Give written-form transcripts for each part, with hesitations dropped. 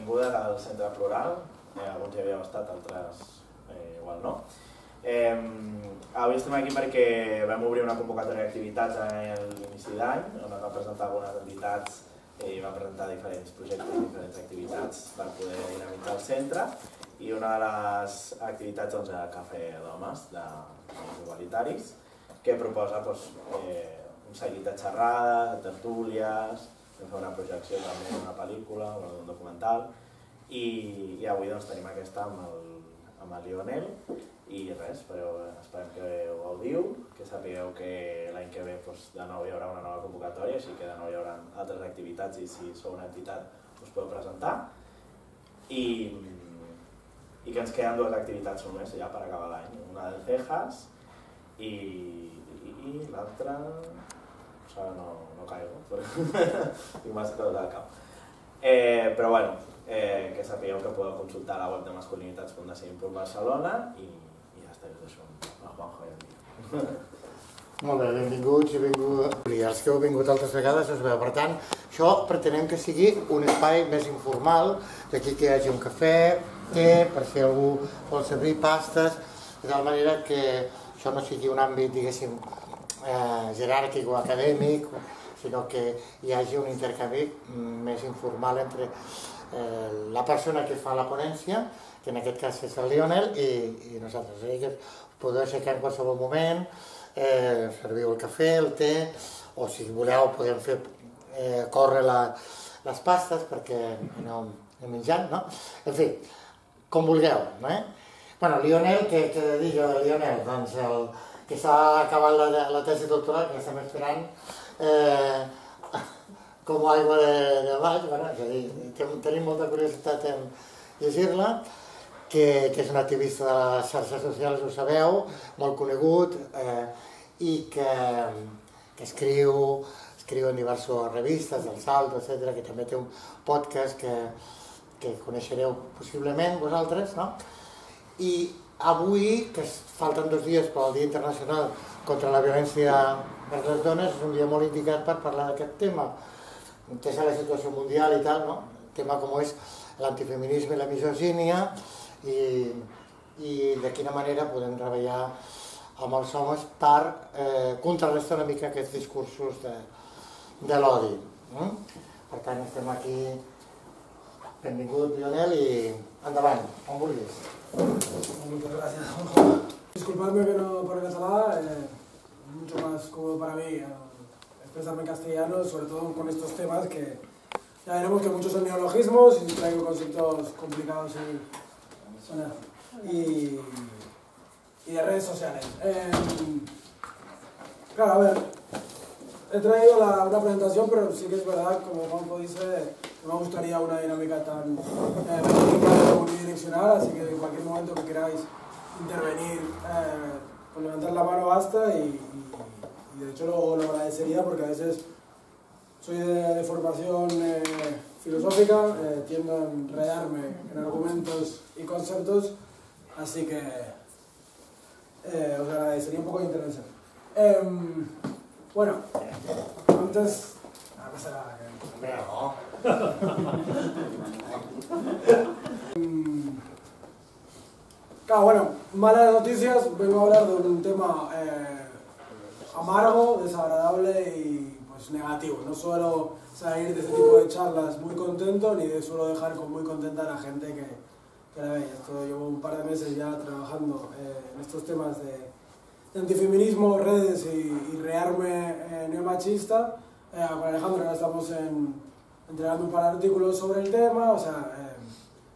benvinguda al Centre Plural. Alguns ja havíeu estat, altres igual no. Avui estem aquí perquè vam obrir una convocatòria d'activitats a l'inici d'any, on es van presentar algunes entitats i van presentar diferents projectes i diferents activitats per poder dinamitzar el centre. I una de les activitats és el Cafè d'Homes, d'Homes Igualitaris, que proposa un seguit de xerrades, de tertúlies, vam fer una projecció també d'una pel·lícula, d'un documental, i avui tenim aquesta amb el Lionel, i res, esperem que ho gaudiu, que sapigueu que l'any que ve de nou hi haurà una nova convocatòria, així que de nou hi haurà altres activitats i si sou una entitat us podeu presentar. I que ens queden dues activitats només ja per acabar l'any, una del CEJAS i l'altra... ara no caigo, tinc massa coses al cap. Però bueno, que sapigueu que podeu consultar la web de masculinitats.decidim.barcelona i ja està, us deixo amb Juanjo i el dia. Molt bé, benvinguts i benvingudes. I els que heu vingut altres vegades us veu. Per tant, això pretenem que sigui un espai més informal, d'aquí que hi hagi un cafè, té, per si algú vol servir pastes, de tal manera que això no sigui un àmbit, diguéssim, jeràrquic o acadèmic, sinó que hi hagi un intercanvi més informal entre la persona que fa la ponència, que en aquest cas és el Lionel, i nosaltres. És a dir, que podeu aixecar en qualsevol moment, serviu el cafè, el té, o si voleu podem fer córrer les pastes perquè aneu menjant, no? En fi, com vulgueu, no? Bueno, Lionel, què he de dir jo de Lionel? Doncs que s'ha acabat la tesi doctoral, que estem esperant com aigua de baix, és a dir, tenim molta curiositat en llegir-la, que és un activista de les xarxes socials, ho sabeu, molt conegut, i que escriu en diverses revistes, del Salto, etc., que també té un podcast que coneixereu possiblement vosaltres, no? I avui, que falten 2 dies per al Dia Internacional contra la Violència vers les Dones, és un dia molt indicat per parlar d'aquest tema. Entesa la situació mundial i tal, no? Un tema com és l'antifeminisme i la misogínia i de quina manera podem treballar amb els homes per contrarrestar una mica aquests discursos de l'odi. Per tant, estem aquí. Benvingut, Lionel, y endavant, on vulguis. Muchas gracias, Juanjo. Disculpadme que no por el catalán, es mucho más cómodo para mí expresarme en castellano, sobre todo con estos temas que ya veremos que muchos son neologismos y traigo conceptos complicados y de redes sociales. Claro, a ver, he traído una presentación, pero sí que es verdad, como Juanjo dice, no me gustaría una dinámica tan unidireccional, así que en cualquier momento que queráis intervenir, con levantar la mano basta y de hecho lo agradecería porque a veces soy de formación filosófica, tiendo a enredarme en argumentos y conceptos, así que os agradecería un poco de intervención. Bueno, antes... no pasa nada. Claro, bueno, malas noticias, vengo a hablar de un tema amargo, desagradable y pues negativo. No suelo salir de este tipo de charlas muy contento, ni suelo dejar muy contenta a la gente que la ve. Esto llevo un par de meses ya trabajando en estos temas de antifeminismo, redes y rearme neomachista. Con Alejandro ahora estamos entregando un par de artículos sobre el tema, o sea,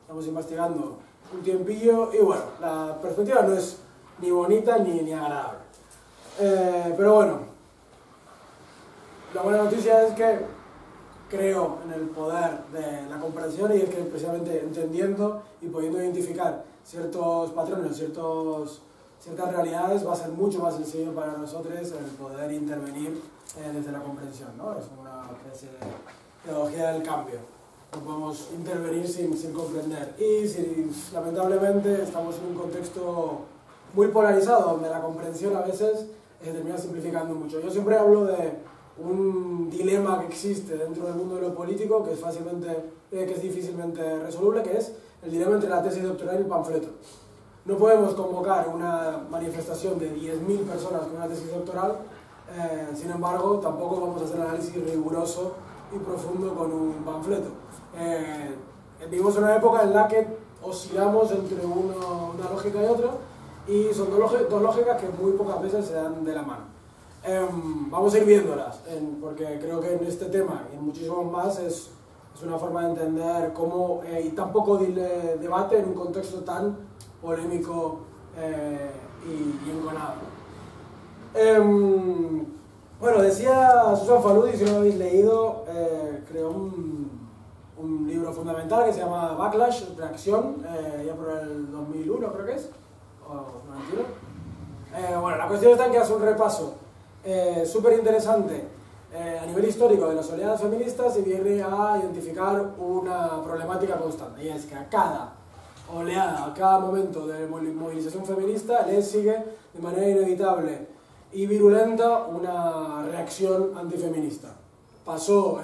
estamos investigando un tiempillo y bueno, la perspectiva no es ni bonita ni agradable. Pero bueno, la buena noticia es que creo en el poder de la comprensión y es que precisamente entendiendo y pudiendo identificar ciertos patrones, ciertas realidades, va a ser mucho más sencillo para nosotros el poder intervenir desde la comprensión, ¿no? Es una especie de pedagogía del cambio. No podemos intervenir sin comprender. Y si lamentablemente estamos en un contexto muy polarizado, donde la comprensión a veces termina simplificando mucho. Yo siempre hablo de un dilema que existe dentro del mundo de lo político que es difícilmente resoluble, que es el dilema entre la tesis doctoral y el panfleto. No podemos convocar una manifestación de 10.000 personas con una tesis doctoral, sin embargo, tampoco vamos a hacer un análisis riguroso y profundo con un panfleto. Vivimos en una época en la que oscilamos entre una lógica y otra, y son dos lógicas que muy pocas veces se dan de la mano. Vamos a ir viéndolas, porque creo que en este tema y en muchísimos más es una forma de entender cómo, y tampoco debate en un contexto tan polémico y enconado. Bueno, decía Susan Faludi, si no lo habéis leído, creó un libro fundamental que se llama Backlash, Reacción, ya por el 2001 creo que es, o 91. Bueno, la cuestión está en que hace un repaso súper interesante a nivel histórico de las oleadas feministas y viene a identificar una problemática constante, y es que a cada oleada, a cada momento de movilización feminista le sigue de manera inevitable y virulenta una reacción antifeminista. Pasó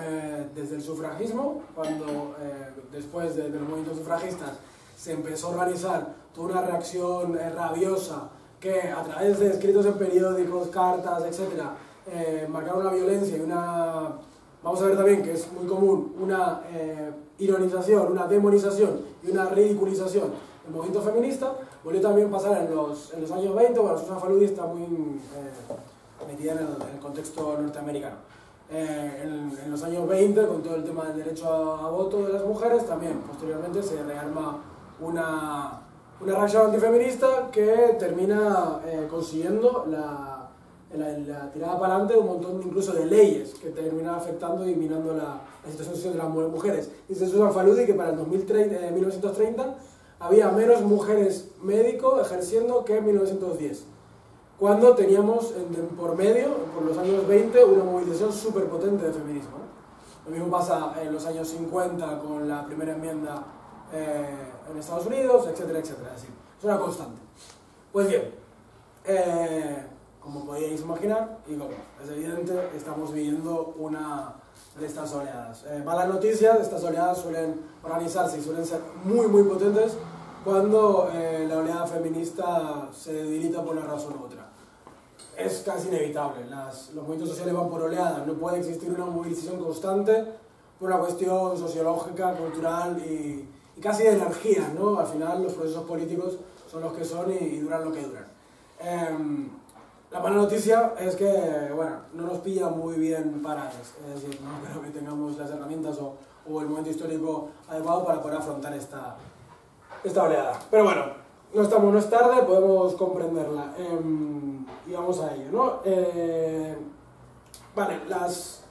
desde el sufragismo, cuando después de los movimientos sufragistas se empezó a organizar toda una reacción rabiosa que a través de escritos en periódicos, cartas, etc., marcaron una violencia y una, vamos a ver también que es muy común, una ironización, una demonización y una ridiculización del movimiento feminista. Volvió también a pasar en los años 20, bueno, Susan Faludi está muy metida en el contexto norteamericano. En los años 20, con todo el tema del derecho a voto de las mujeres, también posteriormente se rearma una reacción antifeminista que termina consiguiendo la tirada para adelante de un montón incluso de leyes que terminan afectando y minando la situación social de las mujeres. Dice Susan Faludi que para el 1930 había menos mujeres médicos ejerciendo que en 1910, cuando teníamos por medio, por los años 20, una movilización súper potente de feminismo, ¿no? Lo mismo pasa en los años 50 con la primera enmienda en Estados Unidos, etcétera, etcétera. Es decir, es una constante. Pues bien, como podíais imaginar, y como es evidente, estamos viviendo una de estas oleadas. Malas noticias, estas oleadas suelen organizarse y suelen ser muy, muy potentes cuando la oleada feminista se debilita por una razón u otra. Es casi inevitable, los movimientos sociales van por oleadas, no puede existir una movilización constante por una cuestión sociológica, cultural y casi de energía, ¿no? Al final los procesos políticos son los que son y duran lo que duran. La mala noticia es que, bueno, no nos pilla muy bien parados, es decir, no creo que tengamos las herramientas o el momento histórico adecuado para poder afrontar esta oleada. Pero bueno, no es tarde, podemos comprenderla y vamos a ello, ¿no? Vale, estas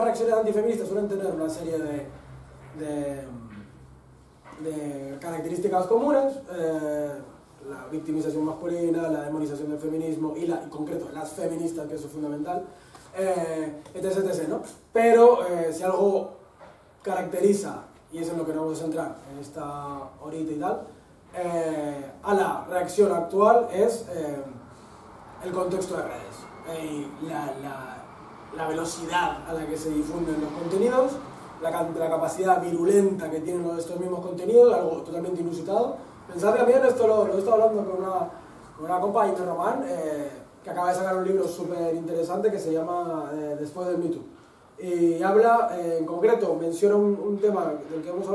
reacciones antifeministas suelen tener una serie de características comunes, la victimización masculina, la demonización del feminismo y en concreto las feministas, que eso es fundamental, etc., ¿no? Pero si algo caracteriza, y es en lo que nos vamos a centrar en esta horita y tal, a la reacción actual es el contexto de redes, y la velocidad a la que se difunden los contenidos, la capacidad virulenta que tienen estos mismos contenidos, algo totalmente inusitado. Pensad también, esto lo he estado hablando con una compa, Inés Román, que acaba de sacar un libro súper interesante que se llama Después del Me Too. Y habla, en concreto, menciona un tema del que hemos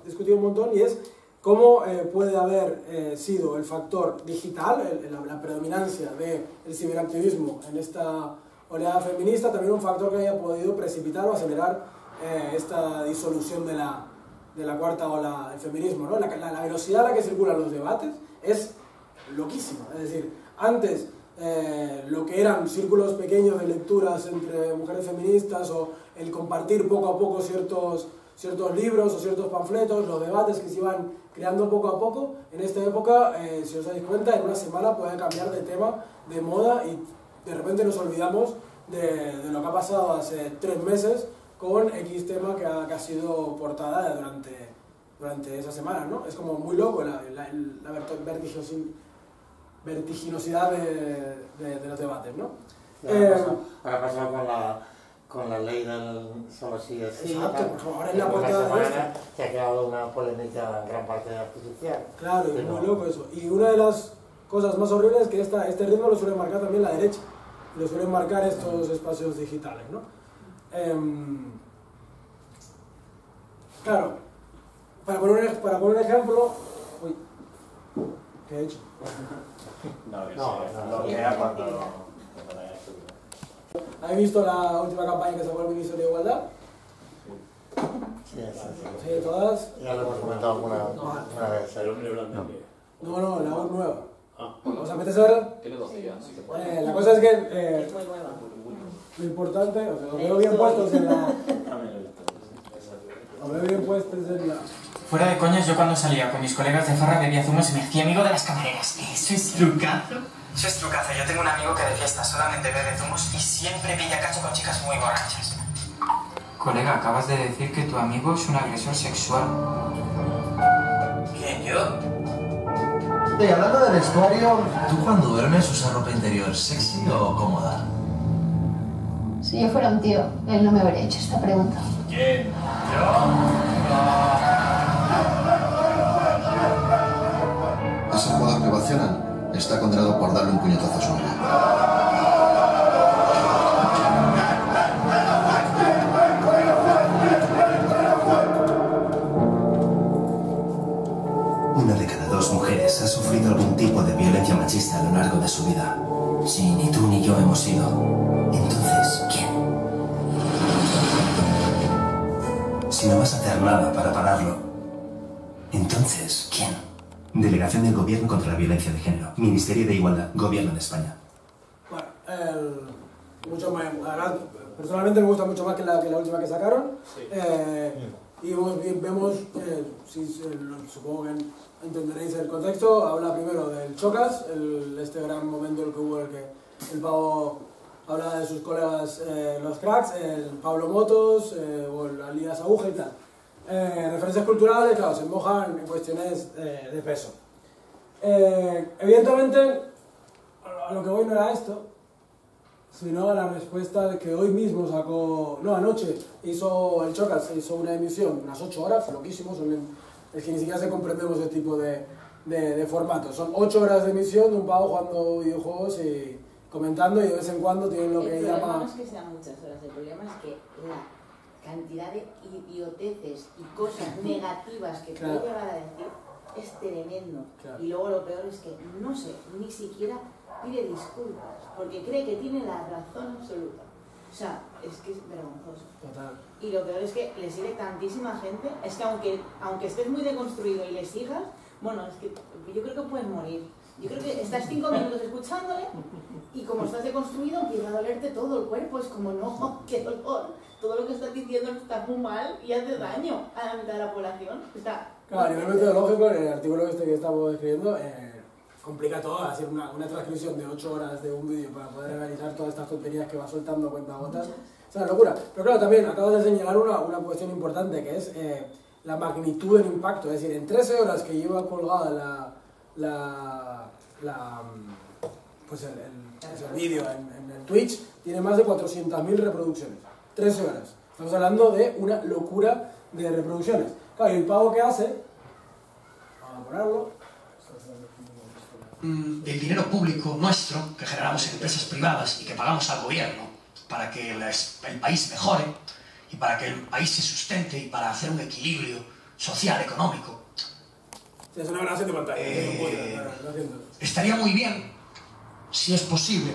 discutido un montón, y es cómo puede haber sido el factor digital, la predominancia del ciberactivismo en esta oleada feminista, también un factor que haya podido precipitar o acelerar esta disolución de la cuarta ola del feminismo, ¿no? La velocidad a la que circulan los debates es loquísima. Es decir, antes lo que eran círculos pequeños de lecturas entre mujeres feministas o el compartir poco a poco ciertos libros o ciertos panfletos, los debates que se iban creando poco a poco, en esta época, si os dais cuenta, en una semana puede cambiar de tema, de moda, y de repente nos olvidamos de lo que ha pasado hace 3 meses con X tema que ha sido portada durante esa semana, ¿no? Es como muy loco la vertiginosidad de los debates, ¿no? Ahora pasado con la ley del solo sí es sí. Exacto, por favor, ahora en la una portada de semana se ha creado una polémica en gran parte artificial. Claro, y muy loco eso. Y una de las cosas más horribles es que este ritmo lo suele marcar también la derecha. Lo suelen marcar estos espacios digitales, ¿no? Claro, para poner un ejemplo... Uy, ¿qué he hecho? Lo que era cuando ¿Habéis visto la última campaña que sacó el Ministerio de Igualdad? Sí. Sí, todas. Ya lo hemos comentado alguna vez. No, la voz nueva. ¿Os apetece verla? La cosa es que Es muy nueva. lo importante, o sea, lo veo bien puestos en la... Lo veo bien puestos en la... Fuera de coñas, yo cuando salía con mis colegas de farra bebía zumos y me hacía amigo de las camareras. ¿Eso es trucazo? Eso es trucazo. Yo tengo un amigo que de fiesta solamente bebe zumos y siempre pilla cacho con chicas muy borrachas. Colega, acabas de decir que tu amigo es un agresor sexual. ¿Quién, yo? Y hablando de vestuario, ¿tú cuando duermes usas ropa interior sexy o cómoda? Si yo fuera un tío, él no me habría hecho esta pregunta. ¿Quién? ¿Yo? Ese jugador que ovacionan está condenado por darle un puñetazo a su novia. Una de cada dos mujeres ha sufrido algún tipo de violencia machista a lo largo de su vida. Si ni tú ni yo hemos sido, entonces, ¿quién? Si no vas a hacer nada para pararlo, entonces, ¿quién? Delegación del Gobierno contra la Violencia de Género. Ministerio de Igualdad. Gobierno de España. Bueno, mucho más, personalmente me gusta mucho más que la última que sacaron. Sí. Y vemos, supongo que entenderéis el contexto, habla primero del Chocas, este gran momento en el que hubo el que el pavo hablaba de sus colegas los cracks, el Pablo Motos o el Alías Aguja y tal. Referencias culturales, claro, se mojan en cuestiones de peso. Evidentemente, a lo que voy no era esto, sino a la respuesta de que hoy mismo sacó, no, anoche hizo el Chocas, hizo una emisión, unas 8 horas, loquísimo, es que ni siquiera se comprendemos ese tipo de formato. Son 8 horas de emisión de un pavo jugando videojuegos y comentando, y de vez en cuando tienen lo que llama... El problema no es que sean muchas horas, el problema es que la cantidad de idioteces y cosas negativas que puede llegar a decir es tremendo. Claro. Y luego lo peor es que no sé, ni siquiera pide disculpas, porque cree que tiene la razón absoluta. O sea, es que es vergonzoso. Total. Y lo peor es que le sigue tantísima gente, es que aunque estés muy deconstruido y le sigas, bueno, es que yo creo que puedes morir. Yo creo que estás 5 minutos escuchándole y como estás deconstruido empieza a dolerte todo el cuerpo, es como no, qué dolor, todo lo que estás diciendo está muy mal y hace daño a la mitad de la población. Claro, a nivel metodológico, en el artículo que estamos escribiendo, complica todo, hacer una transcripción de 8 horas de un vídeo para poder analizar todas estas tonterías que va soltando cuenta gotas. Es una locura. Pero claro, también acabas de señalar una cuestión importante, que es la magnitud del impacto. Es decir, en 13 horas que lleva colgada el vídeo en el Twitch, tiene más de 400.000 reproducciones. 13 horas. Estamos hablando de una locura de reproducciones. Claro, y el pavo que hace, vamos a ponerlo, del dinero público nuestro que generamos en empresas privadas y que pagamos al gobierno para que el país mejore y para que el país se sustente y para hacer un equilibrio social, económico. Sí, es una grabación de pantalla. Estaría muy bien, si es posible,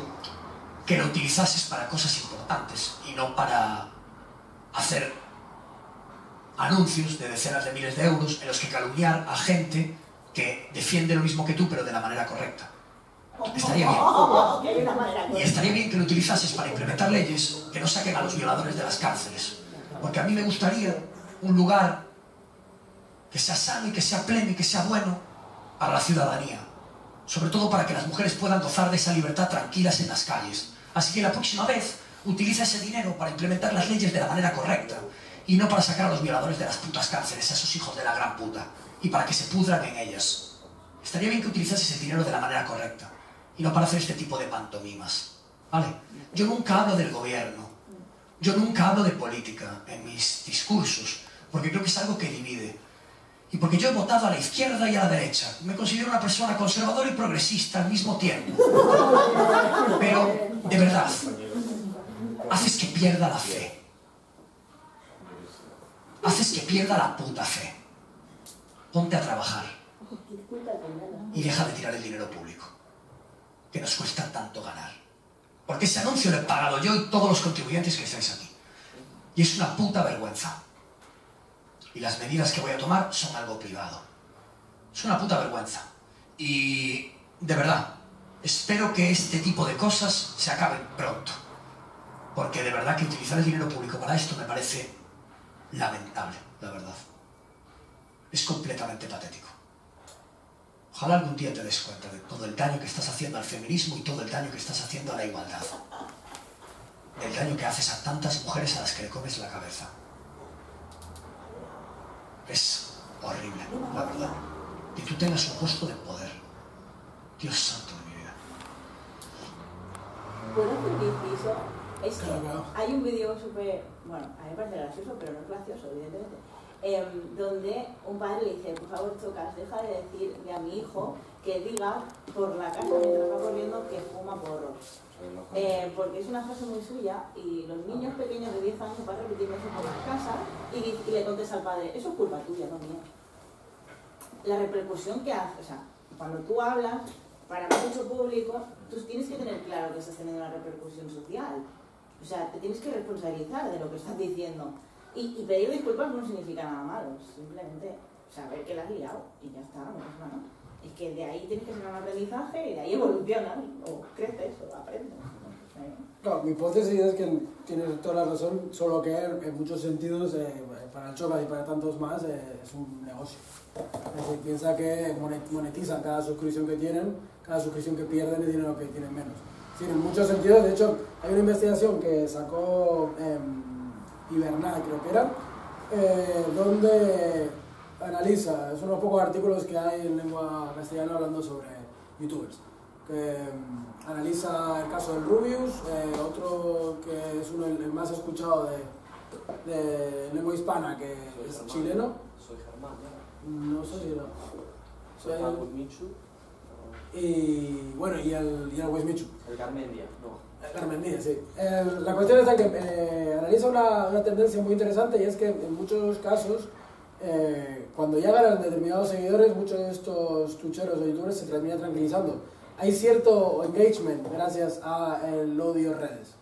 que lo utilizases para cosas importantes y no para hacer anuncios de decenas de miles de euros en los que calumniar a gente que defiende lo mismo que tú, pero de la manera correcta. Estaría bien. Y estaría bien que lo utilizases para implementar leyes que no saquen a los violadores de las cárceles. Porque a mí me gustaría un lugar que sea sano y que sea pleno y que sea bueno para la ciudadanía. Sobre todo para que las mujeres puedan gozar de esa libertad tranquilas en las calles. Así que la próxima vez utiliza ese dinero para implementar las leyes de la manera correcta y no para sacar a los violadores de las putas cárceles, a esos hijos de la gran puta, y para que se pudran en ellas. Estaría bien que utilizases ese dinero de la manera correcta y no para hacer este tipo de pantomimas. ¿vale? Yo nunca hablo del gobierno, yo nunca hablo de política en mis discursos, porque creo que es algo que divide. Y porque yo he votado a la izquierda y a la derecha. Me considero una persona conservadora y progresista al mismo tiempo. Pero, de verdad, haces que pierda la fe. Haces que pierda la puta fe. Ponte a trabajar. Y deja de tirar el dinero público, que nos cuesta tanto ganar. Porque ese anuncio lo he pagado yo y todos los contribuyentes que estáis aquí. Y es una puta vergüenza. Y las medidas que voy a tomar son algo privado. Es una puta vergüenza. Y, de verdad, espero que este tipo de cosas se acaben pronto. Porque de verdad que utilizar el dinero público para esto me parece lamentable, la verdad. Es completamente patético. Ojalá algún día te des cuenta de todo el daño que estás haciendo al feminismo y todo el daño que estás haciendo a la igualdad. Del daño que haces a tantas mujeres a las que le comes la cabeza. Es horrible, la verdad. Que tú tengas un puesto de poder. Dios santo de mi vida. ¿Puedo hacer un inciso? Es que hay un vídeo súper... Bueno, a mí me parece gracioso, pero no es gracioso, evidentemente. Donde un padre le dice, por favor, Chocas, deja de decirle a mi hijo que diga por la casa mientras va corriendo que fuma porros. Porque es una frase muy suya y los niños pequeños de 10 años van repitiendo eso por la casa y le contesta al padre, eso es culpa tuya, no mía. La repercusión que hace, o sea, cuando tú hablas para mucho público, tú tienes que tener claro que estás teniendo una repercusión social. O sea, te tienes que responsabilizar de lo que estás diciendo. Y pedir disculpas no significa nada malo, simplemente saber que la has liado y ya está, no pasa nada. Es que de ahí tienes que tener un aprendizaje y de ahí evolucionas, o creces, o aprendes. Claro, mi hipótesis es que tienes toda la razón, solo que en muchos sentidos, para el Chocas y para tantos más, es un negocio. Es decir, piensa que monetizan cada suscripción que tienen, cada suscripción que pierden es dinero que tienen menos. Sí, en muchos sentidos, de hecho, hay una investigación que sacó Hibernal, creo que era, donde analiza, son unos pocos artículos que hay en lengua castellana hablando sobre youtubers, que analiza el caso del Rubius, otro que es uno el más escuchado de lengua hispana, que es chileno. Soy Germán, ¿no? No sé si no. Soy Wismichu. Y bueno, y el Wismichu. El Garmendia, no. Garmendia, sí. La cuestión es que analiza una tendencia muy interesante y es que en muchos casos, cuando ya ganan determinados seguidores, muchos de estos tucheros o youtubers se terminan tranquilizando. Hay cierto engagement gracias al odio en redes.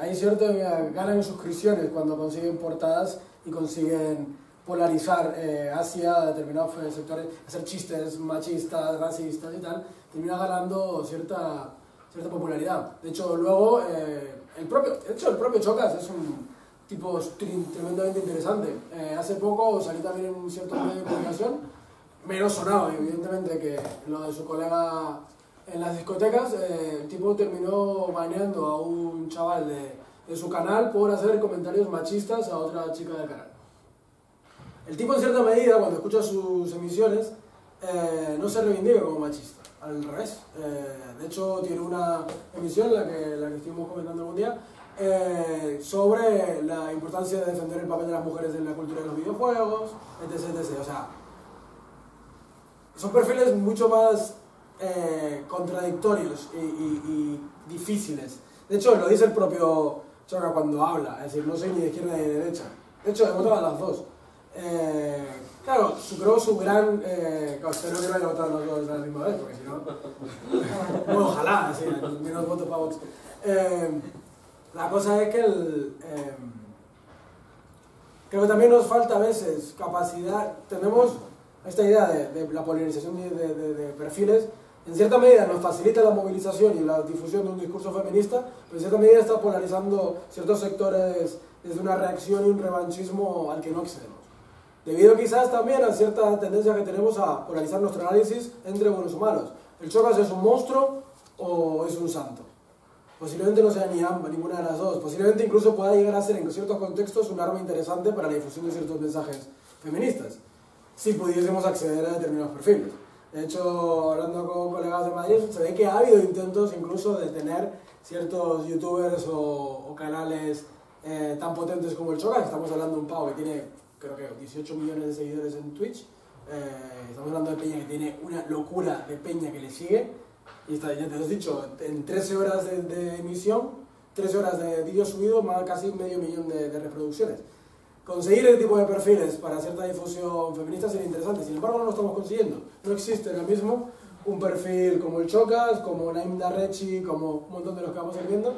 Hay cierto ganan suscripciones cuando consiguen portadas y consiguen polarizar hacia determinados sectores, hacer chistes machistas, racistas y tal, termina ganando cierta popularidad. De hecho, luego, el propio Chocas es un tipo tremendamente interesante. Hace poco salí también en un cierto medio de comunicación, menos sonado, evidentemente, que lo de su colega en las discotecas. El tipo terminó baneando a un chaval de su canal por hacer comentarios machistas a otra chica del canal. El tipo, en cierta medida, cuando escucha sus emisiones, no se reivindica como machista. Al revés. De hecho, tiene una emisión, la que estuvimos comentando algún día, sobre la importancia de defender el papel de las mujeres en la cultura de los videojuegos, etc. O sea, son perfiles mucho más contradictorios y difíciles. De hecho, lo dice el propio Chocas cuando habla, es decir, no soy ni de izquierda ni de derecha. De hecho, he votado a las dos. Claro, creo su gran... espero que no haya votado los dos a la misma vez, porque si no... Bueno, ojalá, sí, menos votos para Vox. La cosa es que creo que también nos falta a veces capacidad... Tenemos esta idea de la polarización de perfiles. En cierta medida nos facilita la movilización y la difusión de un discurso feminista, pero en cierta medida está polarizando ciertos sectores desde una reacción y un revanchismo al que no accedemos. Debido quizás también a cierta tendencia que tenemos a polarizar nuestro análisis entre buenos o malos. ¿El Chocas es un monstruo o es un santo? Posiblemente no sea ni ambas, ninguna de las dos. Posiblemente incluso pueda llegar a ser en ciertos contextos un arma interesante para la difusión de ciertos mensajes feministas, si pudiésemos acceder a determinados perfiles. De hecho, hablando con colegas de Madrid, se ve que ha habido intentos incluso de tener ciertos youtubers o canales tan potentes como el Chocas. Estamos hablando de un pavo que tiene, creo que 18 millones de seguidores en Twitch. Estamos hablando de peña que tiene una locura de peña que le sigue. Y está, ya te lo he dicho, en 13 horas de emisión, 13 horas de vídeo subido, más casi medio millón de reproducciones. Conseguir el tipo de perfiles para cierta difusión feminista sería interesante, sin embargo no lo estamos consiguiendo. No existe ahora mismo un perfil como el Chocas, como Naim Darrechi, como un montón de los que vamos a ir viendo,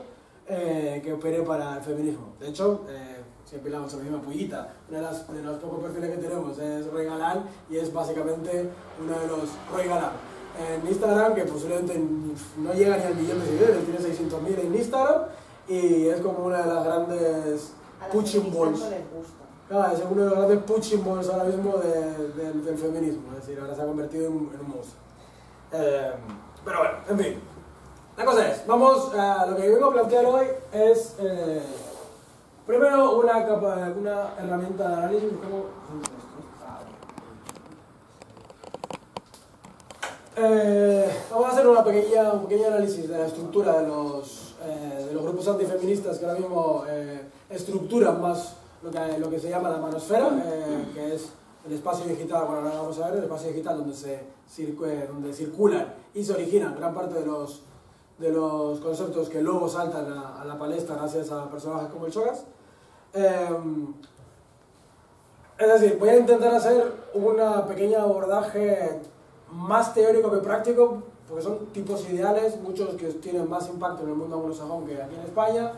que opere para el feminismo. De hecho, siempre hablamos de la misma pullita. Uno de los pocos perfiles que tenemos es Roy Galán y es básicamente uno de los Roy Galán. En Instagram, que posiblemente no llega ni al millón de seguidores, tiene 600.000 en Instagram y es como una de las grandes punching balls. Claro, es uno de los grandes punching balls ahora mismo del feminismo, es decir, ahora se ha convertido en un monstruo. Pero bueno, en fin. La cosa es, vamos a lo que vengo a plantear hoy es primero una herramienta de análisis. Vamos a hacer un pequeño análisis de la estructura de los grupos antifeministas que ahora mismo estructuran más lo que se llama la manosfera, que es el espacio digital. Bueno, ahora vamos a ver el espacio digital donde circulan y se originan gran parte de los conceptos que luego saltan a la palestra gracias a personajes como el Chocas. Es decir, voy a intentar hacer un pequeño abordaje más teórico que práctico, porque son tipos ideales, muchos que tienen más impacto en el mundo anglosajón que aquí en España,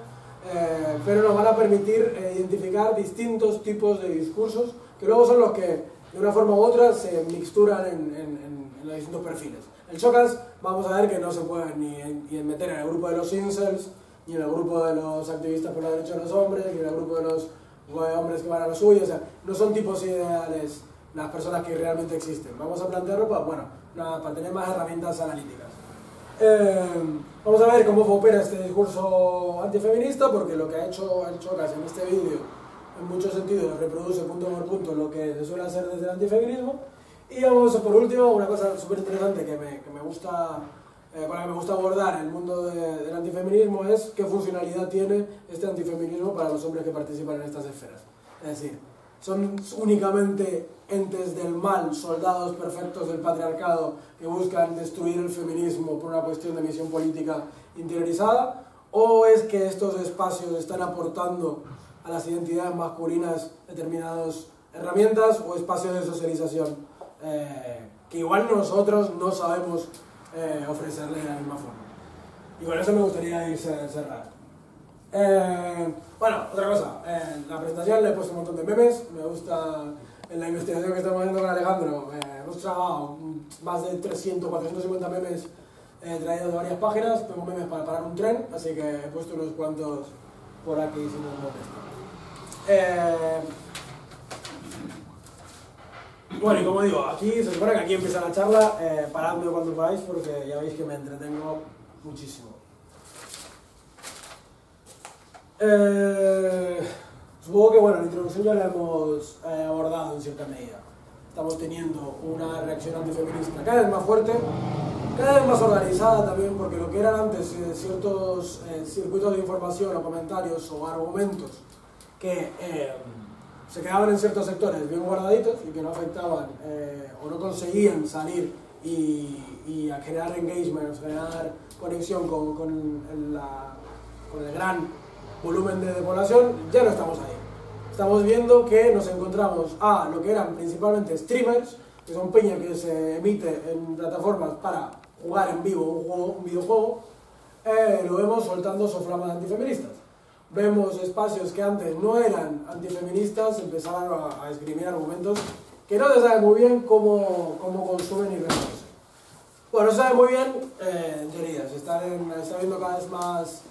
pero nos van a permitir identificar distintos tipos de discursos que luego son los que de una forma u otra se mixturan en los distintos perfiles. El Chocas vamos a ver que no se puede ni meter en el grupo de los incels, ni en el grupo de los activistas por los derechos de los hombres, ni en el grupo de los hombres que van a lo suyo. O sea, no son tipos ideales las personas que realmente existen. Vamos a plantearlo para tener más herramientas analíticas. Vamos a ver cómo opera este discurso antifeminista, porque lo que ha hecho el Chocas en este vídeo en muchos sentidos reproduce punto por punto lo que se suele hacer desde el antifeminismo. Y vamos por último, una cosa súper interesante que me gusta, con la que me gusta abordar el mundo del antifeminismo es qué funcionalidad tiene este antifeminismo para los hombres que participan en estas esferas. Es decir, son únicamente entes del mal, soldados perfectos del patriarcado que buscan destruir el feminismo por una cuestión de misión política interiorizada, o es que estos espacios están aportando a las identidades masculinas determinadas herramientas o espacios de socialización que igual nosotros no sabemos ofrecerle de la misma forma. Y con eso me gustaría ir cerrar. Bueno, otra cosa, en la presentación le he puesto un montón de memes. Me gusta, en la investigación que estamos haciendo con Alejandro, hemos trabajado más de 300, 450 memes traídos de varias páginas. Tengo memes para parar un tren, así que he puesto unos cuantos por aquí si no molesta. Bueno, y como digo, aquí se supone que aquí empieza la charla. Paradme cuando podáis porque ya veis que me entretengo muchísimo. Supongo que bueno, la introducción ya la hemos abordado en cierta medida. Estamos teniendo una reacción antifeminista cada vez más fuerte, cada vez más organizada también, porque lo que eran antes ciertos circuitos de información o comentarios o argumentos que se quedaban en ciertos sectores bien guardaditos y que no afectaban o no conseguían salir y a generar engagement, generar conexión con el gran volumen de población, ya no estamos ahí. Estamos viendo que nos encontramos a lo que eran principalmente streamers, que son peña que se emite en plataformas para jugar en vivo un videojuego, lo vemos soltando soflamas antifeministas. Vemos espacios que antes no eran antifeministas, empezaron a esgrimir argumentos que no se sabe muy bien cómo consumen y reproducen. Bueno, no se sabe muy bien en teoría, se está viendo cada vez más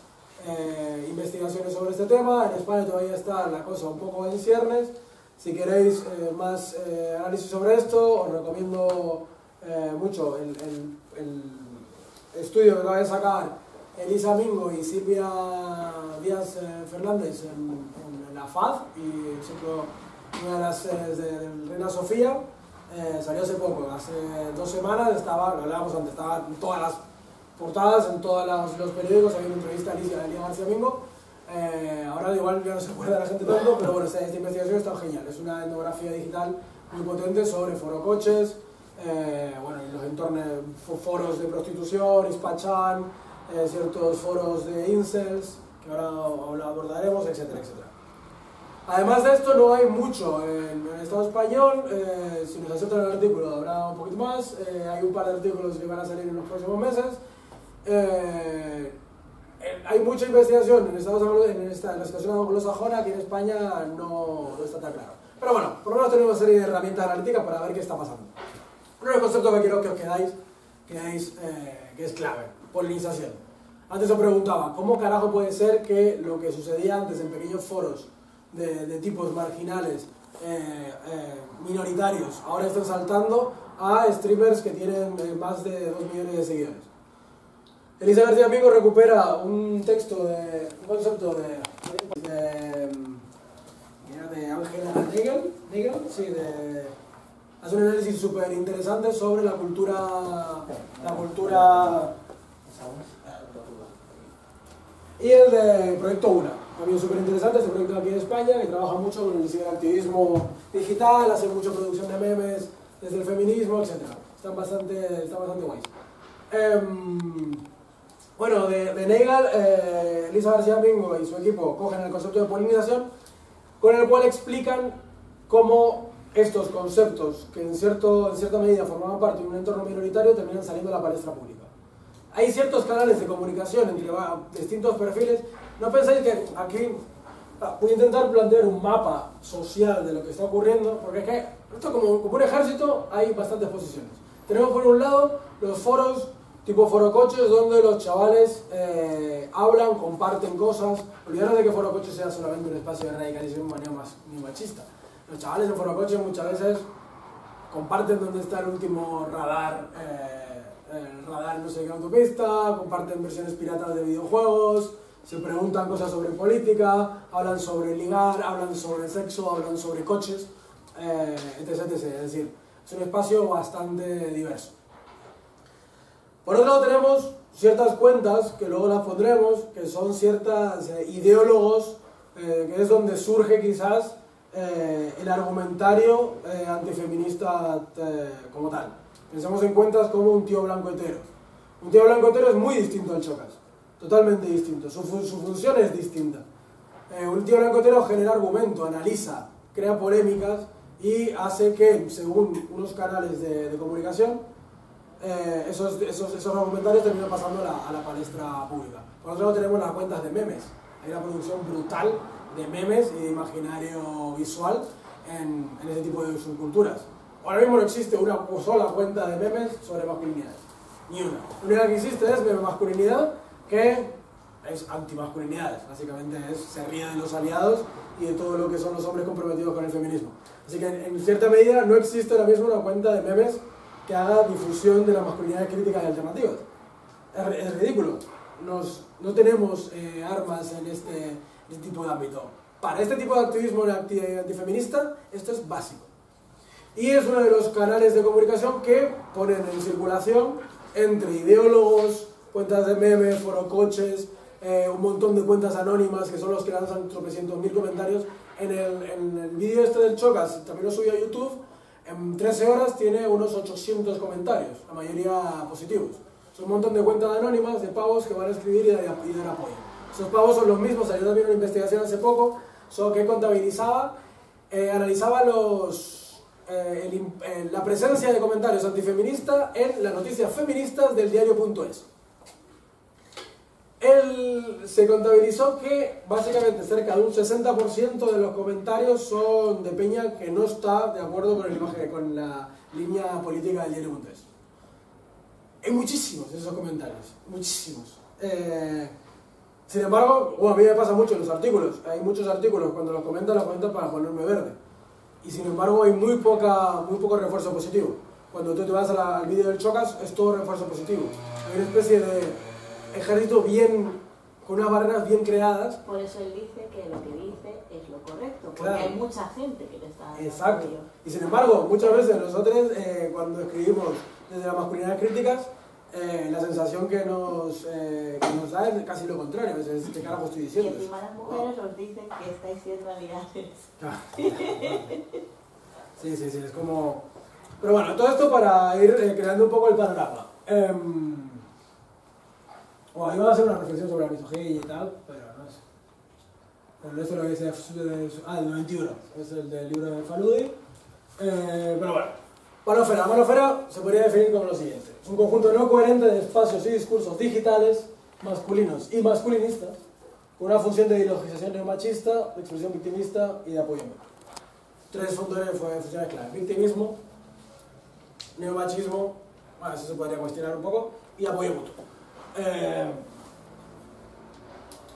investigaciones sobre este tema. En España todavía está la cosa un poco en ciernes. Si queréis más análisis sobre esto, os recomiendo mucho el estudio que acaba de sacar Elisa Mingo y Silvia Díaz Fernández en la FAD y una de las sedes de Reina Sofía, salió hace poco, hace 2 semanas, estaba, lo hablábamos antes, estaba en todas las portadas, en todos los periódicos, había una entrevista a Lidia García Mingo. Ahora igual ya no se acuerda la gente tanto, pero bueno, esta investigación está genial. Es una etnografía digital muy potente sobre forocoches, bueno, en los entornos, foros de prostitución, Ispachan, ciertos foros de incels, que ahora abordaremos, etcétera, etcétera. Además de esto, no hay mucho en el Estado español. Si nos aceptan el artículo habrá un poquito más. Hay un par de artículos que van a salir en los próximos meses. Hay mucha investigación en la situación anglosajona, aquí en España no está tan claro. Pero bueno, por lo menos tenemos una serie de herramientas analíticas para ver qué está pasando. Uno de los conceptos que quiero que os quedáis que es clave: polinización. Antes os preguntaba, ¿cómo carajo puede ser que lo que sucedía antes en pequeños foros de tipos marginales, minoritarios, ahora están saltando a streamers que tienen más de 2 millones de seguidores? Elisa García Mingo recupera un concepto de Angela Nagel, sí, hace un análisis súper interesante sobre la cultura y el de Proyecto UNA, también súper interesante, este proyecto aquí en España, que trabaja mucho con el ciberactivismo digital, hace mucha producción de memes desde el feminismo, etc. Están bastante guays. Bueno, de Nagel, Elisa García Mingo y su equipo cogen el concepto de polinización, con el cual explican cómo estos conceptos, que en cierta medida formaban parte de un entorno minoritario, terminan saliendo a la palestra pública. Hay ciertos canales de comunicación entre distintos perfiles. No pensáis que aquí voy a intentar plantear un mapa social de lo que está ocurriendo, porque es que esto como un ejército hay bastantes posiciones. Tenemos por un lado los foros tipo forocoches, donde los chavales hablan, comparten cosas. Olvidaros de que forocoches sea solamente un espacio de radicalización de manera ni machista. Los chavales en forocoches muchas veces comparten dónde está el último radar, el radar no sé qué autopista, comparten versiones piratas de videojuegos, se preguntan cosas sobre política, hablan sobre ligar, hablan sobre sexo, hablan sobre coches, etc, etc. Es decir, es un espacio bastante diverso. Por otro lado tenemos ciertas cuentas, que luego las pondremos, que son ciertos ideólogos, que es donde surge quizás el argumentario antifeminista como tal. Pensemos en cuentas como un tío blanco hetero. Un tío blanco hetero es muy distinto al Chocas, totalmente distinto, su función es distinta. Un tío blanco hetero genera argumento, analiza, crea polémicas y hace que, según unos canales de comunicación, esos argumentarios terminan pasando a la palestra pública. Por otro lado tenemos las cuentas de memes. Hay una producción brutal de memes y de imaginario visual en ese tipo de subculturas. Ahora mismo no existe una sola cuenta de memes sobre masculinidades, ni una. La única que existe es meme masculinidad, que es antimasculinidades, básicamente se ríe de los aliados y de todo lo que son los hombres comprometidos con el feminismo. Así que en cierta medida no existe ahora mismo una cuenta de memes que haga difusión de las masculinidades críticas y alternativas. Es ridículo. No tenemos armas en este tipo de ámbito. Para este tipo de activismo antifeminista, esto es básico. Y es uno de los canales de comunicación que ponen en circulación entre ideólogos, cuentas de memes, forocoches, un montón de cuentas anónimas que son los que lanzan tropecientos mil comentarios. En el vídeo este del Chocas, también lo subí a YouTube, en 13 horas tiene unos 800 comentarios, la mayoría positivos. Son un montón de cuentas anónimas de pavos que van a escribir y dar apoyo. Esos pavos son los mismos, salió también una investigación hace poco, que contabilizaba, analizaba la presencia de comentarios antifeministas en las noticias feministas del diario.es. Se contabilizó que básicamente cerca de un 60% de los comentarios son de peña que no está de acuerdo con la línea política del diario.es. Hay muchísimos esos comentarios, muchísimos. Sin embargo, a mí me pasa mucho en los artículos. Hay muchos artículos, cuando los comentan para ponerme verde. Y sin embargo hay muy poco refuerzo positivo. Cuando tú te vas al vídeo del Chocas, es todo refuerzo positivo. Hay una especie de ejército con unas barreras bien creadas. Por eso él dice que lo que dice es lo correcto, porque Claro. hay mucha gente que te está dando Exacto. apoyo. Y sin embargo, muchas veces nosotros cuando escribimos desde la masculinidad críticas, la sensación que nos da es casi lo contrario, es ¿qué carajo estoy Y diciendo? encima las mujeres os dicen que estáis siendo aliadas. Sí, es como... Pero bueno, todo esto para ir creando un poco el panorama. Bueno, iba a hacer una reflexión sobre la misoginia y tal, pero no sé. Pero esto lo que dice el 91, es el del libro de Faludi. Pero bueno, manofera. Manofera se podría definir como lo siguiente. Un conjunto no coherente de espacios y discursos digitales, masculinos y masculinistas, con una función de ideologización neomachista, de expresión victimista y de apoyo mutuo. Tres funciones clave: victimismo, neomachismo, bueno, eso se podría cuestionar un poco, y apoyo mutuo.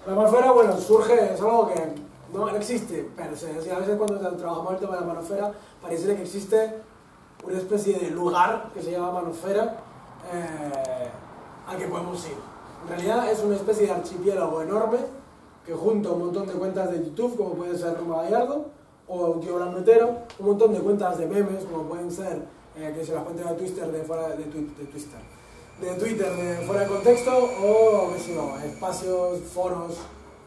La manofera, bueno, surge, es algo que no existe, pero a veces cuando trabajamos el tema de la manofera, parece que existe una especie de lugar que se llama manofera al que podemos ir. En realidad es una especie de archipiélago enorme que junta un montón de cuentas de YouTube, como puede ser Roma Gallardo, o un tío blanquetero, un montón de cuentas de memes, como pueden ser que se las cuentas de Twitter de fuera de contexto, o qué sé yo, espacios, foros,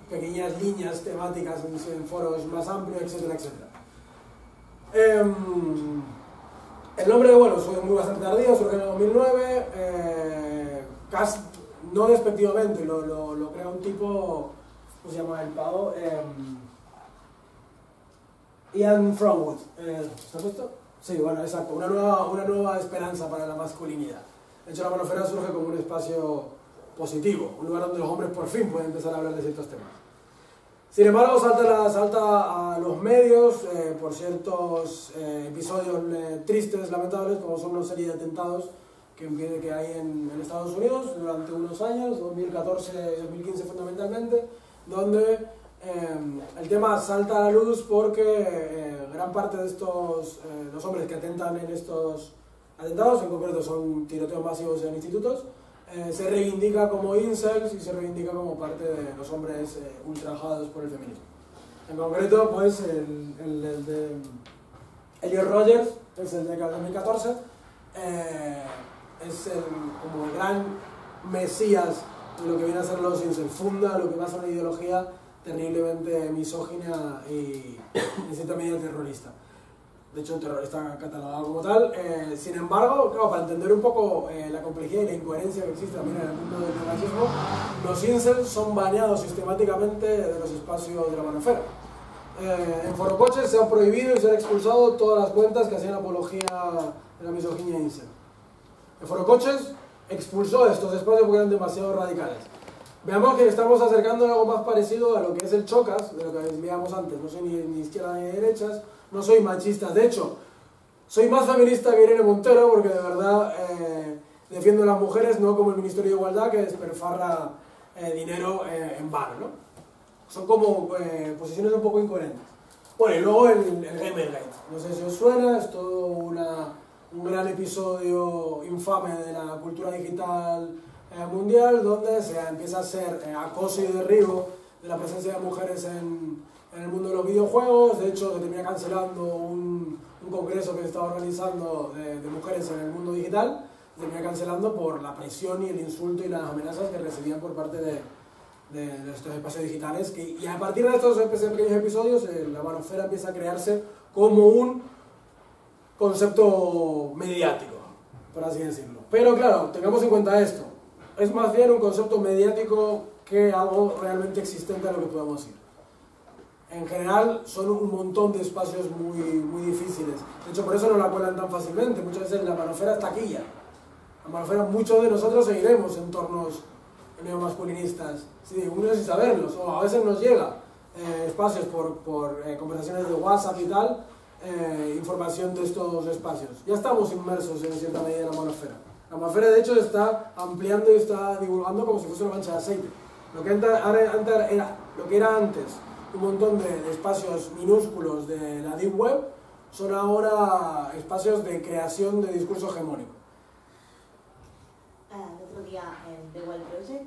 pequeñas líneas temáticas en foros más amplios, etcétera, etcétera. El nombre, bueno, es muy bastante tardío, surge en el 2009, casi, no despectivamente, lo crea un tipo, ¿cómo se llama el pavo? Ian Fromwood. ¿Está puesto? Sí, bueno, exacto, una nueva esperanza para la masculinidad. De hecho, la manofera surge como un espacio positivo, un lugar donde los hombres por fin pueden empezar a hablar de ciertos temas. Sin embargo, salta a los medios por ciertos episodios tristes, lamentables, como son una serie de atentados que hay en Estados Unidos durante unos años, 2014 y 2015 fundamentalmente, donde el tema salta a la luz porque gran parte de los hombres que atentan en estos atentados, en concreto son tiroteos masivos en institutos, se reivindica como incels y se reivindica como parte de los hombres ultrajados por el feminismo. En concreto, pues, el de Elliot Rogers, es el de 2014, es como el gran mesías de lo que viene a ser los incels, funda lo que va a ser una ideología terriblemente misógina y en cierta medida terrorista. De hecho, está catalogado como tal. Sin embargo, claro, para entender un poco la complejidad y la incoherencia que existe también en el mundo del neonazismo, los incels son baneados sistemáticamente de los espacios de la manofera. En Forocoches se han prohibido y se han expulsado todas las cuentas que hacían apología de la misoginia incel. En Forocoches expulsó estos espacios porque eran demasiado radicales. Veamos que estamos acercando a algo más parecido a lo que es el Chocas, de lo que veíamos antes. No soy ni izquierda ni de derechas, no soy machista. De hecho, soy más feminista que Irene Montero porque de verdad defiendo a las mujeres, no como el Ministerio de Igualdad que desperfarra dinero en vano, ¿no? Son como posiciones un poco incoherentes. Bueno, y luego el Gamergate. No sé si os suena, es todo un gran episodio infame de la cultura digital mundial, donde se empieza a hacer acoso y derribo de la presencia de mujeres en el mundo de los videojuegos. De hecho, se termina cancelando un congreso que se estaba organizando de mujeres en el mundo digital, se termina cancelando por la presión y el insulto y las amenazas que recibían por parte de estos espacios digitales. Y a partir de estos pequeños episodios, la manofera empieza a crearse como un concepto mediático, por así decirlo. Pero claro, tengamos en cuenta esto. Es más bien un concepto mediático que algo realmente existente a lo que podemos ir. En general son un montón de espacios muy difíciles. De hecho, por eso no la cuelan tan fácilmente. Muchas veces la manofera es taquilla. La manofera, muchos de nosotros seguiremos entornos neomasculinistas, sí, uno sin saberlos, o a veces nos llega espacios por conversaciones de WhatsApp y tal, información de estos espacios. Ya estamos inmersos en cierta medida en la manofera. La manofera, de hecho, está ampliando y está divulgando como si fuese una mancha de aceite. Lo que era antes un montón de espacios minúsculos de la Deep Web son ahora espacios de creación de discurso hegemónico. El otro día en The Wild Project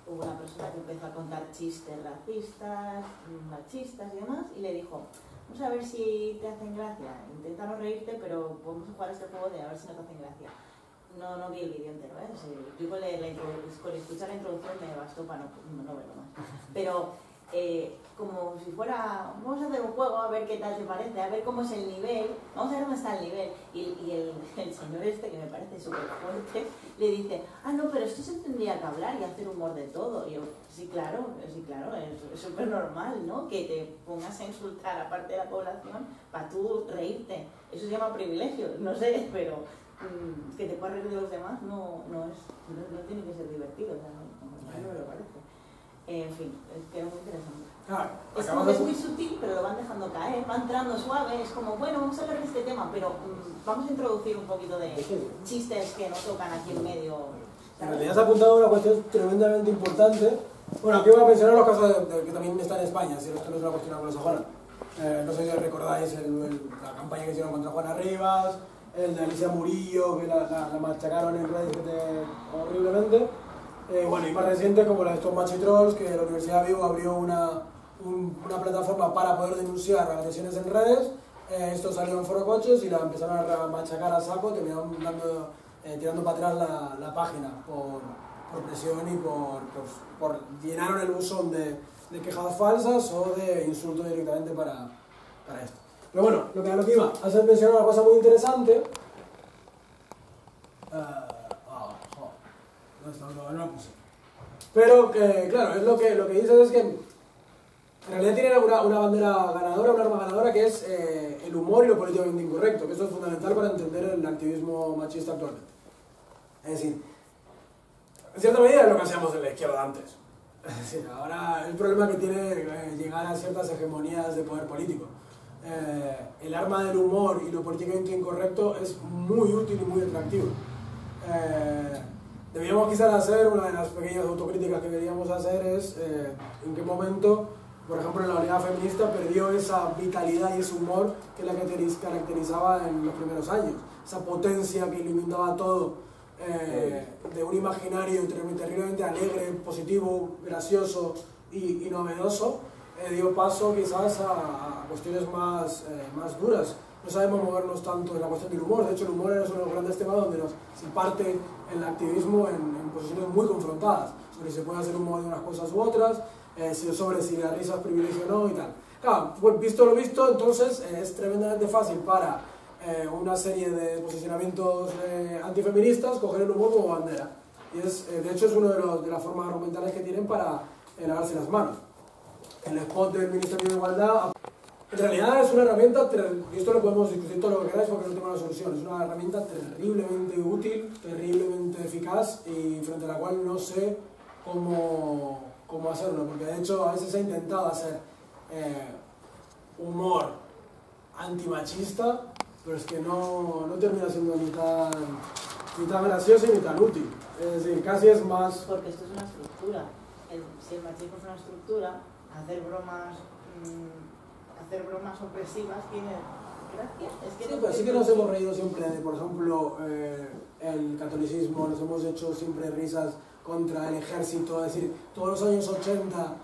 hubo una persona que empezó a contar chistes racistas, machistas y demás, y le dijo, vamos a ver si te hacen gracia, intenta no reírte, pero podemos jugar este juego de a ver si no te hacen gracia. No vi el vídeo entero, ¿eh? Sí, yo con escuchar la introducción me bastó para no verlo más. Pero como si fuera, vamos a hacer un juego, a ver qué tal te parece, a ver cómo es el nivel, vamos a ver cómo está el nivel. Y el señor este, que me parece súper fuerte, le dice, no, pero esto se tendría que hablar y hacer humor de todo. Y yo, sí, claro, es súper normal, ¿no? Que te pongas a insultar a parte de la población para tú reírte. Eso se llama privilegio, no sé, pero que te puedas reír de los demás no tiene que ser divertido, o sea, no me lo parece. En fin, es que es muy interesante. Es como que es muy sutil, pero lo van dejando caer, va entrando suave, es como, bueno, vamos a hablar de este tema, pero vamos a introducir un poquito de chistes que no tocan aquí en medio. En realidad has apuntado una cuestión tremendamente importante. Bueno, aquí voy a mencionar los casos que también están en España, si esto no es una cuestión anglosajona. No sé si recordáis la campaña que hicieron contra Juana Rivas, el de Alicia Murillo, que la machacaron en redes horriblemente. Bueno, y más reciente como la de estos machitrolls, que la Universidad de Vigo abrió una plataforma para poder denunciar agresiones en redes. Esto salió en Foro Coches y la empezaron a machacar a saco, terminaron tirando para atrás la página por presión y por llenaron el buzón de quejas falsas o de insultos directamente para esto. Pero bueno, lo que iba, has mencionado una cosa muy interesante. No lo puse. Pero que, claro, es lo que dices es que en realidad tienen una bandera ganadora, una arma ganadora, que es el humor y lo políticamente incorrecto, que eso es fundamental para entender el activismo machista actualmente. Es decir, en cierta medida es lo que hacíamos en la izquierda antes. Es decir, ahora el problema que tiene llegar a ciertas hegemonías de poder político. El arma del humor y lo políticamente incorrecto es muy útil y muy atractivo. Deberíamos quizás hacer, una de las pequeñas autocríticas que deberíamos hacer es en qué momento, por ejemplo, la oleada feminista perdió esa vitalidad y ese humor que la caracterizaba en los primeros años, esa potencia que iluminaba todo, de un imaginario terriblemente alegre, positivo, gracioso y novedoso, dio paso quizás a cuestiones más duras. No sabemos movernos tanto en la cuestión del humor. De hecho, el humor es uno de los grandes temas donde se parte el activismo en posiciones muy confrontadas, sobre si se puede hacer humor de unas cosas u otras, sobre si la risa es privilegio o no y tal. Claro, pues visto lo visto, entonces es tremendamente fácil para una serie de posicionamientos antifeministas coger el humor como bandera. Y de hecho es una de las formas argumentales que tienen para lavarse las manos. El spot del Ministerio de Igualdad en realidad es una herramienta, y esto lo podemos discutir todo lo que queráis porque no tengo la solución, es una herramienta terriblemente útil, terriblemente eficaz y frente a la cual no sé cómo hacerlo, porque de hecho a veces se ha intentado hacer humor antimachista, pero es que no termina siendo ni tan gracioso ni tan útil, es decir, casi es más... Porque esto es una estructura, si el machismo es una estructura, hacer bromas opresivas tiene gracia. Sí, pero sí que nos hemos reído siempre de, por ejemplo, el catolicismo, nos hemos hecho siempre risas contra el ejército, es decir, todos los años 80,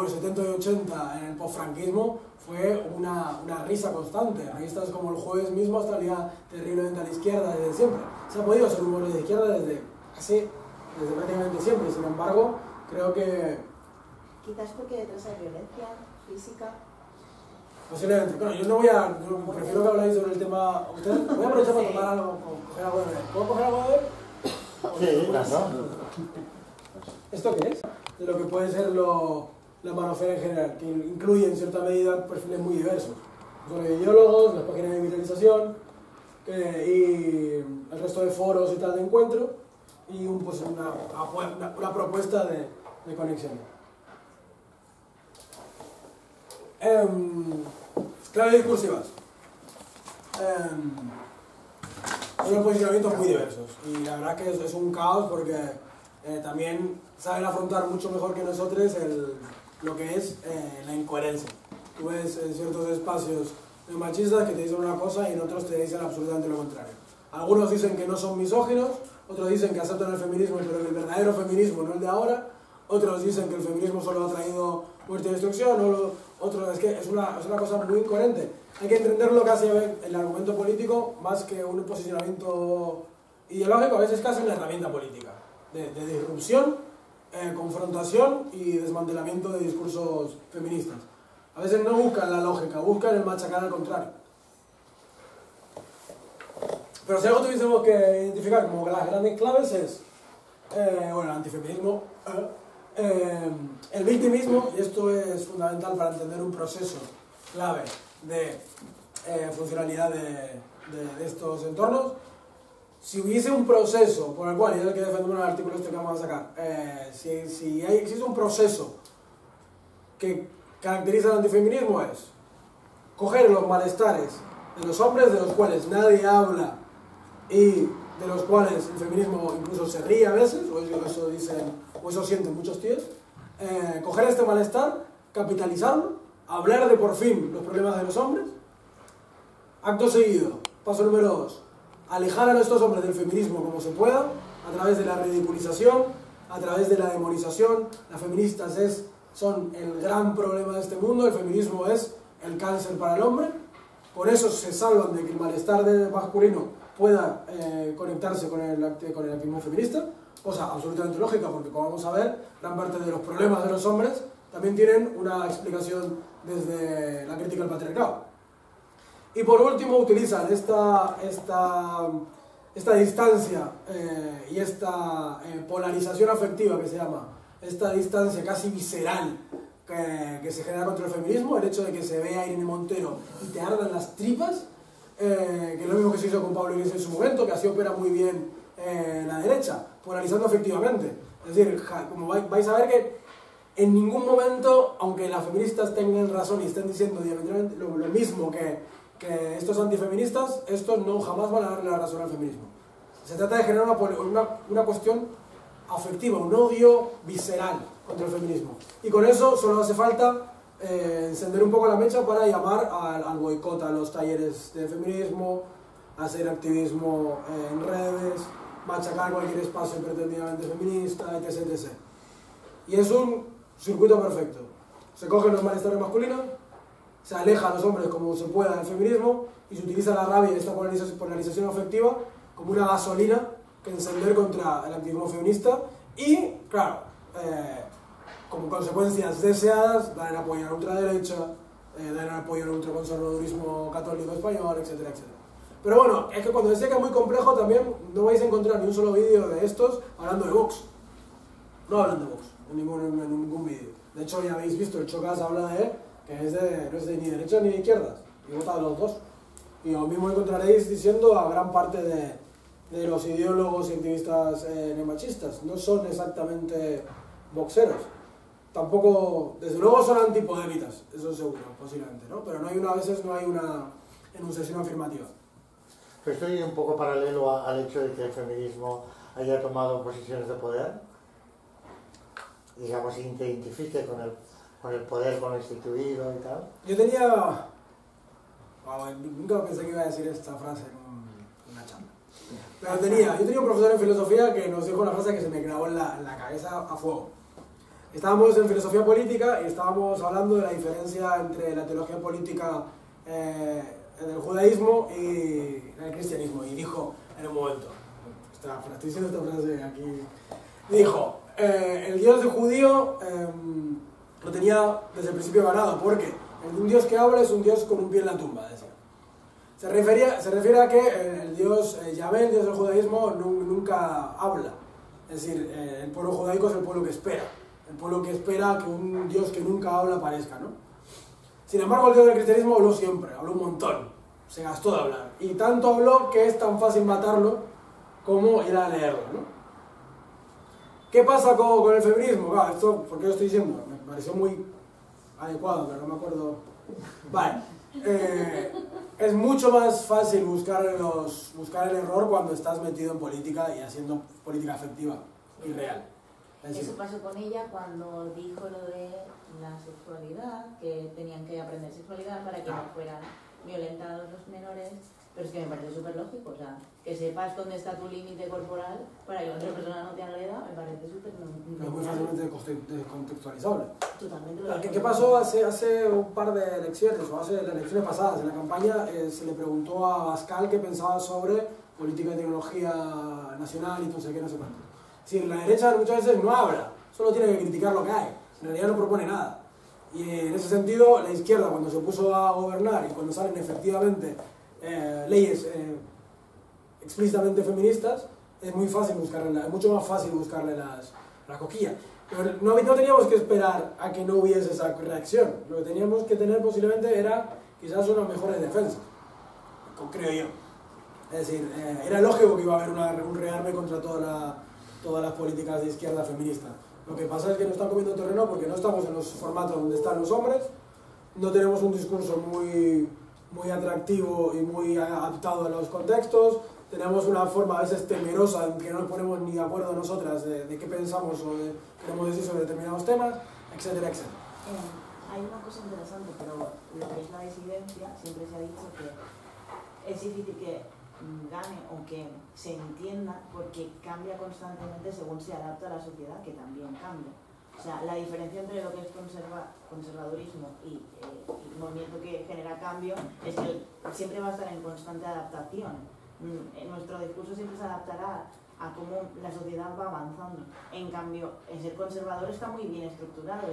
70 y 80 en el postfranquismo fue una risa constante. Revistas como El Jueves mismo salía terriblemente a la izquierda desde siempre. Se ha podido hacer humor de izquierda desde prácticamente siempre, sin embargo, creo que... Quizás porque detrás hay violencia física. Posiblemente. Bueno, yo prefiero que habláis sobre el tema. ¿Ustedes? Voy a aprovechar para tomar algo, coger algo de beber. ¿Puedo coger algo de beber? Sí, claro. ¿Esto qué es? De lo que puede ser la manofera en general, que incluye en cierta medida perfiles muy diversos. Son los ideólogos, las páginas de viralización y el resto de foros y tal de encuentro y una propuesta de conexión. Claves discursivas. Son posicionamientos muy diversos y la verdad que es un caos porque también saben afrontar mucho mejor que nosotros lo que es la incoherencia. Tú ves en ciertos espacios machistas que te dicen una cosa y en otros te dicen absolutamente lo contrario. Algunos dicen que no son misóginos, otros dicen que aceptan el feminismo, pero el verdadero feminismo, no el de ahora. otros dicen que el feminismo solo ha traído muerte y destrucción, otros es que es una cosa muy incoherente. Hay que entender lo que hace el argumento político más que un posicionamiento ideológico, a veces casi una herramienta política, de disrupción, confrontación y desmantelamiento de discursos feministas. A veces no buscan la lógica, buscan el machacar al contrario. Pero si algo tuviésemos que identificar como las grandes claves es, bueno, el antifeminismo, el victimismo, y esto es fundamental para entender un proceso clave de funcionalidad de estos entornos. Si hubiese un proceso por el cual, y es el que defendemos en el artículo este que vamos a sacar, si existe un proceso que caracteriza el antifeminismo, es coger los malestares de los hombres, de los cuales nadie habla y de los cuales el feminismo incluso se ríe a veces, o eso dicen, o eso sienten muchos tíos, coger este malestar, capitalizarlo, hablar de por fin los problemas de los hombres. Acto seguido, paso número 2, alejar a estos hombres del feminismo como se pueda, a través de la ridiculización, a través de la demonización. Las feministas son el gran problema de este mundo, el feminismo es el cáncer para el hombre, por eso se salvan de que el malestar masculino pueda conectarse con el activismo feminista, cosa absolutamente lógica, porque como vamos a ver, gran parte de los problemas de los hombres también tienen una explicación desde la crítica al patriarcado. Y por último utilizan esta distancia y esta polarización afectiva que se llama, esta distancia casi visceral que se genera contra el feminismo, el hecho de que se vea a Irene Montero y te ardan las tripas, que es lo mismo que se hizo con Pablo Iglesias en su momento, que así opera muy bien la derecha, polarizando afectivamente. Es decir, como vais a ver que en ningún momento, aunque las feministas tengan razón y estén diciendo diametralmente lo mismo que estos antifeministas, estos no jamás van a darle la razón al feminismo. Se trata de generar una cuestión afectiva, un odio visceral contra el feminismo. Y con eso solo hace falta encender un poco la mecha para llamar al boicot a los talleres de feminismo, hacer activismo en redes, machacar cualquier espacio pretendidamente feminista, etc, etc. Y es un circuito perfecto. Se cogen los malestares masculinos, se aleja a los hombres como se pueda del feminismo y se utiliza la rabia y esta polarización afectiva como una gasolina que encender contra el activismo feminista y, claro, como consecuencias deseadas, dar el apoyo a la ultraderecha, dar el apoyo al ultraconservadurismo católico español, etcétera, etcétera. Pero bueno, es que cuando decía que es muy complejo también no vais a encontrar ni un solo vídeo de estos hablando de Vox. No hablan de Vox en ningún vídeo. De hecho ya habéis visto, el Chocas habla de que no es de ni derecha ni de izquierdas, y vota a los dos. Y lo mismo encontraréis diciendo a gran parte de los ideólogos y activistas neomachistas. No son exactamente boxeros. Tampoco, desde luego son antipodémitas, eso seguro, posiblemente, ¿no? Pero a veces no hay una enunciación afirmativa. Pero estoy un poco paralelo al hecho de que el feminismo haya tomado posiciones de poder, digamos, y te identifique con el poder, con lo instituido y tal. Yo tenía... nunca pensé que iba a decir esta frase en una charla. Pero yo tenía un profesor en filosofía que nos dijo una frase que se me clavó en la cabeza a fuego. Estábamos en filosofía política y estábamos hablando de la diferencia entre la teología política en el judaísmo y en el cristianismo. Y dijo, en un momento, estoy diciendo esta frase aquí, dijo, el Dios de judío lo tenía desde el principio ganado, porque un Dios que habla es un Dios con un pie en la tumba, decía. Se refiere a que el Dios Yahvé, el Dios del judaísmo, nunca habla. Es decir, el pueblo judaico es el pueblo que espera. El pueblo que espera que un Dios que nunca habla aparezca, ¿no? Sin embargo, el Dios del cristianismo habló siempre, habló un montón. Se gastó de hablar. Y tanto habló que es tan fácil matarlo como ir a leerlo, ¿no? ¿Qué pasa con el feminismo? Claro, esto, ¿por qué lo estoy diciendo? Me pareció muy adecuado, pero no me acuerdo. Vale. Es mucho más fácil buscar el error cuando estás metido en política y haciendo política afectiva y real. Eso pasó con ella cuando dijo lo de la sexualidad, que tenían que aprender sexualidad para que no fueran violentados los menores, Pero es que me parece súper lógico, o sea, que sepas dónde está tu límite corporal para que la otra persona no te agreda, me parece súper normal. Es muy fácilmente descontextualizable. Totalmente. ¿Qué pasó hace un par de elecciones, o hace las elecciones pasadas? En la campaña se le preguntó a Abascal qué pensaba sobre política de tecnología nacional y no sé qué, no sé cuánto. Es decir, la derecha muchas veces no habla, solo tiene que criticar lo que hay, en realidad no propone nada. Y en ese sentido, la izquierda, cuando se puso a gobernar y cuando salen efectivamente leyes explícitamente feministas, es muy fácil buscarle, es mucho más fácil buscarle la coquilla. Pero no teníamos que esperar a que no hubiese esa reacción. Lo que teníamos que tener posiblemente era quizás unas mejores defensas, creo yo. Es decir, era lógico que iba a haber un rearme contra todas las políticas de izquierda feminista. Lo que pasa es que no están comiendo terreno porque no estamos en los formatos donde están los hombres, no tenemos un discurso muy atractivo y muy adaptado a los contextos, tenemos una forma a veces temerosa en que no nos ponemos ni de acuerdo nosotras de qué pensamos o de qué queremos decir sobre determinados temas, etcétera, etcétera. Hay una cosa interesante, pero lo que es la disidencia, siempre se ha dicho que es difícil que gane o que se entienda porque cambia constantemente según se adapta a la sociedad, que también cambia. O sea, la diferencia entre lo que es conservadurismo y movimiento que genera cambio es que siempre va a estar en constante adaptación. Nuestro discurso siempre se adaptará a cómo la sociedad va avanzando. En cambio, el ser conservador está muy bien estructurado,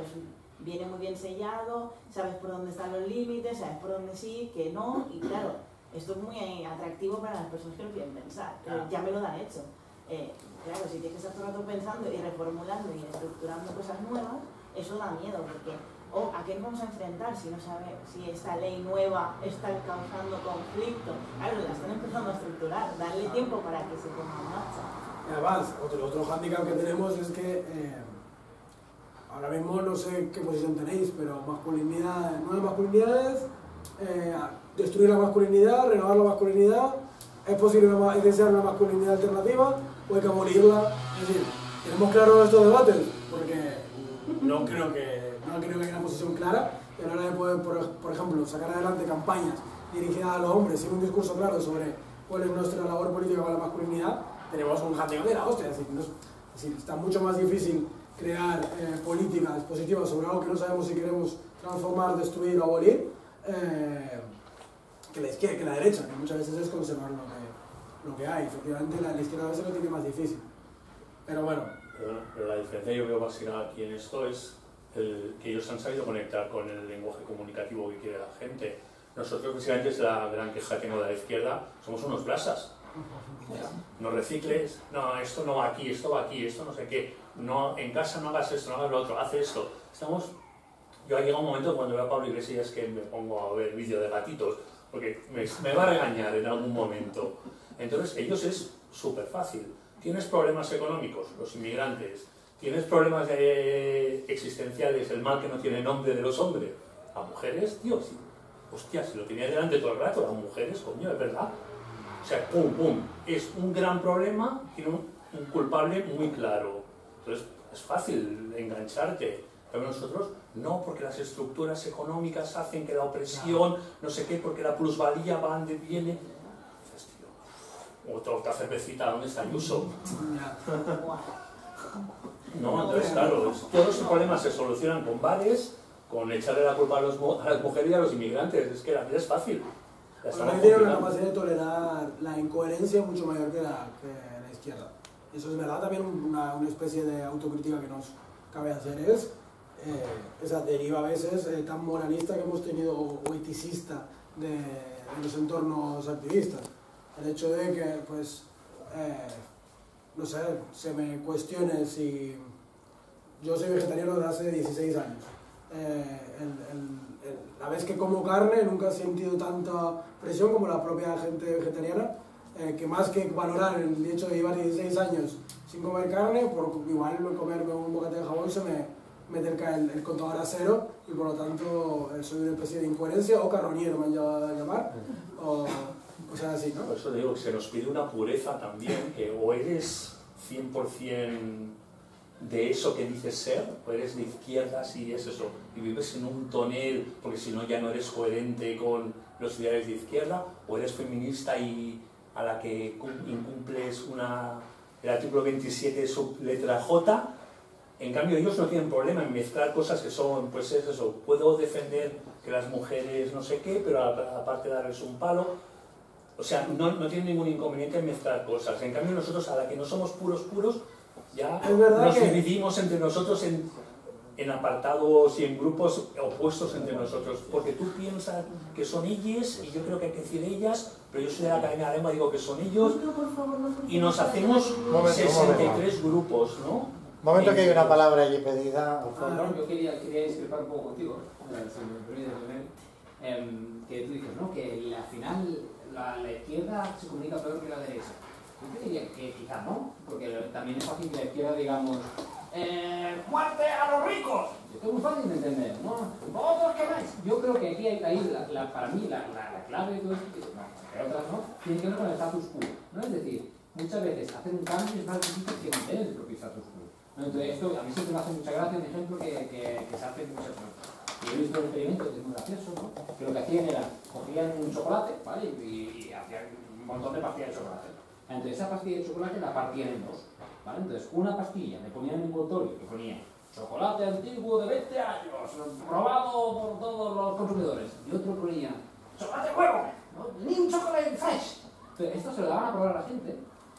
viene muy bien sellado, sabes por dónde están los límites, sabes por dónde sí, que no, y claro, esto es muy atractivo para las personas que lo quieren pensar, ya me lo dan hecho. Claro, si tienes que estar todo el rato pensando y reformulando y estructurando cosas nuevas, eso da miedo, porque ¿a qué nos vamos a enfrentar si no sabe si esta ley nueva está causando conflicto? Claro, la están empezando a estructurar, darle tiempo para que se ponga en marcha. Además, otro hándicap que tenemos es que ahora mismo no sé qué posición tenéis, pero nuevas masculinidades, destruir la masculinidad, renovar la masculinidad, es posible desear una masculinidad alternativa o hay que abolirla. Es decir, tenemos claros estos debates porque no creo que haya una posición clara y a la hora de poder, por ejemplo, sacar adelante campañas dirigidas a los hombres sin un discurso claro sobre cuál es nuestra labor política para la masculinidad, tenemos un handicap de la hostia. Es decir, está mucho más difícil crear políticas positivas sobre algo que no sabemos si queremos transformar, destruir o abolir, que la derecha, que muchas veces es conservar lo que hay. Efectivamente, la izquierda a veces lo tiene más difícil. Pero bueno. Pero la diferencia yo veo básica aquí en esto es que ellos han sabido conectar con el lenguaje comunicativo que quiere la gente. Nosotros, precisamente, es la gran queja que tengo de la izquierda, somos unos blasas. No recicles, no, esto no va aquí, esto va aquí, esto no sé qué. No, en casa no hagas esto, no hagas lo otro, haz esto. Yo ha llegado un momento cuando veo a Pablo Iglesias que me pongo a ver vídeos de gatitos, porque me va a regañar en algún momento. Entonces, ellos es súper fácil. ¿Tienes problemas económicos? Los inmigrantes. ¿Tienes problemas existenciales? El mal que no tiene nombre de los hombres. ¿Las mujeres? Tío, sí. Hostia, si lo tenía delante todo el rato, las mujeres, coño, es verdad. O sea, pum, pum. Es un gran problema, tiene un culpable muy claro. Entonces, es fácil engancharte. Pero nosotros no, porque las estructuras económicas hacen que la opresión, no sé qué, porque la plusvalía va donde viene. Dices, tío, otra cervecita, ¿dónde está Ayuso? No, entonces, claro, todos los problemas se solucionan con bares, con echarle la culpa a las mujeres y a los inmigrantes. Es que la vida es fácil. Bueno, tiene una capacidad de tolerar la incoherencia mucho mayor que la izquierda. Eso es verdad, también una especie de autocrítica que nos cabe hacer es esa deriva a veces tan moralista que hemos tenido o eticista de los entornos activistas. El hecho de que, pues, no sé, se me cuestione si yo soy vegetariano desde hace 16 años. La vez que como carne nunca he sentido tanta presión como la propia gente vegetariana, que más que valorar el hecho de llevar 16 años sin comer carne, por igual comerme un bocate de jamón se me acerca el contador a cero y por lo tanto soy una especie de incoherencia o carroñero me han llegado a llamar, o sea así, ¿no? Por eso digo que se nos pide una pureza también, que o eres 100% de eso que dices ser, o eres de izquierdas y es eso, y vives en un tonel, porque si no ya no eres coherente con los ideales de izquierda, o eres feminista y a la que incumples el artículo 27 sub letra J. En cambio ellos no tienen problema en mezclar cosas que son, pues es eso, puedo defender que las mujeres no sé qué, pero aparte darles un palo. O sea, no tienen ningún inconveniente en mezclar cosas. En cambio nosotros, a la que no somos puros, ya nos dividimos entre nosotros en apartados y en grupos opuestos entre nosotros, porque tú piensas que son ellas y yo creo que hay que decir ellas, pero yo soy de la Academia de la Lengua, digo que son ellos, y nos hacemos 63 grupos, ¿no? Un momento que hay una palabra allí pedida. No, yo quería discrepar un poco contigo, si me permites, que tú dices, ¿no? Que al final la izquierda se comunica peor que la derecha. Yo diría que quizá no, porque también es fácil que la izquierda digamos ¡muerte a los ricos! Esto es muy fácil de entender, ¿no? ¡Vosotros quemáis! Yo creo que aquí para mí la clave de todo esto, entre otras, ¿no? Tiene que ver con el status quo, ¿no? Es decir, muchas veces hacer un cambio es más difícil que mantener el propio status quo, ¿no? Entonces esto a mí siempre me hace mucha gracia un ejemplo que se hace muchas veces. Yo he visto un experimento que es muy gracioso, ¿no? Que lo que hacían era, cogían un chocolate, ¿vale? Y hacían un montón de pastillas de chocolate. Entonces esa pastilla de chocolate la partían en dos, ¿vale? Entonces una pastilla le ponían un envoltorio que ponía chocolate antiguo de 20 años, probado por todos los consumidores, y otro ponía chocolate nuevo, ¿no? Ni un chocolate fresh. Entonces esto se lo daban a probar a la gente,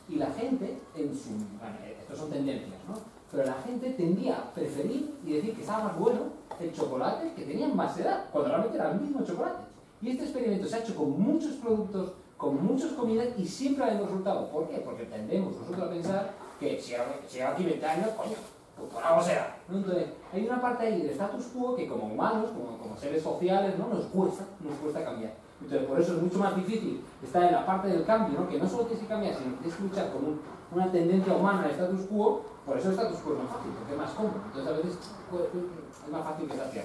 y la gente bueno, estos son tendencias, ¿no? Pero la gente tendía a preferir y decir que estaba más bueno el chocolate que tenía más edad, cuando realmente era el mismo chocolate. Y este experimento se ha hecho con muchos productos, con muchas comidas, y siempre ha dado resultado. ¿Por qué? Porque tendemos nosotros a pensar que si lleva aquí 20 años, coño, pues por algo será, ¿no? Entonces, hay una parte ahí del status quo que como humanos, como seres sociales, ¿no? nos cuesta cambiar. Entonces, por eso es mucho más difícil estar en la parte del cambio, ¿no? Que no solo tienes que cambiar, sino que tienes que luchar con una tendencia humana al status quo. Por eso el status quo es más fácil, porque es más cómodo. Entonces, a veces es más fácil que se hacia.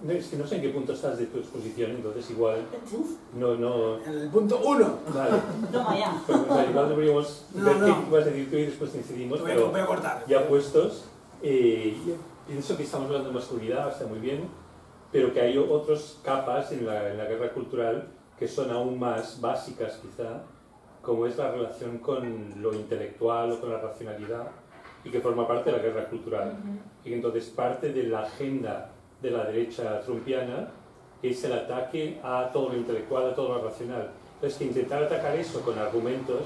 Es que no sé en qué punto estás de tu exposición, entonces igual no... En el punto 1. Vale. Toma ya. Pues, o sea, igual deberíamos ver qué vas a decir tú y después incidimos, pero voy a cortar. Ya puestos, pienso que estamos hablando de masculinidad, está muy bien, pero que hay otras capas en la guerra cultural que son aún más básicas quizá, como es la relación con lo intelectual o con la racionalidad, y que forma parte de la guerra cultural. Y que entonces parte de la agenda de la derecha trumpiana es el ataque a todo lo intelectual, a todo lo racional. Entonces, que intentar atacar eso con argumentos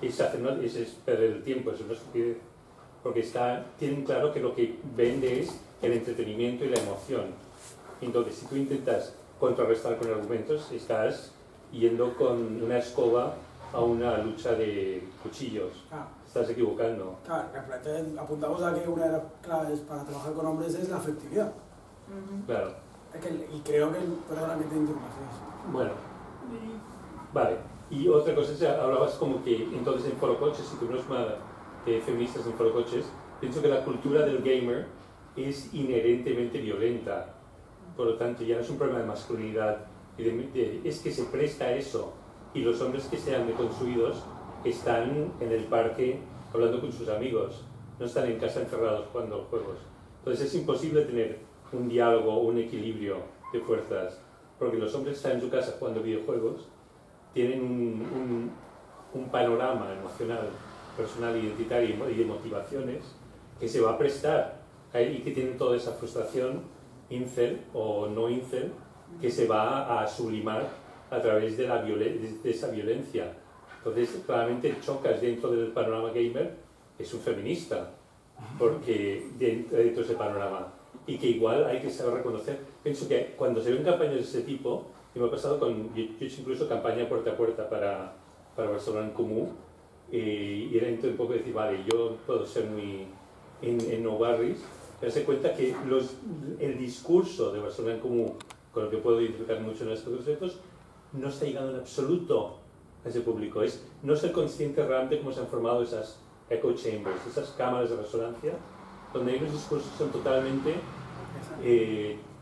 es perder el tiempo, es una estupidez. Porque tienen claro que lo que vende es el entretenimiento y la emoción. Entonces, si tú intentas contrarrestar con argumentos, estás yendo con una escoba a una lucha de cuchillos. Estás equivocando. Claro, apuntamos a que una de las claves para trabajar con hombres es la afectividad. Claro. Y creo que, perdona que te interrumpa. Bueno, vale. Y otra cosa es, hablabas como que entonces en forocoches, si tú no es más feministas en forocoches, pienso que la cultura del gamer es inherentemente violenta. Por lo tanto, ya no es un problema de masculinidad, es que se presta a eso. Y los hombres que sean deconstruidos están en el parque hablando con sus amigos, no están en casa encerrados jugando juegos. Entonces es imposible tener un diálogo, un equilibrio de fuerzas, porque los hombres están en su casa jugando videojuegos, tienen un panorama emocional, personal, identitario y de motivaciones que se va a prestar y que tienen toda esa frustración incel o no incel que se va a sublimar a través de esa violencia. Entonces, claramente chocas dentro del panorama gamer, es un feminista, porque dentro de ese panorama. Y que igual hay que saber reconocer. Pienso que cuando se ven campañas de ese tipo, y me ha pasado yo he hecho incluso campaña puerta a puerta para Barcelona en Comú, y era un poco decir, vale, yo puedo ser muy en no barris, darse cuenta que el discurso de Barcelona en Comú, con el que puedo identificar mucho en estos conceptos, no está llegando en absoluto a ese público. Es no ser consciente realmente cómo se han formado esas echo chambers, esas cámaras de resonancia, donde hay unos discursos que son totalmente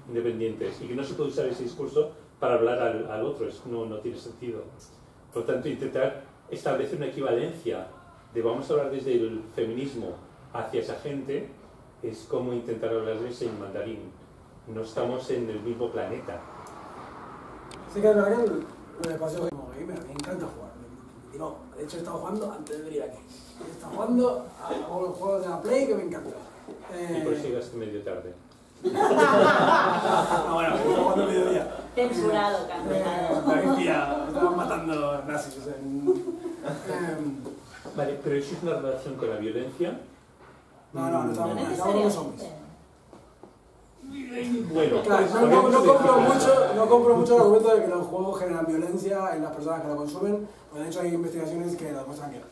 independientes y que no se puede usar ese discurso para hablar al otro, no tiene sentido. Por lo tanto, intentar establecer una equivalencia de vamos a hablar desde el feminismo hacia esa gente es como intentar hablarles en mandarín. no estamos en el mismo planeta. Sí que es verdad que lo de paseo como gamer, me encanta jugar. No, de hecho he estado jugando antes de venir aquí. He estado jugando a los juegos de la Play que me encantan. Y por eso llegaste medio tarde. No, bueno, he estado jugando a mediodía. Censurado, cancelado. Estaban matando nazis. Vale, pero ¿eso es una relación con la violencia? No estaban los zombies. Bueno, claro, no compro mucho el argumento de que los juegos generan violencia en las personas que lo consumen, porque de hecho hay investigaciones que lo demuestran que no.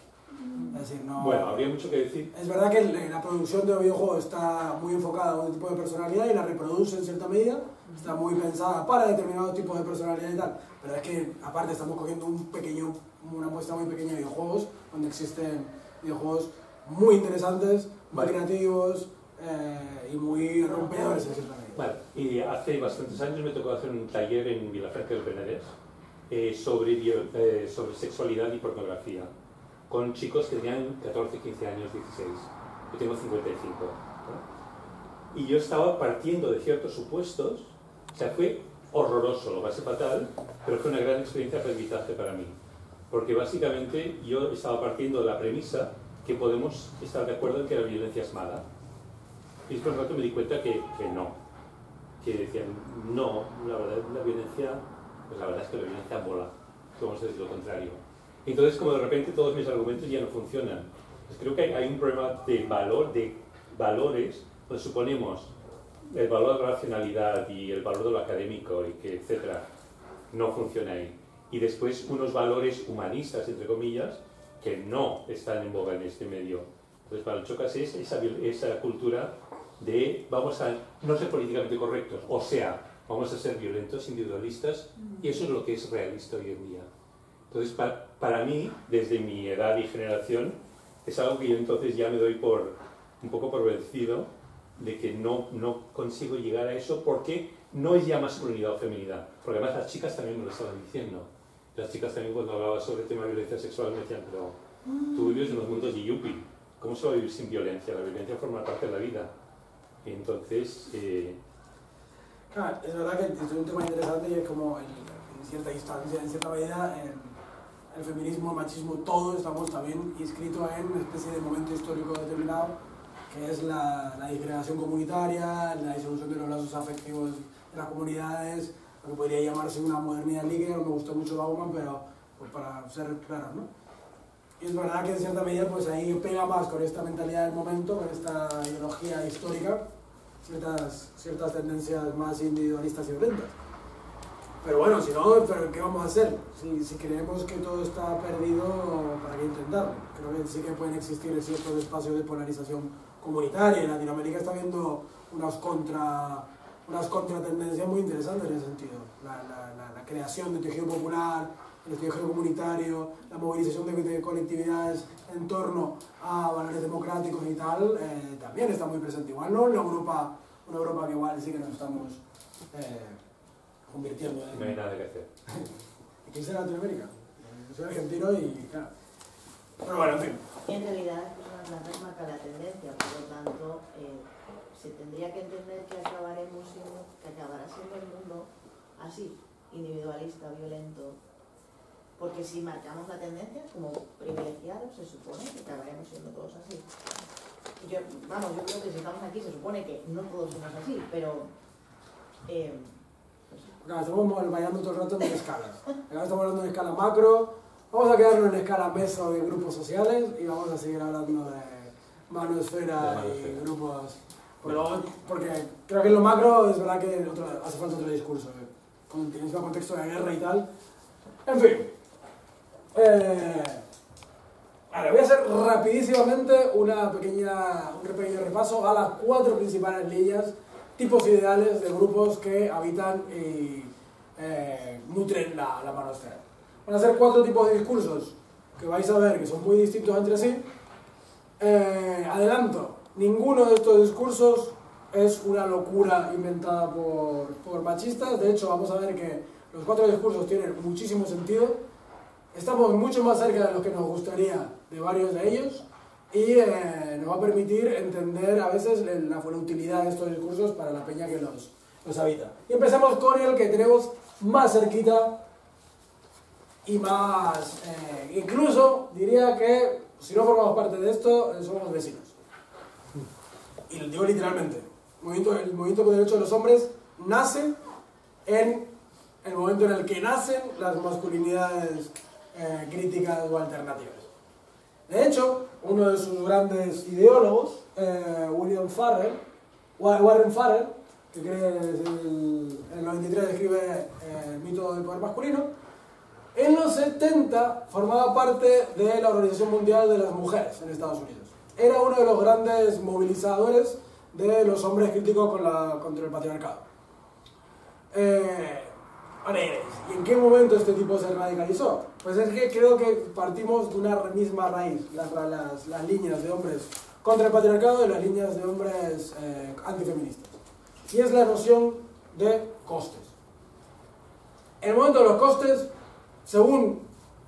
Es decir, no... Bueno, habría mucho que decir. Es verdad que la producción de los videojuegos está muy enfocada a un tipo de personalidad y la reproduce en cierta medida, está muy pensada para determinados tipos de personalidad y tal, pero es que aparte estamos cogiendo una muestra muy pequeña de videojuegos, donde existen videojuegos muy interesantes, muy creativos, y muy rompedores en cierta medida. Vale, y hace bastantes años me tocó hacer un taller en Vilafranca del Penedès sobre sexualidad y pornografía con chicos que tenían 14, 15 años, 16. Yo tengo 55. ¿no? Y yo estaba partiendo de ciertos supuestos, o sea, fue horroroso, lo pasé fatal, pero fue una gran experiencia de aprendizaje para mí. Porque básicamente yo estaba partiendo de la premisa que podemos estar de acuerdo en que la violencia es mala. Y después de un rato me di cuenta que no. Que decían, no, la verdad, la violencia, pues la verdad es que la violencia mola. Vamos a decir lo contrario. Entonces, como de repente todos mis argumentos ya no funcionan. Pues creo que hay un problema de valores, donde suponemos el valor de la racionalidad y el valor de lo académico, y que etcétera, no funciona ahí. Y después unos valores humanistas, entre comillas, que no están en boga en este medio. Entonces, para el Chocas es esa cultura de vamos a no ser políticamente correctos, o sea, vamos a ser violentos, individualistas, y eso es lo que es realista hoy en día. Entonces, para mí, desde mi edad y generación, es algo que yo entonces ya me doy un poco por vencido de que no consigo llegar a eso, porque no es ya masculinidad o feminidad, porque además las chicas también me lo estaban diciendo. Las chicas también cuando hablaba sobre el tema de violencia sexual me decían, pero tú vives en los mundos de Yuppie, ¿cómo se va a vivir sin violencia? La violencia forma parte de la vida. Entonces... Claro, es verdad que es un tema interesante y es como en cierta instancia, en cierta medida, el feminismo, el machismo, todos estamos también inscritos en una especie de momento histórico determinado, que es la disgregación comunitaria, la disolución de los lazos afectivos de las comunidades, lo que podría llamarse una modernidad líquida. No me gustó mucho Bauman, pero pues para ser claro, ¿no? Y es verdad que en cierta medida pues ahí pega más con esta mentalidad del momento, con esta ideología histórica, ciertas tendencias más individualistas y violentas. Pero bueno, si no, ¿pero qué vamos a hacer? Si creemos que todo está perdido, ¿para qué intentarlo? Creo que sí que pueden existir ciertos espacios de polarización comunitaria. En Latinoamérica está habiendo unas contratendencias muy interesantes en ese sentido. La creación de tejido popular, el tejido comunitario, la movilización de colectividades en torno a valores democráticos y tal, también está muy presente. Igual no en una Europa que igual sí que nos estamos convirtiendo en... No hay nada que hacer. ¿Qué es Latinoamérica? Yo soy argentino y claro. Pero bueno, en fin. En realidad las personas marcan la tendencia, por lo tanto se tendría que entender que acabará siendo el mundo así, individualista, violento, porque si marcamos la tendencia como privilegiados se supone que acabaremos siendo todos así. Yo creo que si estamos aquí se supone que no todos somos así, pero... Claro, estamos bailando todo el rato en escalas. Ahora estamos hablando en escala macro, vamos a quedarnos en escala meso de grupos sociales y vamos a seguir hablando de manosfera y grupos... Porque creo que en lo macro es verdad que hace falta otro discurso, con el mismo contexto de guerra y tal. En fin. Ahora voy a hacer rapidísimamente un pequeño repaso a las 4 principales líneas, tipos ideales de grupos que habitan y nutren la manosfera. Van a ser 4 tipos de discursos que vais a ver que son muy distintos entre sí. Adelanto, ninguno de estos discursos es una locura inventada por machistas. De hecho, vamos a ver que los 4 discursos tienen muchísimo sentido. Estamos mucho más cerca de lo que nos gustaría de varios de ellos y nos va a permitir entender a veces la utilidad de estos discursos para la peña que nos habita. Y empecemos con el que tenemos más cerquita y más... incluso diría que si no formamos parte de esto, somos vecinos. Y lo digo literalmente. El movimiento por derechos de los hombres nace en el momento en el que nacen las masculinidades críticas o alternativas. De hecho, uno de sus grandes ideólogos, Warren Farrell, que en el 93 escribe el mito del poder masculino, en los 70 formaba parte de la Organización Mundial de las Mujeres en Estados Unidos. Era uno de los grandes movilizadores de los hombres críticos contra el patriarcado. ¿Y en qué momento este tipo se radicalizó? Pues es que creo que partimos de una misma raíz, las líneas de hombres contra el patriarcado y las líneas de hombres antifeministas. Y es la noción de costes. En el momento de los costes, según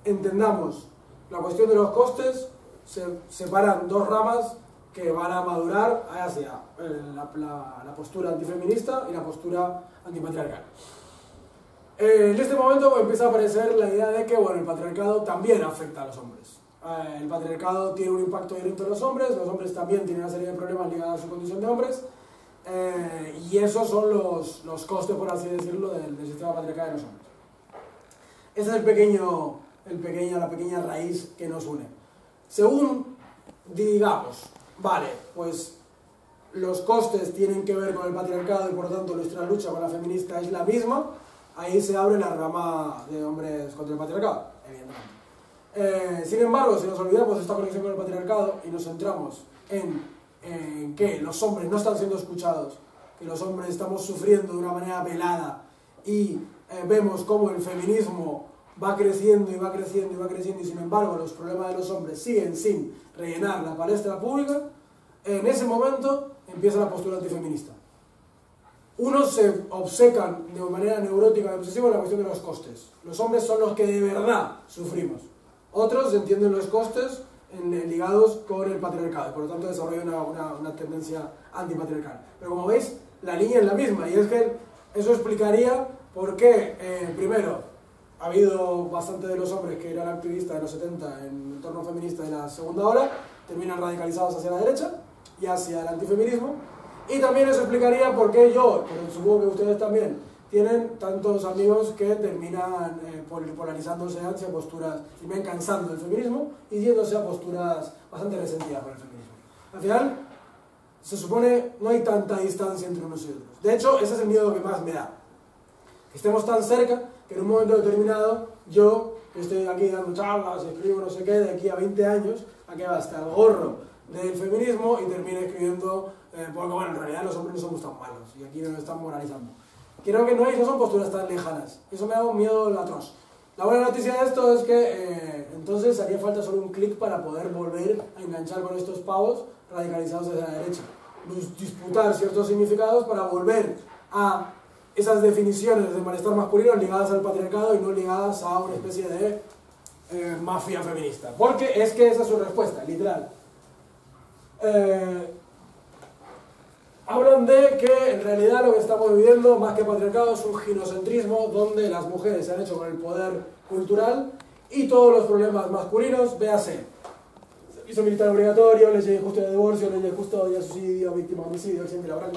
entendamos la cuestión de los costes, se separan dos ramas que van a madurar hacia la postura antifeminista y la postura antipatriarcal. En este momento empieza a aparecer la idea de que el patriarcado también afecta a los hombres. El patriarcado tiene un impacto directo en los hombres también tienen una serie de problemas ligados a su condición de hombres, y esos son los costes, por así decirlo, del sistema patriarcal de los hombres. Esa es la pequeña raíz que nos une. Según digamos, vale, pues los costes tienen que ver con el patriarcado y por lo tanto nuestra lucha con la feminista es la misma, ahí se abre la rama de hombres contra el patriarcado, evidentemente. Sin embargo, si nos olvidamos de esta conexión con el patriarcado y nos centramos en que los hombres no están siendo escuchados, que los hombres estamos sufriendo de una manera velada y vemos cómo el feminismo va creciendo y va creciendo y va creciendo y sin embargo los problemas de los hombres siguen sin rellenar la palestra pública, en ese momento empieza la postura antifeminista. Unos se obcecan de manera neurótica y obsesiva en la cuestión de los costes. Los hombres son los que de verdad sufrimos. Otros entienden los costes ligados con el patriarcado y por lo tanto desarrollan una tendencia antipatriarcal. Pero como veis, la línea es la misma y es que eso explicaría por qué, primero, ha habido bastante de los hombres que eran activistas de los 70 en el entorno feminista de la segunda ola, terminan radicalizados hacia la derecha y hacia el antifeminismo. Y también eso explicaría por qué yo, pero supongo que ustedes también, tienen tantos amigos que terminan polarizándose hacia posturas, terminan cansando del feminismo y yéndose a posturas bastante resentidas por el feminismo. Al final, se supone no hay tanta distancia entre unos y otros. De hecho, ese es el miedo que más me da. Que estemos tan cerca que en un momento determinado, yo, que estoy aquí dando charlas, escribo no sé qué, de aquí a 20 años, a que va hasta el gorro del feminismo y termine escribiendo, porque bueno, en realidad los hombres no somos tan malos y aquí nos están moralizando. Creo que no son posturas tan lejanas, eso me da un miedo atroz. La buena noticia de esto es que entonces haría falta solo un clic para poder volver a enganchar con estos pavos radicalizados hacia la derecha. Disputar ciertos significados para volver a esas definiciones de malestar masculino ligadas al patriarcado y no ligadas a una especie de mafia feminista. Porque es que esa es su respuesta, literal. Hablan de que en realidad lo que estamos viviendo, más que patriarcado, es un ginocentrismo donde las mujeres se han hecho con el poder cultural y todos los problemas masculinos, véase, servicio militar obligatorio, ley de justicia de divorcio, ley de custodia, suicidio, víctima de homicidio, accidente laboral.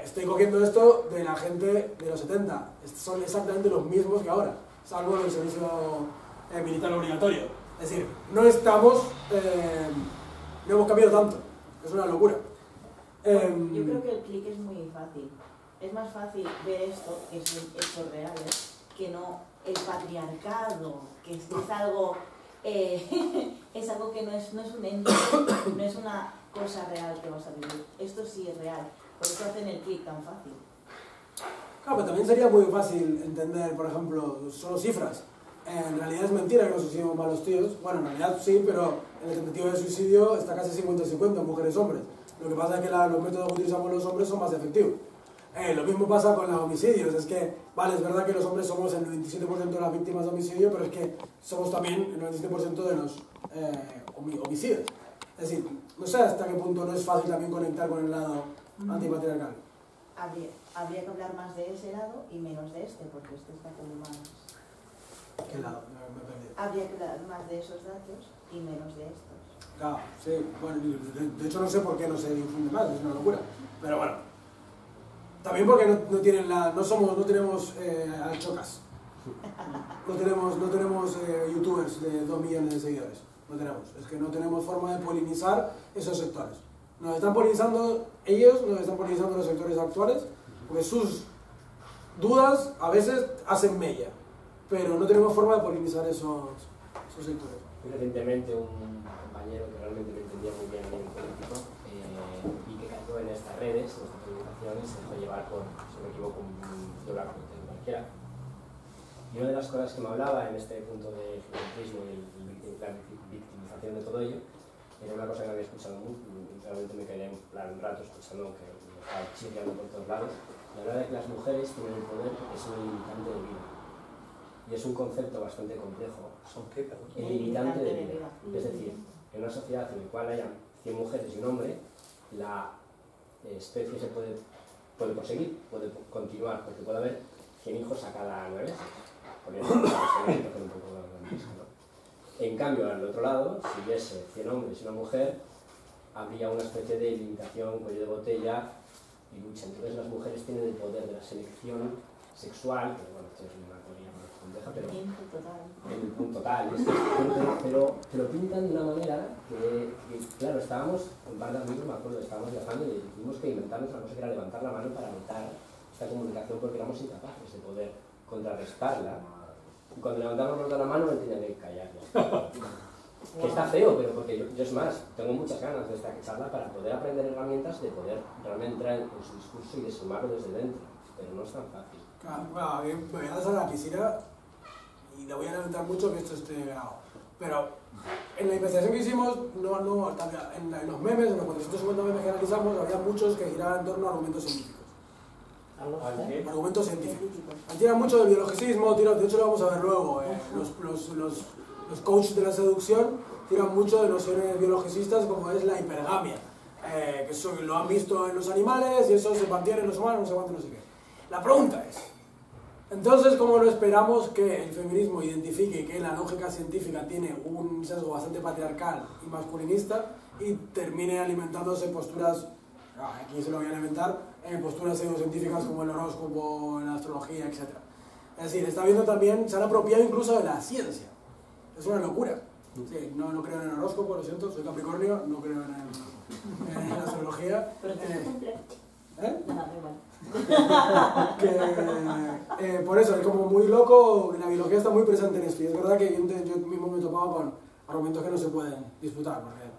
Estoy cogiendo esto de la gente de los 70, son exactamente los mismos que ahora, salvo el servicio militar obligatorio. Es decir, no hemos cambiado tanto, es una locura. Yo creo que el clic es muy fácil. Es más fácil ver esto, que es hechos reales, que no el patriarcado, que es algo es algo que no es un ente, no es una cosa real que vas a vivir. Esto sí es real, por eso hacen el clic tan fácil. Claro, pero también sería muy fácil entender, por ejemplo, solo cifras. En realidad es mentira que nos suicidemos malos tíos. Bueno, en realidad sí, pero en el tentativo de suicidio está casi 50-50, mujeres y hombres. Lo que pasa es que los métodos que utilizamos los hombres son más efectivos. Lo mismo pasa con los homicidios. Es que, vale, es verdad que los hombres somos el 97% de las víctimas de homicidio, pero es que somos también el 97% de los homicidas. Es decir, no sé hasta qué punto no es fácil también conectar con el lado antipatriarcal. habría que hablar más de ese lado y menos de este, porque este está como más... ¿Qué lado? Me perdí. Habría que hablar más de esos datos y menos de estos. Claro, sí, bueno, de hecho no sé por qué no se difunde más, es una locura. Pero bueno, también porque no tenemos chocas. No tenemos youtubers de 2 millones de seguidores. No tenemos. Es que no tenemos forma de polinizar esos sectores. Nos están polinizando ellos, nos están polinizando los sectores actuales, porque sus dudas a veces hacen mella, pero no tenemos forma de polinizar esos sectores. Recientemente un compañero que realmente no entendía muy bien a nivel político y que cayó en estas redes, en estas comunicaciones, se dejó llevar por, si no me equivoco, un dólar cualquiera. Y una de las cosas que me hablaba en este punto de gigantismo y la victimización de todo ello, era una cosa que había escuchado mucho, y realmente me quedé un rato escuchando que me estaba chirriando por todos lados, y hablaba de que las mujeres tienen el poder porque es un limitante de vida. Y es un concepto bastante complejo. ¿Son qué, perdón? El limitante de vida. Es decir, en una sociedad en la cual haya 100 mujeres y un hombre, la especie se puede conseguir, puede continuar, porque puede haber 100 hijos a cada 9 meses. Un poco grandísimo, ¿no? En cambio, al otro lado, si hubiese 100 hombres y una mujer, habría una especie de limitación, cuello de botella y lucha. Entonces las mujeres tienen el poder de la selección sexual, que bueno, esto es una teoría más compleja, pero el punto total, pero te lo pintan de una manera que claro, estábamos, un par de amigos, me acuerdo, estábamos viajando y tuvimos que inventarnos una cosa que era levantar la mano para notar esta comunicación porque éramos incapaces de poder contrarrestarla. Y cuando levantamos la mano me tenían que callar. Que está feo, pero porque yo es más, tengo muchas ganas de esta charla para poder aprender herramientas de poder realmente entrar en su discurso y de sumarlo desde dentro, pero no es tan fácil. Claro, bueno, me voy a lanzar a la piscina y le voy a lamentar mucho que esto esté grabado. Pero en la investigación que hicimos, en los memes, en los 450 memes que analizamos, había muchos que giraban en torno a argumentos científicos. Argumentos científicos. Tiran mucho del biologicismo, de hecho lo vamos a ver luego. Los coaches de la seducción tiran mucho de nociones biologicistas como es la hipergamia, que eso lo han visto en los animales y eso se mantiene en los humanos, no sé cuánto, no sé qué. La pregunta es, entonces, ¿cómo no esperamos que el feminismo identifique que la lógica científica tiene un sesgo bastante patriarcal y masculinista y termine alimentándose posturas, aquí se lo voy a alimentar, posturas pseudocientíficas como el horóscopo, la astrología, etc. Es decir, está viendo también, se han apropiado incluso de la ciencia. Es una locura. Sí, no creo en el horóscopo, lo siento, soy Capricornio, no creo en la astrología. Pero te cumple. Por eso, es como muy loco, la biología está muy presente en esto. Y es verdad que yo mismo me he topado con argumentos que no se pueden disputar, porque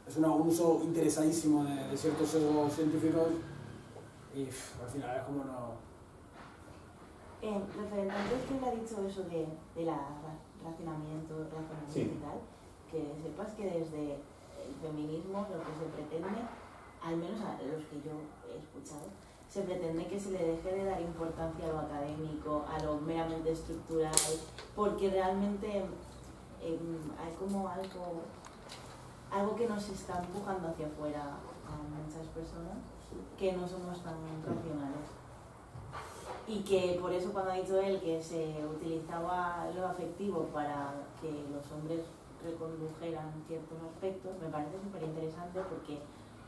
es un uso interesadísimo de ciertos sesgos científicos y al final es como no... Referente antes que le ha dicho eso de racionamiento sí. Y tal, que sepas que desde el feminismo lo que se pretende, al menos a los que yo he escuchado, se pretende que se le deje de dar importancia a lo académico, a lo meramente estructural, porque realmente hay como algo que nos está empujando hacia afuera a muchas personas que no somos tan racionales. Y que por eso cuando ha dicho él que se utilizaba lo afectivo para que los hombres recondujeran ciertos aspectos, me parece súper interesante porque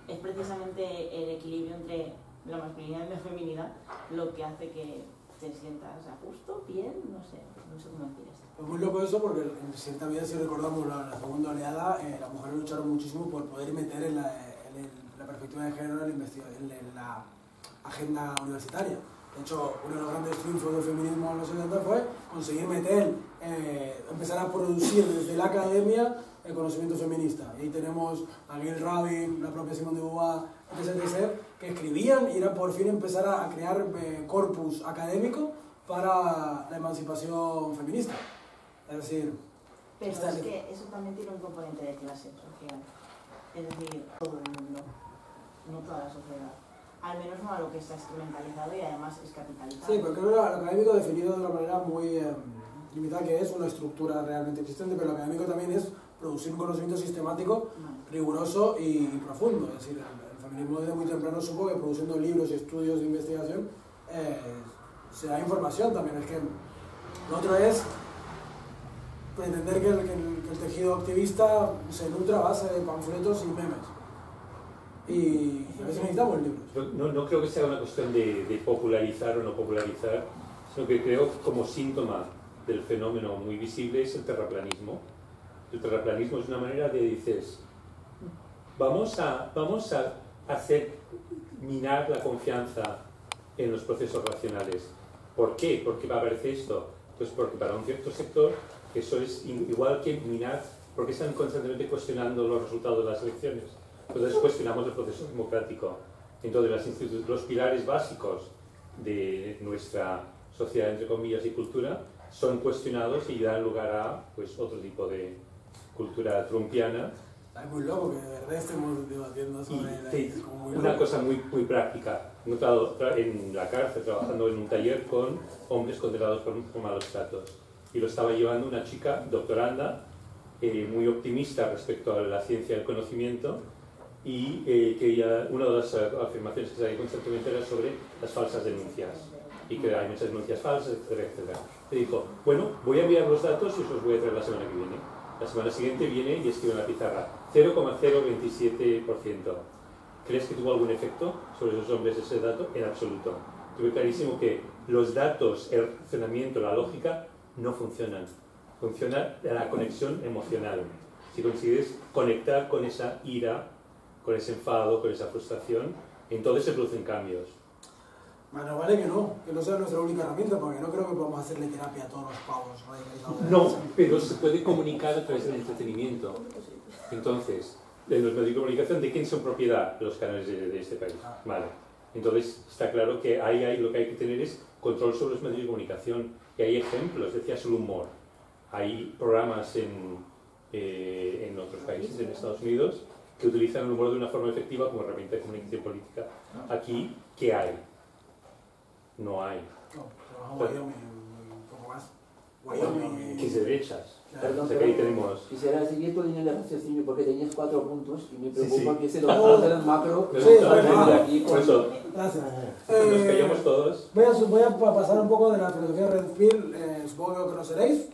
es precisamente el equilibrio entre la masculinidad y la feminidad lo que hace que te sientas a gusto, bien, no sé cómo decir esto. Es muy loco eso porque en cierta medida, si recordamos la segunda oleada, las mujeres lucharon muchísimo por poder meter en la perspectiva de género en la agenda universitaria. De hecho, uno de los grandes triunfos del feminismo en los 70 fue conseguir empezar a producir desde la academia el conocimiento feminista. Y ahí tenemos a Gail Rabin, la propia Simone de Beauvoir, etc., que escribían y era por fin empezar a crear corpus académico para la emancipación feminista. Es decir... Pero es que eso también tiene un componente de clase social. Es decir, todo el mundo, no toda la sociedad. Al menos no a lo que está instrumentalizado y además es capitalizado. Sí, porque lo académico definido de una manera muy limitada, que es una estructura realmente existente, pero lo académico también es producir un conocimiento sistemático, riguroso y profundo. Es decir, el feminismo desde muy temprano supo que produciendo libros y estudios de investigación se da información también. Es que lo otro es pretender que el tejido activista se nutra a base de panfletos y memes. Y a veces necesitamos libros. No creo que sea una cuestión de popularizar o no popularizar, sino que creo que como síntoma del fenómeno muy visible es el terraplanismo. El terraplanismo es una manera de dices, vamos a hacer minar la confianza en los procesos racionales. ¿Por qué? ¿Por qué aparece esto? Pues porque para un cierto sector eso es igual que minar, porque están constantemente cuestionando los resultados de las elecciones. Entonces cuestionamos el proceso democrático. Entonces los pilares básicos de nuestra sociedad, entre comillas, y cultura son cuestionados y dan lugar a pues, otro tipo de cultura trumpiana. Es muy loco que de verdad estemos debatiendo sobre una cosa muy práctica. He notado en la cárcel trabajando en un taller con hombres condenados por malos tratos. Y lo estaba llevando una chica doctoranda, muy optimista respecto a la ciencia del conocimiento, y que una de las afirmaciones que se hacía constantemente era sobre las falsas denuncias, y que hay muchas denuncias falsas, etcétera, etcétera. Le dijo, bueno, voy a enviar los datos y os los voy a traer la semana que viene. La semana siguiente viene y escribe en la pizarra 0,027%. ¿Crees que tuvo algún efecto sobre esos hombres ese dato? En absoluto. Tuve clarísimo que los datos, el razonamiento, la lógica no funcionan. Funciona la conexión emocional. Si consigues conectar con esa ira, con ese enfado, con esa frustración, entonces se producen cambios. Bueno, vale que no sea nuestra única herramienta, porque no creo que podamos hacerle terapia a todos los pavos radicalizados. No, pero se puede comunicar a través del entretenimiento. Entonces, en los medios de comunicación, ¿de quién son propiedad los canales de este país? Vale. Entonces, está claro que ahí lo que hay que tener es control sobre los medios de comunicación. Y hay ejemplos, decías el humor. Hay programas en otros países, en Estados Unidos, que utilizan el humor de una forma efectiva como herramienta de comunicación política. Aquí, ¿qué hay? No hay. No, Wyoming, un poco más. Wyoming. Que es de derechas. Perdón, O sea, que ahí tenemos... Quisiera seguir tu línea de raciocinio porque tenías 4 puntos y me preocupa Sí. que ese doctor del macro... Pero Sí, de aquí, por eso, gracias. nos callamos todos. Voy a pasar un poco de la filosofía de Red Pill, supongo que lo conoceréis.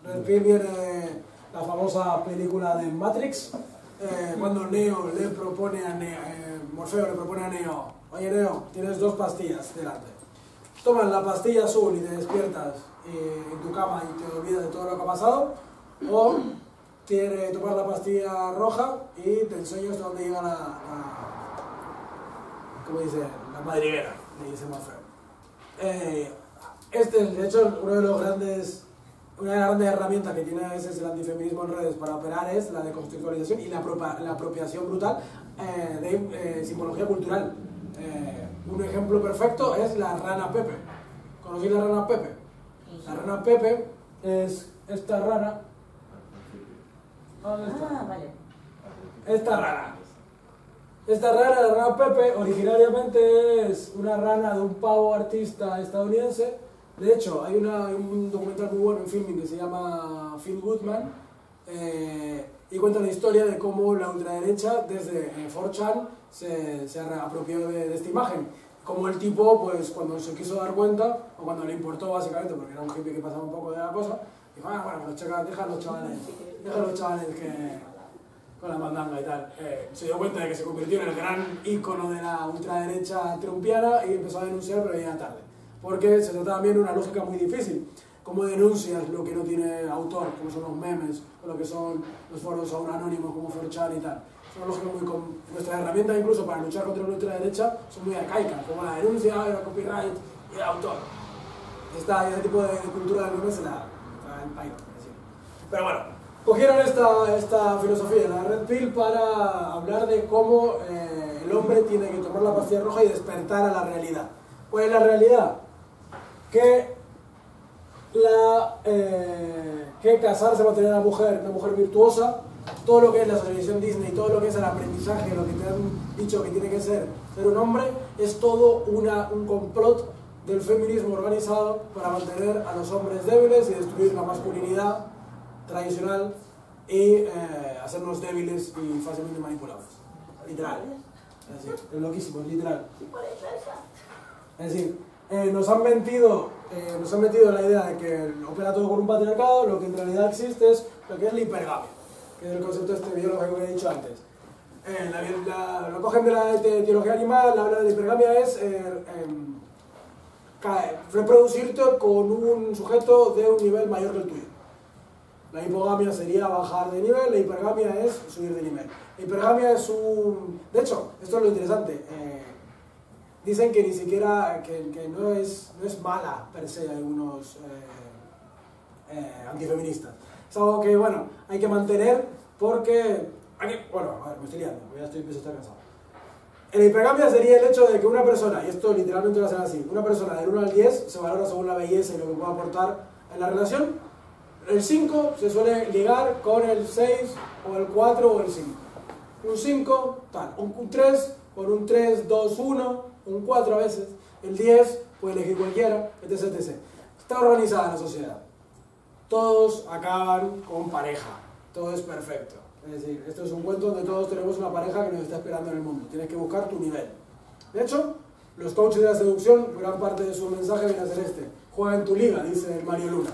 Red Pill viene de la famosa película de Matrix, cuando Neo le propone a Morfeo le propone a Neo, oye Neo, tienes 2 pastillas delante. Tomas la pastilla azul y te despiertas en tu cama y te olvidas de todo lo que ha pasado, o tomas la pastilla roja y te ensueñas dónde llega ¿cómo dice? La madriguera, le dice Morfeo. De hecho, una de las grandes herramientas que tiene es el antifeminismo en redes para operar es la deconstructualización y la apropiación brutal de simbología cultural. Un ejemplo perfecto es la rana Pepe. ¿Conocéis la rana Pepe? La rana Pepe es esta rana. ¿Dónde está? Vale. Esta rana, la rana Pepe, originariamente es una rana de un pavo artista estadounidense. De hecho, hay un documental muy bueno en filming que se llama Feel Good Man, y cuenta la historia de cómo la ultraderecha desde 4chan se apropió de esta imagen. Como el tipo, pues cuando se quiso dar cuenta, o cuando le importó básicamente, porque era un hippie que pasaba un poco de la cosa, dijo, bueno, deja a los chavales que con la mandanga y tal. Se dio cuenta de que se convirtió en el gran ícono de la ultraderecha trumpiana y empezó a denunciar, pero ya tarde. Porque se trata también de una lógica muy difícil. ¿Cómo denuncias lo que no tiene autor, como son los memes, o lo que son los foros aún anónimos como 4chan y tal? Es una lógica muy... Nuestras herramientas incluso para luchar contra la ultraderecha son muy arcaicas, como la denuncia, el copyright y el autor. Ese tipo de cultura del meme se la el país. Pero bueno, cogieron esta filosofía, la Red Pill, para hablar de cómo el hombre tiene que tomar la pastilla roja y despertar a la realidad. ¿Cuál es la realidad? Que casarse va a tener una mujer virtuosa, todo lo que es la asociación Disney, todo lo que es el aprendizaje, lo que te han dicho que tiene que ser un hombre, es todo un complot del feminismo organizado para mantener a los hombres débiles y destruir la masculinidad tradicional y hacernos débiles y fácilmente manipulables. Literal. Es decir, es loquísimo, es literal. Es decir, nos han metido la idea de que opera todo con un patriarcado, lo que en realidad existe es lo que es la hipergamia, que es el concepto este biológico que he dicho antes. Lo cogen de la etiología animal, la habla de la hipergamia es reproducirte con un sujeto de un nivel mayor que el tuyo. La hipogamia sería bajar de nivel, la hipergamia es subir de nivel. La hipergamia es un... De hecho, esto es lo interesante. Dicen que ni siquiera, que no es mala per se algunos antifeministas. Es algo que, bueno, hay que mantener porque... bueno, a ver, me estoy liando, ya empiezo a estar cansado. La hipergamia sería el hecho de que una persona, y esto literalmente va a ser así, una persona del 1 al 10 se valora según la belleza y lo que puede aportar en la relación. El 5 se suele ligar con el 6 o el 4 o el 5. Un 5, tal. Un 3 con un 3, 2, 1, un 4 a veces. El 10 puede elegir cualquiera, etc, etc. Está organizada la sociedad. Todos acaban con pareja. Todo es perfecto. Es decir, esto es un cuento donde todos tenemos una pareja que nos está esperando en el mundo. Tienes que buscar tu nivel. De hecho, los coaches de la seducción, gran parte de su mensaje viene a ser este. Juega en tu liga, dice el Mario Luna.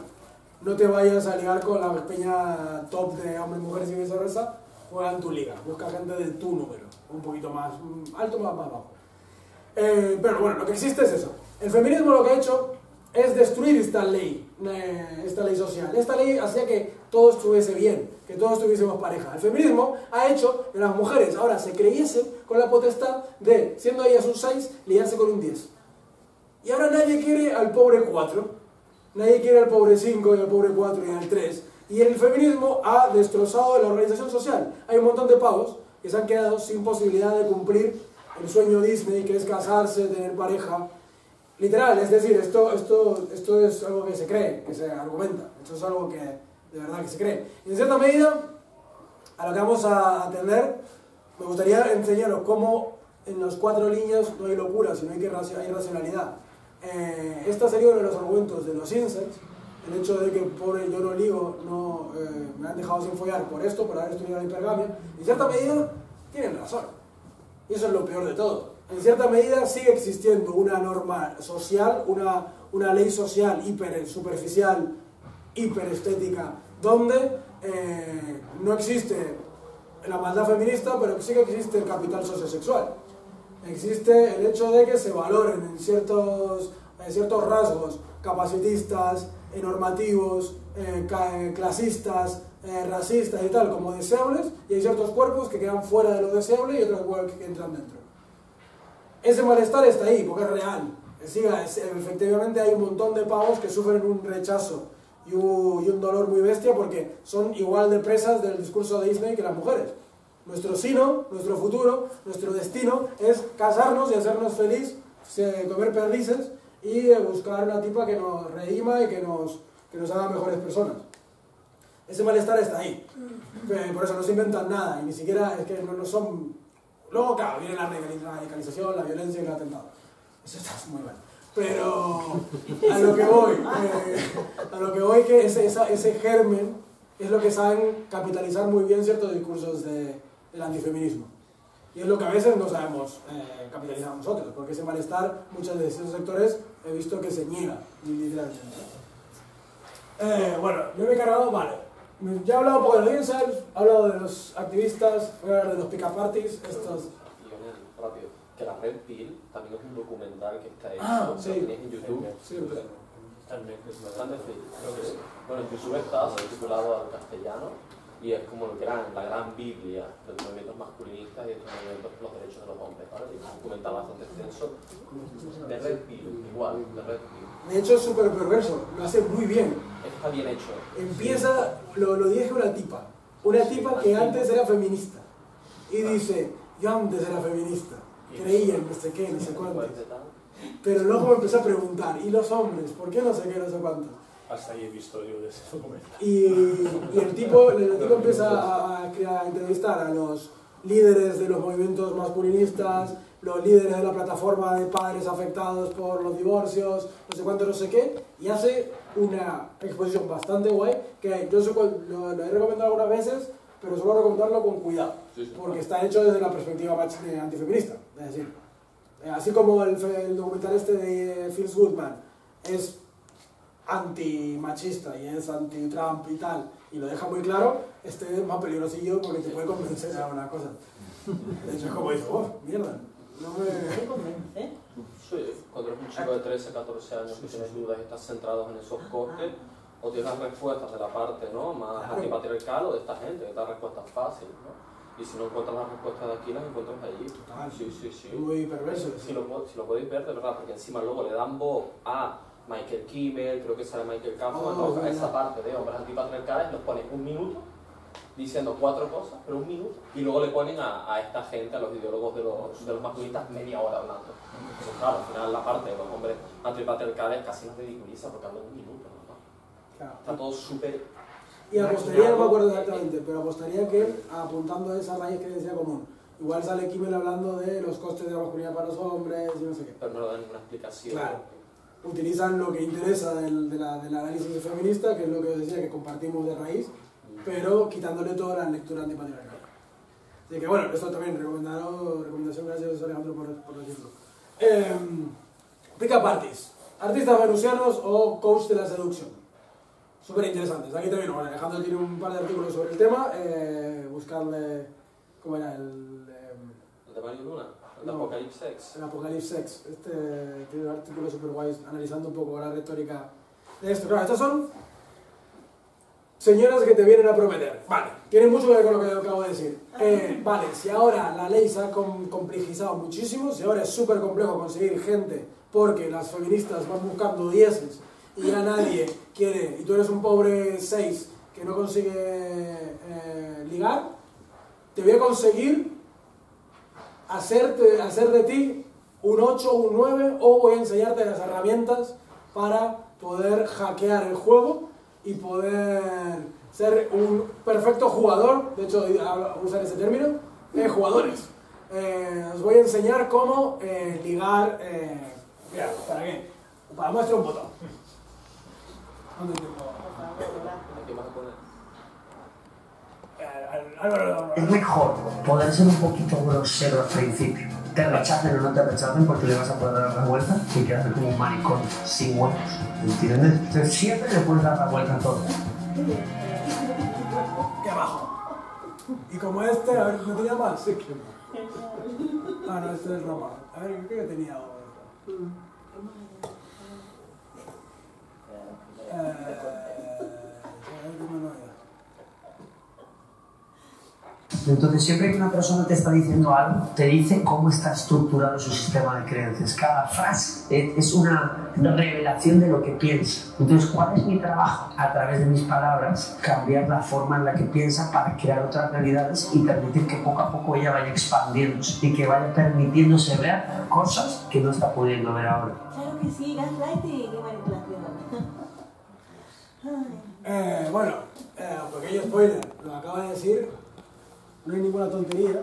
No te vayas a ligar con la peña top de hombres, mujeres y viceversa. Juega en tu liga. Busca gente de tu número. Un poquito más alto, más bajo. Pero bueno, lo que existe es eso. El feminismo lo que ha hecho es destruir esta ley social. Esta ley hacía que todo estuviese bien, que todos tuviésemos pareja. El feminismo ha hecho que las mujeres ahora se creyesen con la potestad de, siendo ellas un 6, liarse con un 10. Y ahora nadie quiere al pobre 4. Nadie quiere al pobre 5 y al pobre 4 y al 3. Y el feminismo ha destrozado la organización social. Hay un montón de pavos que se han quedado sin posibilidad de cumplir el sueño Disney, que es casarse, tener pareja. Literal, es decir, esto es algo que se cree, que se argumenta. Esto es algo que de verdad que se cree. Y en cierta medida, a lo que vamos a atender, me gustaría enseñaros cómo en las 4 líneas no hay locura, sino hay racionalidad. Este sería uno de los argumentos de los incels, el hecho de que pobre yo no ligo, me han dejado sin follar por esto, por haber estudiado la hipergamia. En cierta medida tienen razón, y eso es lo peor de todo. En cierta medida sigue existiendo una norma social, una ley social hiper superficial, hiper estética, donde no existe la maldad feminista, pero sí que existe el capital sociosexual. Existe el hecho de que se valoren en ciertos rasgos capacitistas, normativos, clasistas, racistas y tal, como deseables, y hay ciertos cuerpos que quedan fuera de lo deseable y otros cuerpos que entran dentro. Ese malestar está ahí, porque es real. Efectivamente hay un montón de pavos que sufren un rechazo y un dolor muy bestia porque son igual de presas del discurso de Disney que las mujeres. Nuestro sino, nuestro futuro, nuestro destino es casarnos y hacernos feliz, comer perdices y buscar una tipa que nos redima y que nos haga mejores personas. Ese malestar está ahí. Por eso no se inventan nada y ni siquiera es que no son... Luego, claro, viene la radicalización, la violencia y el atentado. Eso está muy mal. Pero a lo que voy que ese germen es lo que saben capitalizar muy bien ciertos discursos del antifeminismo. Y es lo que a veces no sabemos capitalizar nosotros, porque ese malestar, muchos de esos sectores he visto que se niega, literalmente. Bueno, yo me he cargado, vale. Ya he hablado un poco de los incels, he hablado de los activistas, voy a hablar de los pick-up parties, estos... Rápido, que la Red Pill también es un documental que está hecho, sí. lo tenéis en YouTube. Sí, está en Netflix. Creo que sí. Bueno, en YouTube está subtitulado al castellano y es como lo que era la gran biblia de los movimientos masculinistas y de los movimientos por los derechos de los hombres, ¿vale? Y es un documental bastante extenso de Red Pill, igual, de Red Pill. De hecho es súper perverso, lo hace muy bien. Está bien hecho. Empieza, lo dirige una tipa que antes era feminista. Y dice, yo antes era feminista, creía en no sé qué, no sé cuántos. Pero luego me empecé a preguntar, ¿y los hombres? ¿Por qué no sé qué, no sé cuántos? Hasta ahí he visto yo de ese documental. Y el tipo empieza a entrevistar a los líderes de los movimientos masculinistas, los líderes de la plataforma de padres afectados por los divorcios, no sé cuánto, no sé qué, y hace una exposición bastante guay, que yo lo he recomendado algunas veces, pero suelo recomendarlo con cuidado, porque está hecho desde la perspectiva antifeminista. Es decir, así como el documental este de Feels Good Man es anti-machista y es anti-Trump y tal, y lo deja muy claro, este es más peligrosillo porque te puede convencer a una cosa. De hecho es como dice, oh, mierda, no me convence. Sí, cuando eres un chico de 13, 14 años que tienes dudas y estás centrado en esos costes, o tienes las respuestas de la parte, ¿no?, más antipatriarcal o de esta gente que te da respuestas fáciles, ¿no? Y si no encuentras las respuestas de aquí, las encuentras allí. Total. Sí. Muy perverso. Si lo podéis ver, de verdad, porque encima luego le dan voz a Michael Kimmel, creo que sale Michael Kaufman, ¿no? A esa parte de hombres antipatriarcales, los ponen un minuto diciendo 4 cosas, pero un minuto, y luego le ponen a esta gente, a los ideólogos de los masculinistas, media hora hablando. Entonces, claro, al final la parte de los hombres antipatriarcales casi nos ridiculiza porque hablan un minuto, ¿no? Claro. Está todo súper... Y apostaría, no me acuerdo exactamente, pero apostaría que, apuntando a esa raíz que decía común, igual sale Kimmel hablando de los costes de la masculinidad para los hombres y no sé qué. Pero no le dan ninguna explicación. Claro. Utilizan lo que interesa del análisis feminista, que es lo que os decía, que compartimos de raíz, pero quitándole toda la lectura antipatriarcal. Así que bueno, esto también, recomendación, gracias Alejandro por decirlo. Pick-up artists, artistas venusianos o coach de la seducción. Súper interesantes. Aquí también, bueno, Alejandro tiene un par de artículos sobre el tema. Buscarle, ¿cómo era? ¿El de Mario Luna? ¿El de Apocalypse Sex? El Apocalypse Sex. Tiene un artículo súper guay analizando un poco la retórica de esto. Claro, estas son señoras que te vienen a prometer. Vale, tiene mucho que ver con lo que acabo de decir. Vale, si ahora la ley se ha complejizado muchísimo, si ahora es súper complejo conseguir gente porque las feministas van buscando dieces y ya nadie quiere, y tú eres un pobre 6 que no consigue ligar, te voy a conseguir hacer de ti un 8, un 9, o voy a enseñarte las herramientas para poder hackear el juego y poder ser un perfecto jugador. De hecho, usar ese término, jugadores. Os voy a enseñar cómo ligar. Mira, ¿para qué? Para muestra un botón. ¿Dónde tengo? ¿Qué vas a poner? Es mejor poder ser un poquito grosero al principio. Te rechacen o no te rechacen porque le vas a poder dar la vuelta y quedar como un maricón sin huevos. ¿Entiendes? Entonces siempre le puedes dar la vuelta a todo. ¡Qué abajo! Y como este, a ver, ¿no tenía más? Sí, que no. Ah, no, este es Roma. A ver, ¿qué tenía ahora? Entonces siempre que una persona te está diciendo algo, te dice cómo está estructurado su sistema de creencias. Cada frase es una revelación de lo que piensa. Entonces, ¿cuál es mi trabajo? A través de mis palabras, cambiar la forma en la que piensa para crear otras realidades y permitir que poco a poco ella vaya expandiéndose y que vaya permitiéndose ver cosas que no está pudiendo ver ahora. Claro que sí, gaslighting y manipulación. Bueno, pequeño spoiler, lo acaba de decir, no hay ninguna tontería.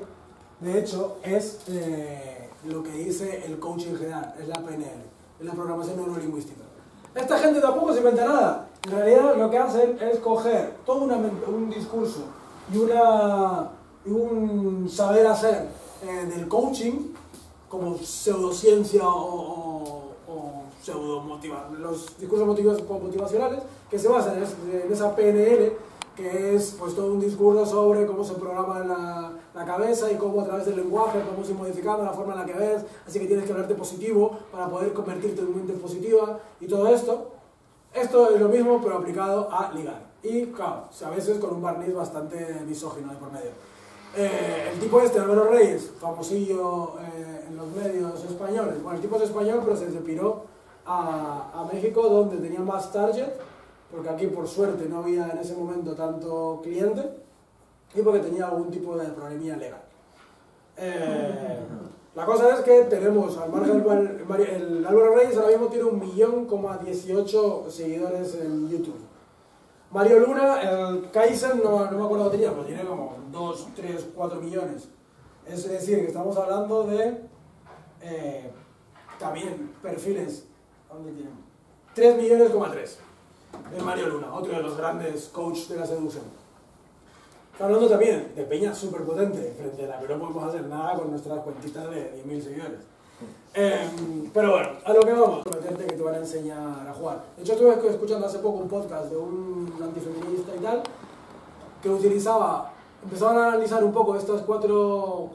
De hecho, es lo que dice el coaching general, es la PNL, es la programación neurolingüística. Esta gente tampoco se inventa nada. En realidad lo que hacen es coger todo un discurso y un saber hacer del coaching como pseudociencia o pseudomotivación, los discursos motivacionales que se basan en esa PNL, que es pues todo un discurso sobre cómo se programa la cabeza y cómo a través del lenguaje podemos ir modificando la forma en la que ves, así que tienes que hablarte positivo para poder convertirte en una mente positiva y todo esto. Esto es lo mismo pero aplicado a ligar. Y claro, a veces con un barniz bastante misógino de por medio. El tipo este, Álvaro Reyes, famosillo en los medios españoles. Bueno, el tipo es español pero se piró a México, donde tenía más target, porque aquí por suerte no había en ese momento tanto cliente y porque tenía algún tipo de problemilla legal. La cosa es que tenemos al margen el Álvaro Reyes ahora mismo tiene 1.018.000 seguidores en YouTube. Mario Luna, el Kaizen, no me acuerdo lo que tenía, pero tiene como 2, 3, 4 millones. Es decir, que estamos hablando de también perfiles. ¿Dónde tienen? 3 millones, 3 de Mario Luna, otro de los grandes coaches de la seducción. Está hablando también de peña súper potente, frente a la que no podemos hacer nada con nuestras cuentitas de 10.000 seguidores. Pero bueno, a lo que vamos, prometerte que te van a enseñar a jugar. De hecho, estuve escuchando hace poco un podcast de un antifeminista y tal, que empezaban a analizar un poco estas cuatro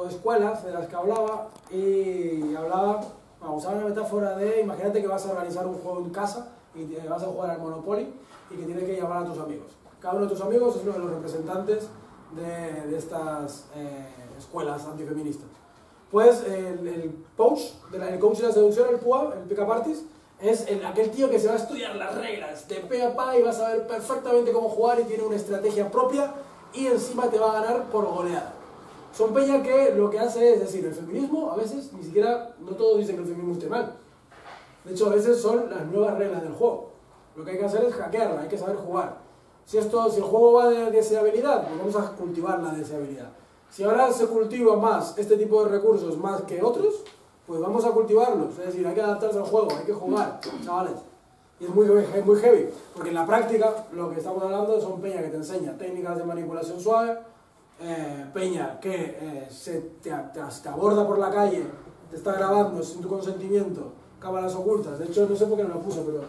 escuelas de las que hablaba, y usaba una metáfora de, imagínate que vas a organizar un juego en casa y vas a jugar al Monopoly y que tienes que llamar a tus amigos. Cada uno de tus amigos es uno de los representantes de estas escuelas antifeministas. Pues el coach de la seducción, el PUA, el pick-up artist, es aquel tío que se va a estudiar las reglas de pe a pa y va a saber perfectamente cómo jugar y tiene una estrategia propia y encima te va a ganar por goleada. Son peña que lo que hace es decir, el feminismo a veces ni siquiera, no todos dicen que el feminismo esté mal. De hecho, a veces son las nuevas reglas del juego. Lo que hay que hacer es hackearla, hay que saber jugar. Si el juego va de deseabilidad, pues vamos a cultivar la deseabilidad. Si ahora se cultiva más este tipo de recursos más que otros, pues vamos a cultivarlos. Es decir, hay que adaptarse al juego, hay que jugar, chavales. Y es muy heavy, porque en la práctica lo que estamos hablando son peña que te enseña técnicas de manipulación suave, peña que te aborda por la calle, te está grabando sin tu consentimiento, cámaras ocultas. De hecho, no sé por qué no lo puse, pero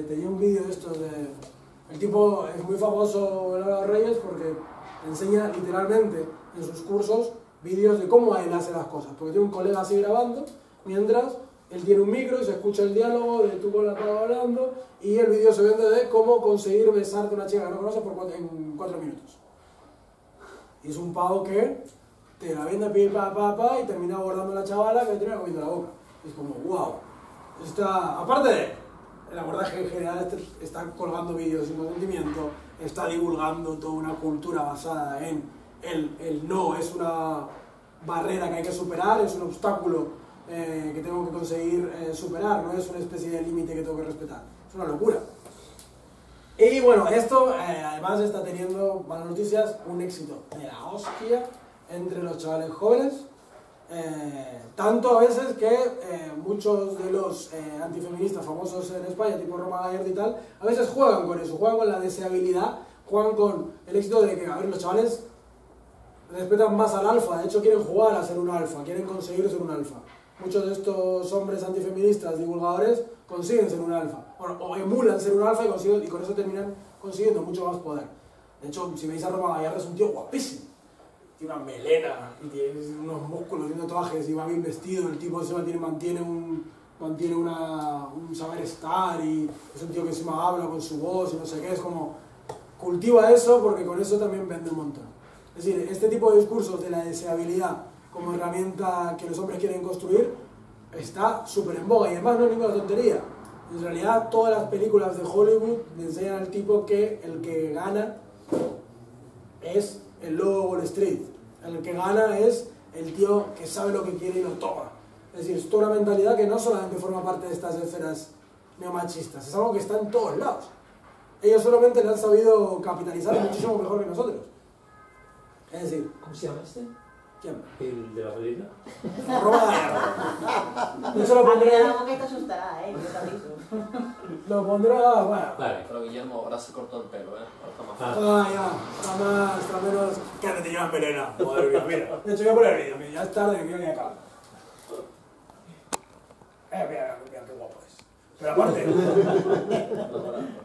tenía un vídeo de estos de... El tipo es muy famoso en los Reyes porque enseña literalmente en sus cursos vídeos de cómo él hace las cosas, porque tiene un colega así grabando, mientras él tiene un micro y se escucha el diálogo de tú con la pava hablando, y el vídeo se vende de cómo conseguir besarte a una chica que no conoces en 4 minutos. Y es un pavo que te la vende pie pa y termina abordando a la chavala que le termina comiendo la boca. Y es como, wow. Aparte de el abordaje en general, está colgando vídeos sin consentimiento, está divulgando toda una cultura basada en el no es una barrera que hay que superar, es un obstáculo que tengo que conseguir superar, no es una especie de límite que tengo que respetar. Es una locura. Y bueno, esto además está teniendo, malas noticias, un éxito de la hostia entre los chavales jóvenes. Tanto a veces que muchos de los antifeministas famosos en España, tipo Roma Gallardo y tal, a veces juegan con eso, juegan con la deseabilidad, juegan con el éxito de que, a ver, los chavales respetan más al alfa, de hecho quieren jugar a ser un alfa, quieren conseguir ser un alfa. Muchos de estos hombres antifeministas, divulgadores, consiguen ser un alfa, o emulan ser un alfa y con eso terminan consiguiendo mucho más poder. De hecho, si veis a Roma Gallardo, es un tío guapísimo. Tiene una melena y tiene unos músculos y unos tatuajes y va bien vestido, el tipo encima mantiene un saber estar y es un tío que encima habla con su voz y no sé qué, es como cultiva eso porque con eso también vende un montón. Es decir, este tipo de discursos de la deseabilidad como herramienta que los hombres quieren construir está súper en boga y además no es ninguna tontería. En realidad todas las películas de Hollywood le enseñan al tipo que el que gana es el lobo de Wall Street. El que gana es el tío que sabe lo que quiere y lo toma. Es decir, es toda una mentalidad que no solamente forma parte de estas esferas neomachistas, es algo que está en todos lados. Ellos solamente le han sabido capitalizar muchísimo mejor que nosotros. Es decir... ¿Cómo se llama este? ¿Quién? ¿El de la película? Roma Gallardo. Eso lo pondré... la boca y te asustará, yo te aviso. Lo pondrá... Bueno. Vale. Pero Guillermo ahora se cortó el pelo, ¿eh? Ahora está más... ya. Está menos... Que te llevas melena. Madre mía, mira. De hecho, voy a poner el vídeo, que ya es tarde, que ya ni acaba. Mira, qué guapo es. Pero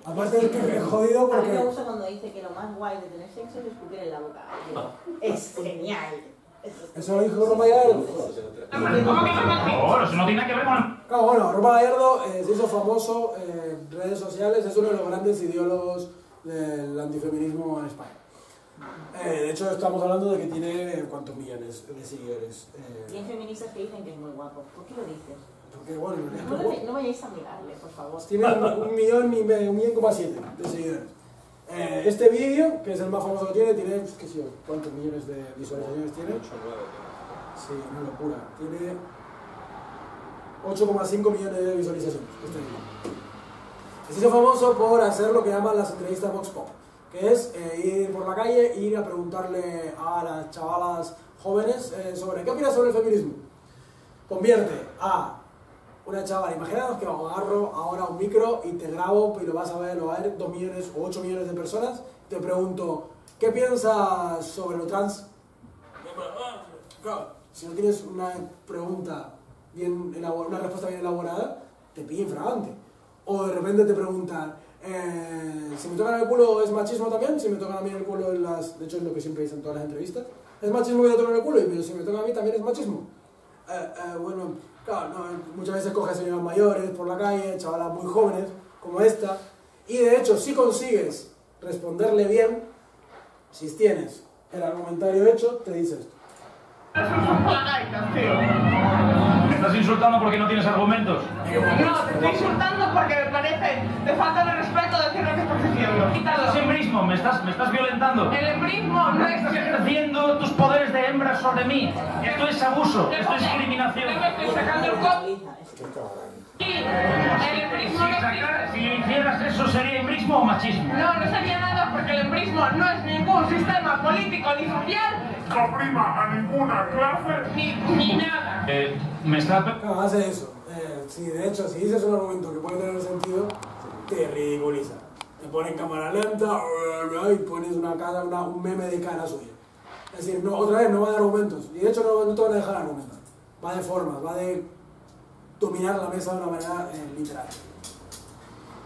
aparte es que es jodido porque... A mí me gusta cuando dice que lo más guay de tener sexo es escupir en la boca. Es genial. Eso lo dijo Roma Gallardo. No, eso no tiene nada que ver con... Claro, bueno, Roma Gallardo se hizo famoso en redes sociales, es uno de los grandes ideólogos del antifeminismo en España. De hecho, estamos hablando de que tiene ¿cuántos millones de seguidores? Y hay feministas que dicen que es muy guapo. ¿Por qué lo dices? Porque, bueno, no vayáis a mirarle, por favor. Tiene 1,7 millones de seguidores. Este vídeo, que es el más famoso que tiene, qué sé yo, ¿cuántos millones de visualizaciones tiene? 8 o 9. Sí, una locura. Tiene 8,5 millones de visualizaciones. Este vídeo. Se hizo famoso por hacer lo que llaman las entrevistas Vox Pop, que es ir por la calle e ir a preguntarle a las chavalas jóvenes sobre qué opinas sobre el feminismo. Convierte a una chavala, imaginaos que agarro ahora un micro y te grabo y lo vas a ver 2 millones o 8 millones de personas, te pregunto, ¿qué piensas sobre lo trans? Claro, si no tienes una pregunta bien elaborada, una respuesta bien elaborada, te pilla infragante. O de repente te preguntan, si me tocan el culo es machismo también, si me tocan a mí el culo en las... De hecho es lo que siempre dicen todas las entrevistas. ¿Es machismo que te tocan el culo? Pero si me tocan a mí también es machismo. Bueno, claro, no, muchas veces coges señoras mayores por la calle, chavalas muy jóvenes, como esta, y de hecho si consigues responderle bien, si tienes el argumentario hecho, te dice esto. ¿Me estás insultando porque no tienes argumentos? No, te estoy insultando porque me parece de falta de respeto decir lo que estás diciendo. Esto es embrismo, me estás violentando. El embrismo no es... Estás ejerciendo tus poderes de hembra sobre mí. Esto es abuso, esto es discriminación. Yo me estoy sacando el copo. Sí, el embrismo no es... Si hicieras eso, ¿sería embrismo o machismo? No, no sería nada porque el embrismo no es ningún sistema político ni social. No oprima a ninguna clase. Ni nada. Me está... Claro, hace eso. Sí, de hecho, si dices un argumento que puede tener sentido, te ridiculiza. Te pone en cámara lenta y pones un meme de cara suya. Es decir, no, otra vez no va de argumentos. Y de hecho no te van a dejar argumentar. Va de formas, va de dominar la mesa de una manera literal.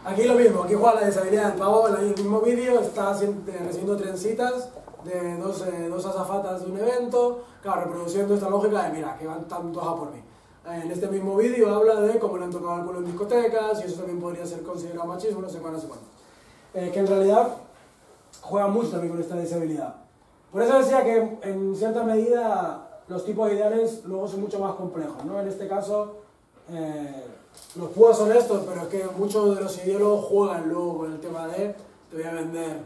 Aquí lo mismo, aquí juega la deshabilidad del pavo. En el mismo vídeo está recibiendo trencitas de dos azafatas de un evento, claro, reproduciendo esta lógica de mira, que van tantos a por mí. En este mismo vídeo habla de cómo le han tocado el culo en discotecas y eso también podría ser considerado machismo, no sé cuánto. Que en realidad juega mucho también con esta deshabilidad. Por eso decía que en cierta medida los tipos ideales luego son mucho más complejos, ¿no? En este caso los púas son estos, pero es que muchos de los ideólogos juegan luego con el tema de te voy a vender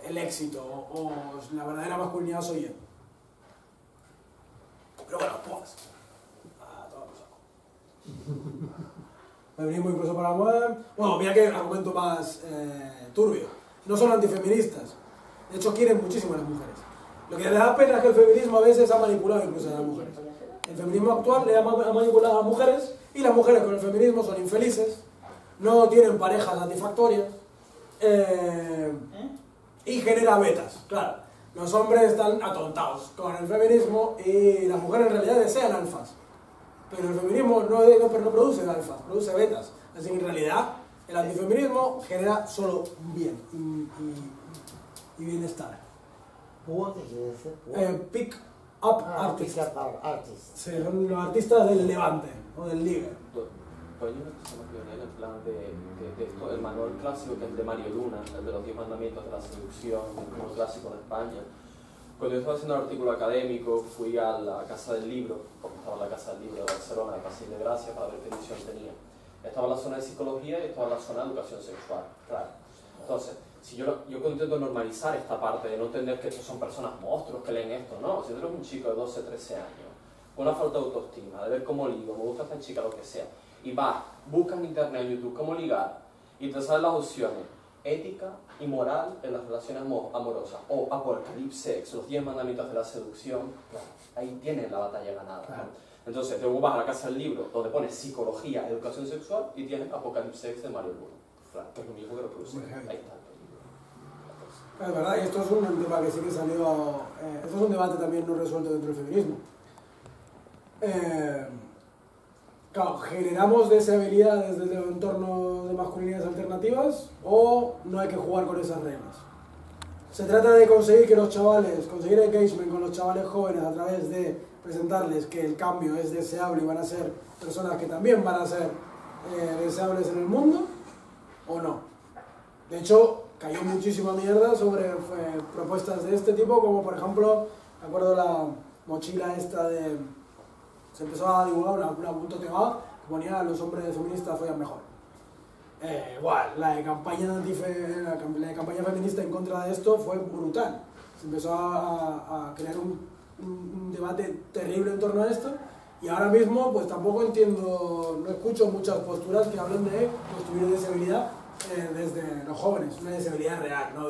el éxito o la verdadera masculinidad soy yo. Pero bueno, pues feminismo incluso para la mujer. Bueno, mira que argumento más turbio. No son antifeministas, de hecho quieren muchísimo a las mujeres. Lo que les da pena es que el feminismo a veces ha manipulado incluso a las mujeres. El feminismo actual le ha manipulado a las mujeres y las mujeres con el feminismo son infelices, no tienen parejas satisfactorias. Y genera betas, claro. Los hombres están atontados con el feminismo y las mujeres en realidad desean alfas. Pero el feminismo no produce alfas, produce betas. Así que en realidad el antifeminismo genera solo bien y bienestar. Pick up artists. Sí, son los artistas del Levante o del Liga. Pues hay una cosa más pionera en plan de esto, el manual clásico que es de Mario Luna, el de los 10 mandamientos de la seducción, como el clásico de España. Cuando yo estaba haciendo un artículo académico, fui a la Casa del Libro, porque estaba en la Casa del Libro de Barcelona, de Paseo de Gracia, para ver qué edición tenía. Estaba en la zona de psicología y estaba en la zona de educación sexual, claro. Entonces, si yo intento normalizar esta parte de no entender que estos son personas monstruos que leen esto, no, si tú eres un chico de 12, 13 años, con una falta de autoestima, de ver cómo ligo, me gusta esta chica, lo que sea, y vas, buscas en internet, en YouTube, cómo ligar, y te salen las opciones, ética y moral en las relaciones amorosas, o Apocalypse Sex, los 10 mandamientos de la seducción, claro, ahí tienes la batalla ganada. Claro. Entonces, te vas a la Casa del Libro, donde pones psicología, educación sexual, y tienes Apocalypse Sex de Mario Luna, claro, que es lo mismo que reproduce. Ahí está. Es verdad, y esto es un tema que sí que salió, esto es un debate también no resuelto dentro del feminismo. Claro, ¿generamos deshabilidades desde el entorno de masculinidades alternativas o no hay que jugar con esas reglas? Se trata de conseguir que los chavales, conseguir engagement con los chavales jóvenes a través de presentarles que el cambio es deseable y van a ser personas que también van a ser deseables en el mundo, ¿o no? De hecho, cayó muchísima mierda sobre propuestas de este tipo, como por ejemplo, me acuerdo la mochila esta de... Se empezó a divulgar un toteaba que ponía los hombres feministas follan mejor. Igual, la campaña feminista en contra de esto fue brutal. Se empezó a crear un debate terrible en torno a esto y ahora mismo pues tampoco entiendo, no escucho muchas posturas que hablen de construir deshabilidad desde los jóvenes, una deshabilidad real, ¿no?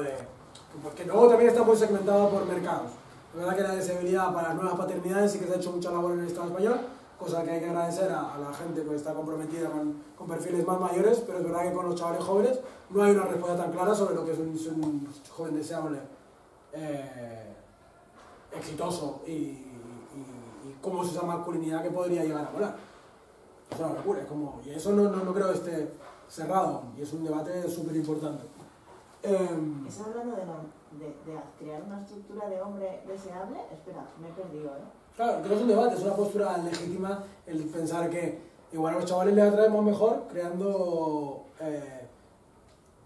Porque luego también está muy segmentada por mercados. La verdad que la deshabilidad para las nuevas paternidades sí que se ha hecho mucha labor en el Estado español, cosa que hay que agradecer a la gente que está comprometida con perfiles más mayores, pero es verdad que con los chavales jóvenes no hay una respuesta tan clara sobre lo que es un joven deseable, exitoso y cómo es esa masculinidad que podría llegar a volar. Es una locura, y eso no creo que esté cerrado, y es un debate súper importante. ¿Estás hablando de crear una estructura de hombre deseable? Espera, me he perdido, Claro, creo que es un debate, es una postura legítima el pensar que igual a los chavales les atraemos mejor creando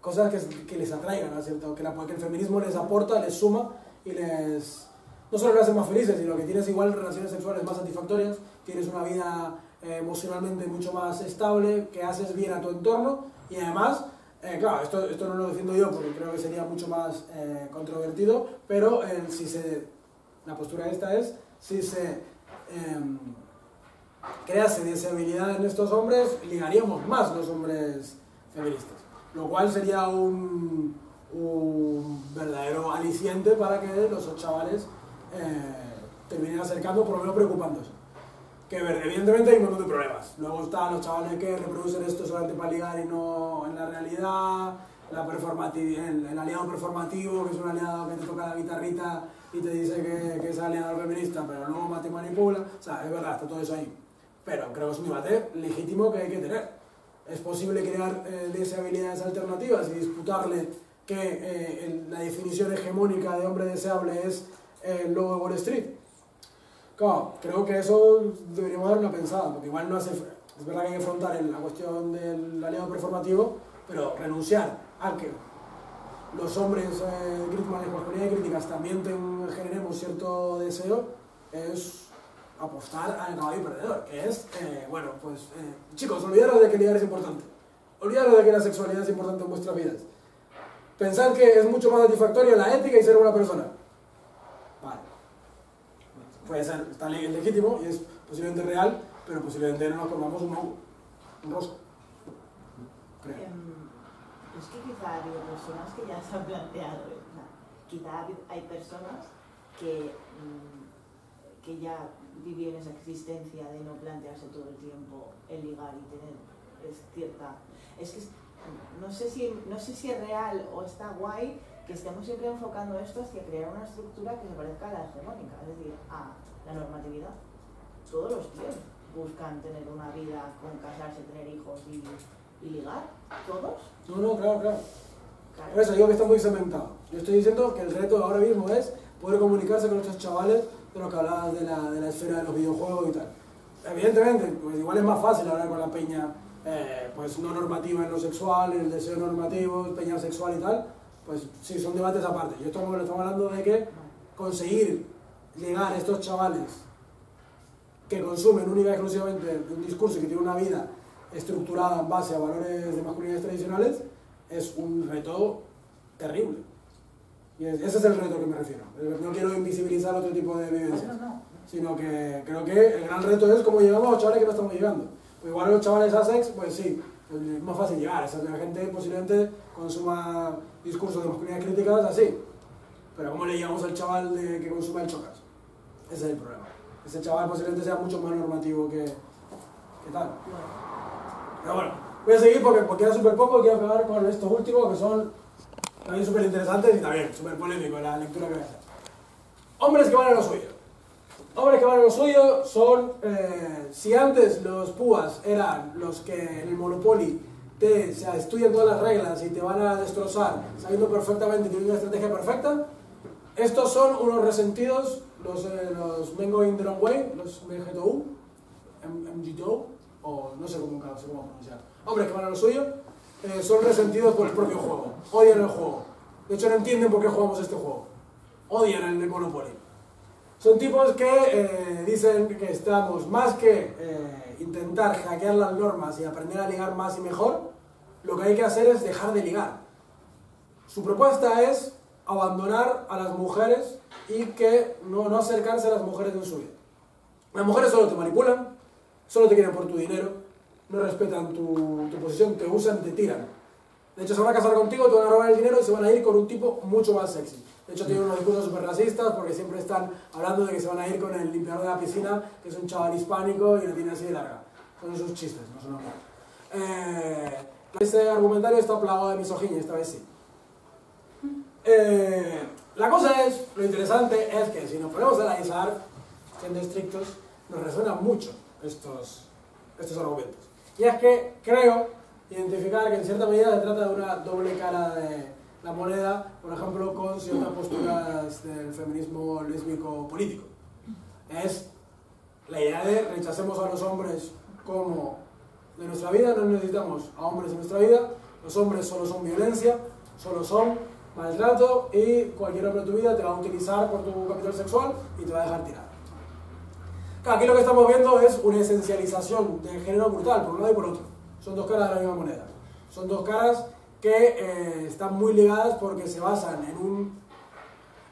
cosas que les atraigan, ¿cierto? Que el feminismo les aporta, les suma y no solo les hace más felices, sino que tienes igual relaciones sexuales más satisfactorias, tienes una vida emocionalmente mucho más estable, que haces bien a tu entorno y además, claro, esto no lo defiendo yo porque creo que sería mucho más controvertido, pero la postura esta es, si se crease deseabilidad en estos hombres, ligaríamos más los hombres feministas, lo cual sería un verdadero aliciente para que los chavales terminen acercando, por lo menos preocupándose. Que evidentemente hay un montón de problemas. Luego están los chavales que reproducen esto solamente para ligar y no en la realidad, el aliado performativo, que es un aliado que te toca la guitarrita y te dice que es aliado feminista, pero luego te manipula. O sea, es verdad, está todo eso ahí. Pero creo que es un debate legítimo que hay que tener. Es posible crear deseabilidades alternativas y disputarle que la definición hegemónica de hombre deseable es el logo de Wall Street. Claro, creo que eso deberíamos dar una pensada, porque igual no hace... Es verdad que hay que afrontar la cuestión del aliado performativo, pero renunciar a que los hombres masculinidades críticas también generemos cierto deseo es apostar al caballo perdedor, que es, chicos, olvidaros de que ligar es importante, olvidaros de que la sexualidad es importante en vuestras vidas, pensad que es mucho más satisfactoria la ética y ser una persona. Vale. Puede ser, está legítimo y es posiblemente real, pero posiblemente no nos comamos un rosco. Creo. Es que quizá hay personas que ya se han planteado, quizá hay personas que ya viven esa existencia de no plantearse todo el tiempo el ligar y tener cierta... Es que no sé si es real o está guay que estemos siempre enfocando esto hacia crear una estructura que se parezca a la hegemónica, es decir, a la normatividad. Todos los tíos buscan tener una vida con casarse, tener hijos y ligar. ¿Todos? No, claro. Por eso digo que está muy cementado. Yo estoy diciendo que el reto ahora mismo es poder comunicarse con estos chavales de lo que hablabas de la esfera de los videojuegos y tal. Evidentemente, pues igual es más fácil hablar con la peña pues no normativa en lo sexual, en el deseo normativo, peña sexual y tal. Pues sí, son debates aparte. Yo estamos hablando de que conseguir llegar a estos chavales que consumen única y exclusivamente un discurso y que tiene una vida estructurada en base a valores de masculinidades tradicionales es un reto terrible. Y ese es el reto que me refiero. No quiero invisibilizar otro tipo de vivencias, sino que creo que el gran reto es cómo llegamos a los chavales que no estamos llegando. Pues igual los chavales ASEX, pues sí, pues es más fácil llegar. La gente posiblemente consuma discursos de masculinidades críticas así. Pero ¿cómo le llegamos al chaval que consuma el chocas? Ese es el problema. Ese chaval posiblemente sea mucho más normativo que tal. Pero bueno, voy a seguir porque queda súper poco y quiero acabar con estos últimos que son también súper interesantes y también súper polémicos la lectura que voy a hacer. Hombres que van a lo suyo. Hombres que van a lo suyo son, si antes los púas eran los que en el Monopoly estudian todas las reglas y te van a destrozar sabiendo perfectamente, tienen una estrategia perfecta, estos son unos resentidos, los Men Going Their Own Way, los MGTOW, o no sé cómo pronunciar. Hombres que van a lo suyo, son resentidos por el propio juego, odian el juego. De hecho no entienden por qué jugamos este juego. Odian el Monopoly. Son tipos que dicen que estamos más que intentar hackear las normas y aprender a ligar más y mejor, lo que hay que hacer es dejar de ligar. Su propuesta es abandonar a las mujeres y que no acercarse a las mujeres en su vida. Las mujeres solo te manipulan, solo te quieren por tu dinero, no respetan tu posición, te usan, te tiran. De hecho, se van a casar contigo, te van a robar el dinero y se van a ir con un tipo mucho más sexy. De hecho, tienen unos discursos súper racistas porque siempre están hablando de que se van a ir con el limpiador de la piscina, que es un chaval hispánico y lo tiene así de larga. Son sus chistes, no son normales. Ese argumentario está plagado de misoginia, esta vez sí. La cosa es, lo interesante es que si nos ponemos a analizar, siendo estrictos, nos resuenan mucho estos argumentos. Y es que creo identificar que en cierta medida se trata de una doble cara de la moneda, por ejemplo, con ciertas posturas del feminismo lésbico político. Es la idea de rechacemos a los hombres como de nuestra vida, no necesitamos a hombres en nuestra vida, los hombres solo son violencia, solo son maltrato y cualquier hombre de tu vida te va a utilizar por tu capital sexual y te va a dejar tirado. Claro, aquí lo que estamos viendo es una esencialización del género brutal, por un lado y por otro. Son dos caras de la misma moneda. Son dos caras que están muy ligadas porque se basan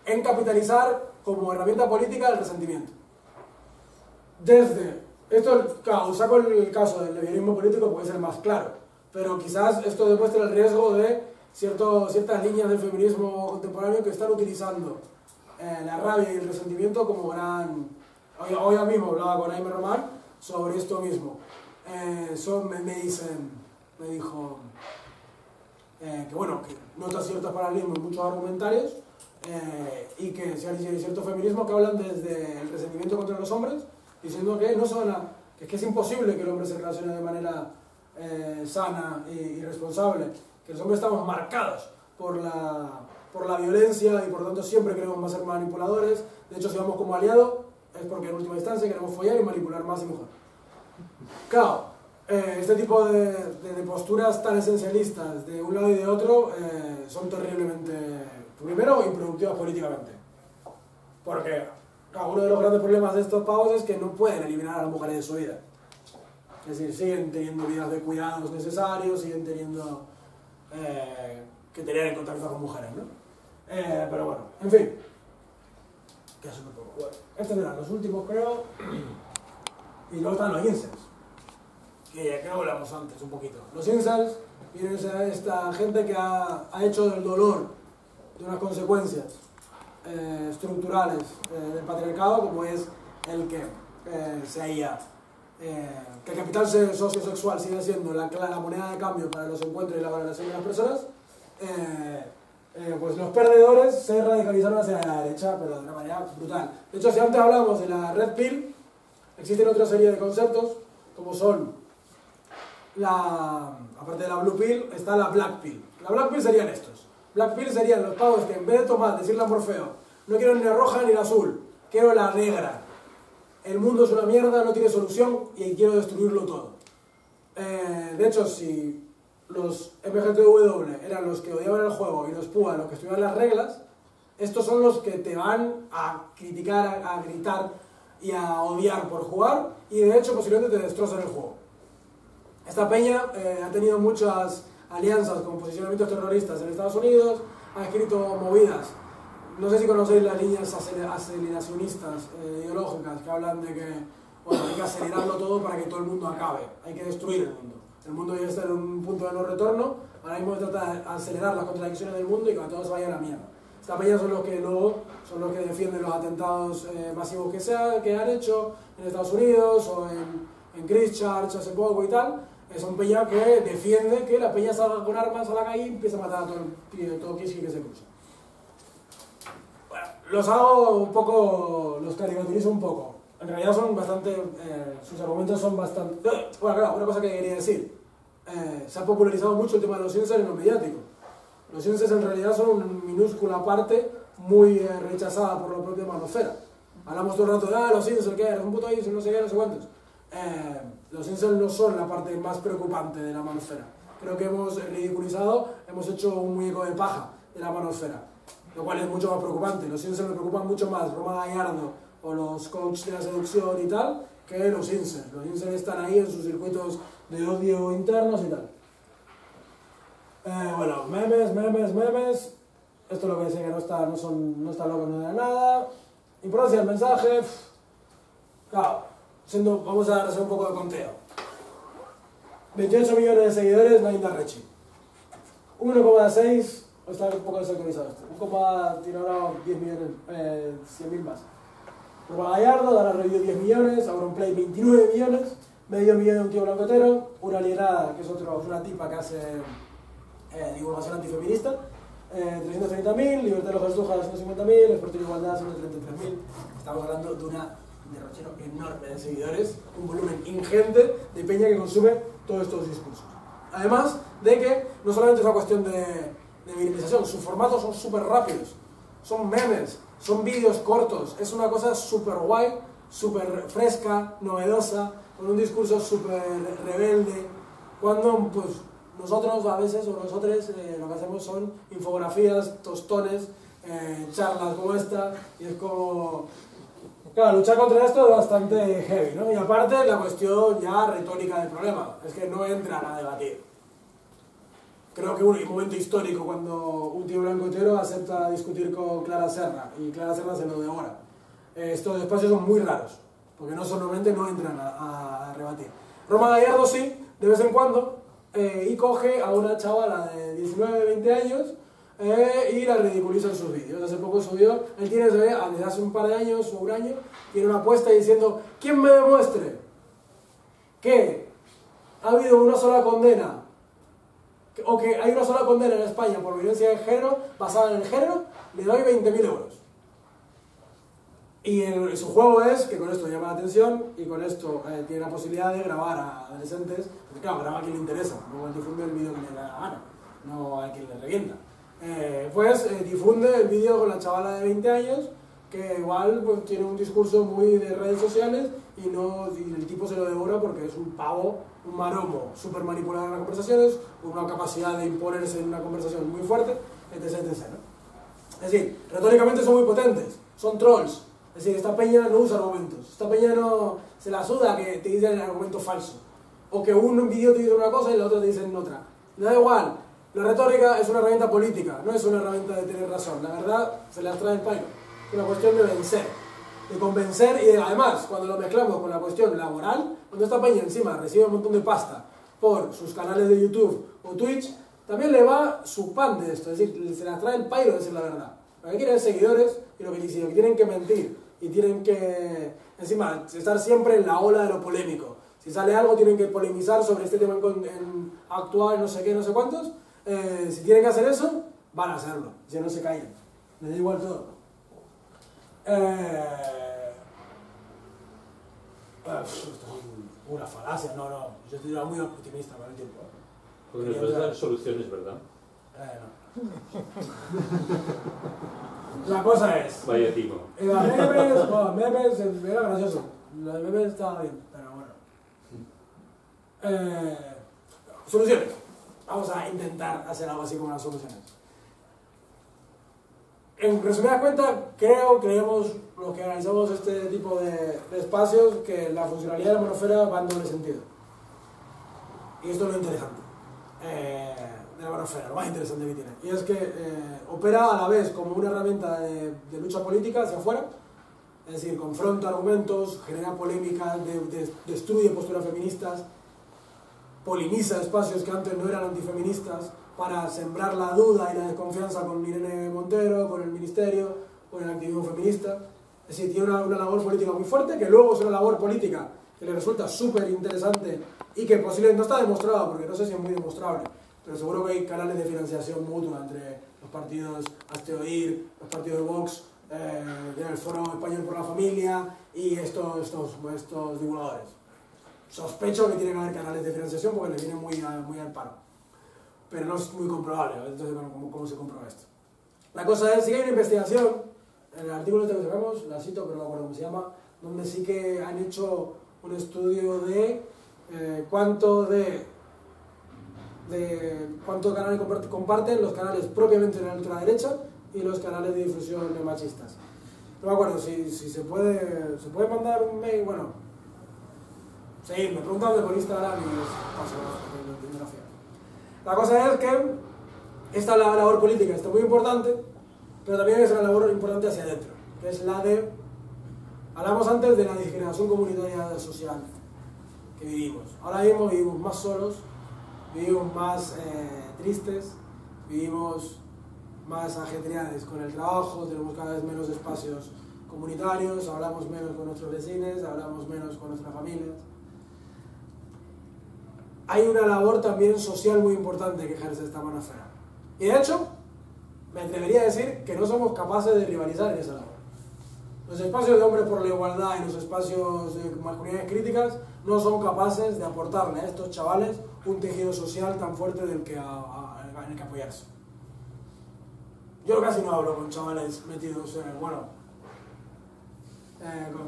en capitalizar como herramienta política el resentimiento. Claro, saco el caso del lesbianismo político porque es el más claro, pero quizás esto demuestra el riesgo de ciertas líneas del feminismo contemporáneo que están utilizando la rabia y el resentimiento como gran... Hoy mismo hablaba con Aime Román sobre esto mismo. Me dijo que bueno, que nota ciertos paralelismos, muchos argumentarios, y que hay cierto feminismo que hablan desde el resentimiento contra los hombres, diciendo que que es imposible que el hombre se relacione de manera sana y responsable, que los hombres estamos marcados por la violencia y por lo tanto siempre queremos ser manipuladores. De hecho, si vamos como aliado es porque en última instancia queremos follar y manipular más y mejor. Claro, este tipo de posturas tan esencialistas de un lado y de otro son terriblemente, primero, improductivas políticamente. Porque uno de los grandes problemas de estos pavos es que no pueden eliminar a las mujeres de su vida. Es decir, siguen teniendo vidas de cuidados necesarios, siguen teniendo que tener en contacto con mujeres, ¿no? Pero bueno, en fin. Queda súper poco. Bueno, estos eran los últimos, creo. Y luego están los incels, que creo que hablamos antes un poquito. Los incels vienen a esta gente que ha hecho del dolor de unas consecuencias estructurales del patriarcado, como es el que que el capital sociosexual sigue siendo la moneda de cambio para los encuentros y la valoración de las personas, pues los perdedores se radicalizaron hacia la derecha, pero de una manera brutal. De hecho, si antes hablamos de la Red Pill, existen otra serie de conceptos, como son, aparte de la Blue Pill, está la Black Pill. La Black Pill serían estos. Black Pill serían los pavos que en vez de tomar, decirle a Morfeo, no quiero ni la roja ni la azul, quiero la negra. El mundo es una mierda, no tiene solución y quiero destruirlo todo. De hecho, si los MGTW eran los que odiaban el juego y los PUA los que estudiaban las reglas, estos son los que te van a criticar, a gritar y a odiar por jugar, y de hecho posiblemente te destrozan el juego. Esta peña ha tenido muchas alianzas con posicionamientos terroristas en Estados Unidos, ha escrito movidas. No sé si conocéis las líneas aceleracionistas ideológicas que hablan de que hay que acelerarlo todo para que todo el mundo acabe, hay que destruir el mundo. El mundo ya está en un punto de no retorno, ahora mismo se trata de acelerar las contradicciones del mundo y que todo se vaya a la mierda. Esta peña son los que defienden los atentados masivos que han hecho en Estados Unidos o en Christchurch hace poco y tal. Son peña que defiende que la peña salga con armas a la calle y empieza a matar a todo Kiski que se cruza. Bueno, los hago un poco, los caricaturizo un poco. En realidad son bastante, sus argumentos son bastante... Bueno, claro, una cosa que quería decir. Se ha popularizado mucho el tema de los incels en lo mediático. Los incels en realidad son una minúscula parte muy rechazada por la propia manosfera. Hablamos todo el rato de, los incels, ¿qué eres? Un puto incel, no sé qué, no sé cuántos. Los incels no son la parte más preocupante de la manosfera. Creo que hemos ridiculizado, hemos hecho un muñeco de paja de la manosfera, lo cual es mucho más preocupante. Los incels me preocupan mucho más, Roma Gallardo o los coaches de la seducción y tal, que los incels. Los incels están ahí en sus circuitos de odio internos y tal. Bueno, memes. Esto es lo que decía que no está loco, no da nada. Importancia del mensaje. Claro, vamos a hacer un poco de conteo. 28 millones de seguidores, Nainda Rechi. 1,6 está un poco desactualizado esto. Un copa tiene ahora 10 millones, 100.000 más. Roma Gallardo dará review 10 millones, Auronplay 29 millones, medio millón de un tío blancotero, una alienada, que es una tipa que hace divulgación antifeminista, 330.000, Libertad de los Cartujas 150.000, Exporto de Igualdad 133.000. Estamos hablando de una derrochero enorme de seguidores, un volumen ingente de peña que consume todos estos discursos. Además de que no solamente es una cuestión de viralización, sus formatos son súper rápidos, son memes, son vídeos cortos, es una cosa súper guay, súper fresca, novedosa, con un discurso súper rebelde, cuando pues nosotros a veces, o nosotros, lo que hacemos son infografías, tostones, charlas como esta, y es como... Claro, luchar contra esto es bastante heavy, ¿no? Y aparte la cuestión ya retórica del problema, es que no entran a debatir. Creo que un momento histórico cuando un tío blanco hetero acepta discutir con Clara Serra, y Clara Serra se lo devora. Estos espacios son muy raros, porque normalmente no entran a rebatir. Roma Gallardo sí, de vez en cuando, y coge a una chavala de 19, 20 años, y la ridiculiza en sus vídeos. Hace poco subió, él tiene desde hace un par de años o un año, tiene una apuesta diciendo: ¿quién me demuestre que ha habido una sola condena, o que hay una sola condena en España por violencia de género, basada en el género, le doy 20.000 euros? Y su juego es que con esto llama la atención y con esto tiene la posibilidad de grabar a adolescentes, porque claro, graba a quien le interesa, luego difunde el vídeo que le da la gana, no a quien le revienta. Difunde el vídeo con la chavala de 20 años, que igual pues, tiene un discurso muy de redes sociales y el tipo se lo devora porque es un pavo, un maromo, súper manipulador en las conversaciones, con una capacidad de imponerse en una conversación muy fuerte, etc. ¿no? Es decir, retóricamente son muy potentes, son trolls. Es decir, esta peña no usa argumentos, esta peña no se la suda que te dicen el argumento falso, o que un vídeo te dice una cosa y el otro te dicen otra. Le da igual, la retórica es una herramienta política, no es una herramienta de tener razón. La verdad se le trae el pairo, es una cuestión de vencer, de convencer, y además, cuando lo mezclamos con la cuestión laboral, cuando esta peña encima recibe un montón de pasta por sus canales de YouTube o Twitch, también le va su pan de esto, es decir, se les trae el pairo de decir la verdad. Lo que quieren es seguidores, y lo que tienen que mentir, y tienen que, encima, estar siempre en la ola de lo polémico. Si sale algo, tienen que polemizar sobre este tema en actual, no sé qué, no sé cuántos. Si tienen que hacer eso, van a hacerlo, si no se callan. Les da igual todo. Esto es una falacia, no. Yo estoy muy optimista con el tiempo. Porque nos vas a dar soluciones, ¿verdad? No. La cosa es... Vaya tipo. Memes era gracioso. Los memes estaba bien, pero bueno. Soluciones. Vamos a intentar hacer algo así como las soluciones. En resumida cuenta, creemos los que analizamos este tipo de espacios, que la funcionalidad de la monofera va en doble sentido. Y esto es lo interesante de la monofera, lo más interesante que tiene. Y es que opera a la vez como una herramienta de lucha política hacia afuera, es decir, confronta argumentos, genera polémica, destruye posturas feministas, poliniza espacios que antes no eran antifeministas para sembrar la duda y la desconfianza con Irene Montero, con el ministerio, con el activismo feminista. Es decir, tiene una labor política muy fuerte, que luego es una labor política que le resulta súper interesante y que posiblemente no está demostrada, porque no sé si es muy demostrable, pero seguro que hay canales de financiación mutua entre los partidos Hazte Oír, los partidos de Vox, el Foro Español por la Familia y estos divulgadores. Sospecho que tiene que haber canales de financiación porque le viene muy al paro. Pero no es muy comprobable. Entonces, bueno, ¿cómo se comprueba esto? La cosa es, sí que hay una investigación, en el artículo este que sacamos, la cito, pero no me acuerdo cómo se llama, donde sí que han hecho un estudio de cuánto canales comparten los canales propiamente de la ultraderecha y los canales de difusión machistas. No me acuerdo si se puede mandar un mail, bueno, seguidme, preguntadme por Instagram y os paso la bibliografía. La cosa es que esta labor política está muy importante, pero también es una labor importante hacia adentro, que es la de, hablamos antes de la discriminación comunitaria social que vivimos. Ahora mismo vivimos más solos, vivimos más tristes, vivimos más ajetreadas con el trabajo, tenemos cada vez menos espacios comunitarios, hablamos menos con nuestros vecinos, hablamos menos con nuestras familias. Hay una labor también social muy importante que ejerce esta manofera. Y de hecho, me atrevería a decir que no somos capaces de rivalizar en esa labor. Los espacios de hombres por la igualdad y los espacios de masculinidades críticas no son capaces de aportarle a estos chavales un tejido social tan fuerte en el que apoyarse. Yo casi no hablo con chavales metidos en el...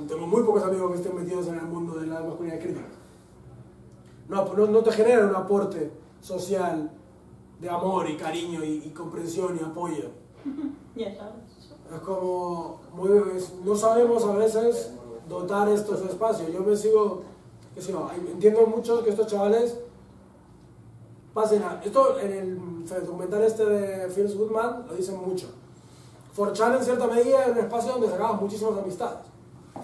tengo muy pocos amigos que estén metidos en el mundo de las masculinidades críticas. No te genera un aporte social de amor y cariño y comprensión y apoyo. Ya sabes. Es como, no sabemos a veces dotar estos espacios. Yo entiendo mucho que estos chavales pasen a... Esto en el documental este de Phil Goodman lo dicen mucho. 4chan en cierta medida era un espacio donde sacabas muchísimas amistades.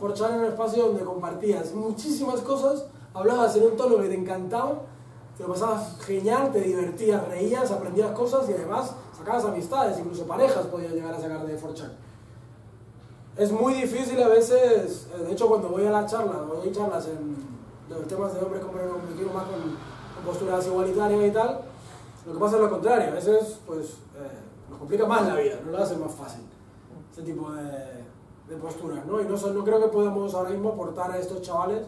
4chan era un espacio donde compartías muchísimas cosas, hablabas en un tono que te encantaba, te lo pasabas genial, te divertías, reías, aprendías cosas y además sacabas amistades, incluso parejas podías llegar a sacar de 4chan. Es muy difícil a veces, de hecho cuando voy a la charla, doy charlas en los temas de hombres como me quiero más con posturas igualitarias y tal, lo que pasa es lo contrario, a veces pues nos complica más la vida, no lo hace más fácil ese tipo de posturas, ¿no? Y no creo que podamos ahora mismo aportar a estos chavales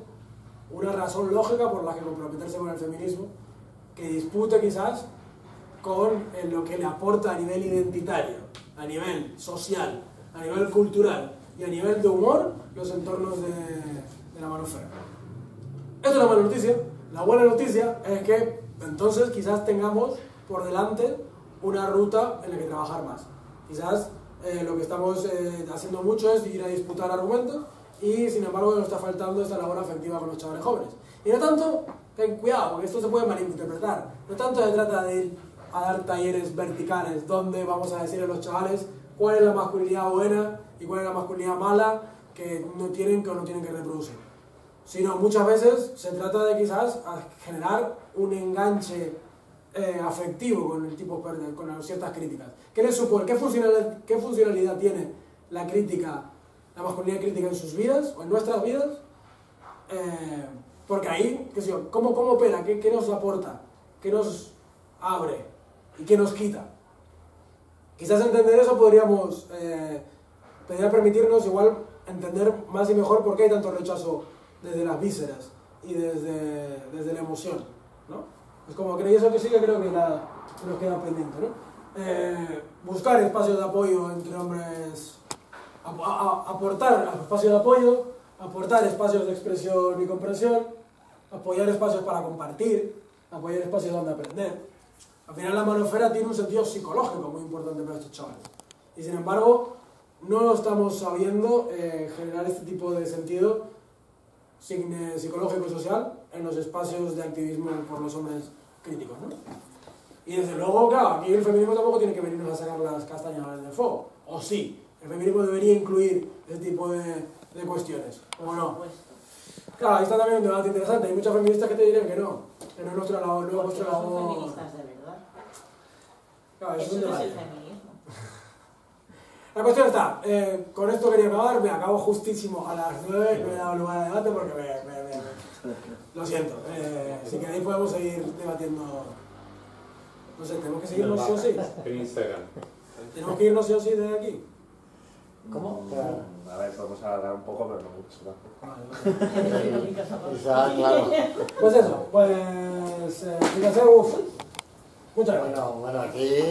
una razón lógica por la que comprometerse con el feminismo que dispute quizás con lo que le aporta a nivel identitario, a nivel social, a nivel cultural y a nivel de humor los entornos de la manofera. Esta es la mala noticia. La buena noticia es que entonces quizás tengamos por delante una ruta en la que trabajar más. Quizás lo que estamos haciendo mucho es ir a disputar argumentos y sin embargo nos está faltando esta labor afectiva con los chavales jóvenes. Y no tanto, ten cuidado, porque esto se puede malinterpretar, no tanto se trata de ir a dar talleres verticales donde vamos a decir a los chavales cuál es la masculinidad buena y cuál es la masculinidad mala que no tienen que reproducir. Sino muchas veces se trata de quizás generar un enganche afectivo con el tipo con ciertas críticas. ¿Qué les supone? ¿Qué funcionalidad tiene la crítica, la masculinidad crítica en sus vidas o en nuestras vidas? Porque ahí, qué sé yo, ¿cómo opera? ¿Qué nos aporta? ¿Qué nos abre? ¿Y qué nos quita? Quizás entender eso podría permitirnos igual entender más y mejor por qué hay tanto rechazo desde las vísceras y desde la emoción, ¿no? Es como que eso que sí que creo que nos queda pendiente, ¿no? Buscar espacios de apoyo entre hombres, aportar espacios de apoyo, aportar espacios de expresión y comprensión, apoyar espacios para compartir, apoyar espacios donde aprender. Al final la manofera tiene un sentido psicológico muy importante para estos chavales. Y sin embargo, no lo estamos sabiendo generar este tipo de sentido psicológico y social en los espacios de activismo por los hombres críticos, ¿no? Y desde luego, claro, aquí el feminismo tampoco tiene que venirnos a sacar las castañas del fuego. O sí, el feminismo debería incluir ese tipo de cuestiones, ¿o no? Claro, ahí está también un debate interesante. Hay muchas feministas que te dirían que no es nuestra labor, no es nuestra labor. Son feministas de verdad. Claro, eso no es el feminismo. La cuestión está, con esto quería acabar, me acabo justísimo a las 9, no he dado lugar a debate porque lo siento. Si queréis podemos seguir debatiendo. No sé, tenemos que seguirnos sí o sí. En Instagram. Tenemos que irnos sí o sí desde aquí. ¿Cómo? A ver, podemos alargar un poco, pero no mucho. Claro. Pues eso, fíjense, muchas gracias. Bueno, aquí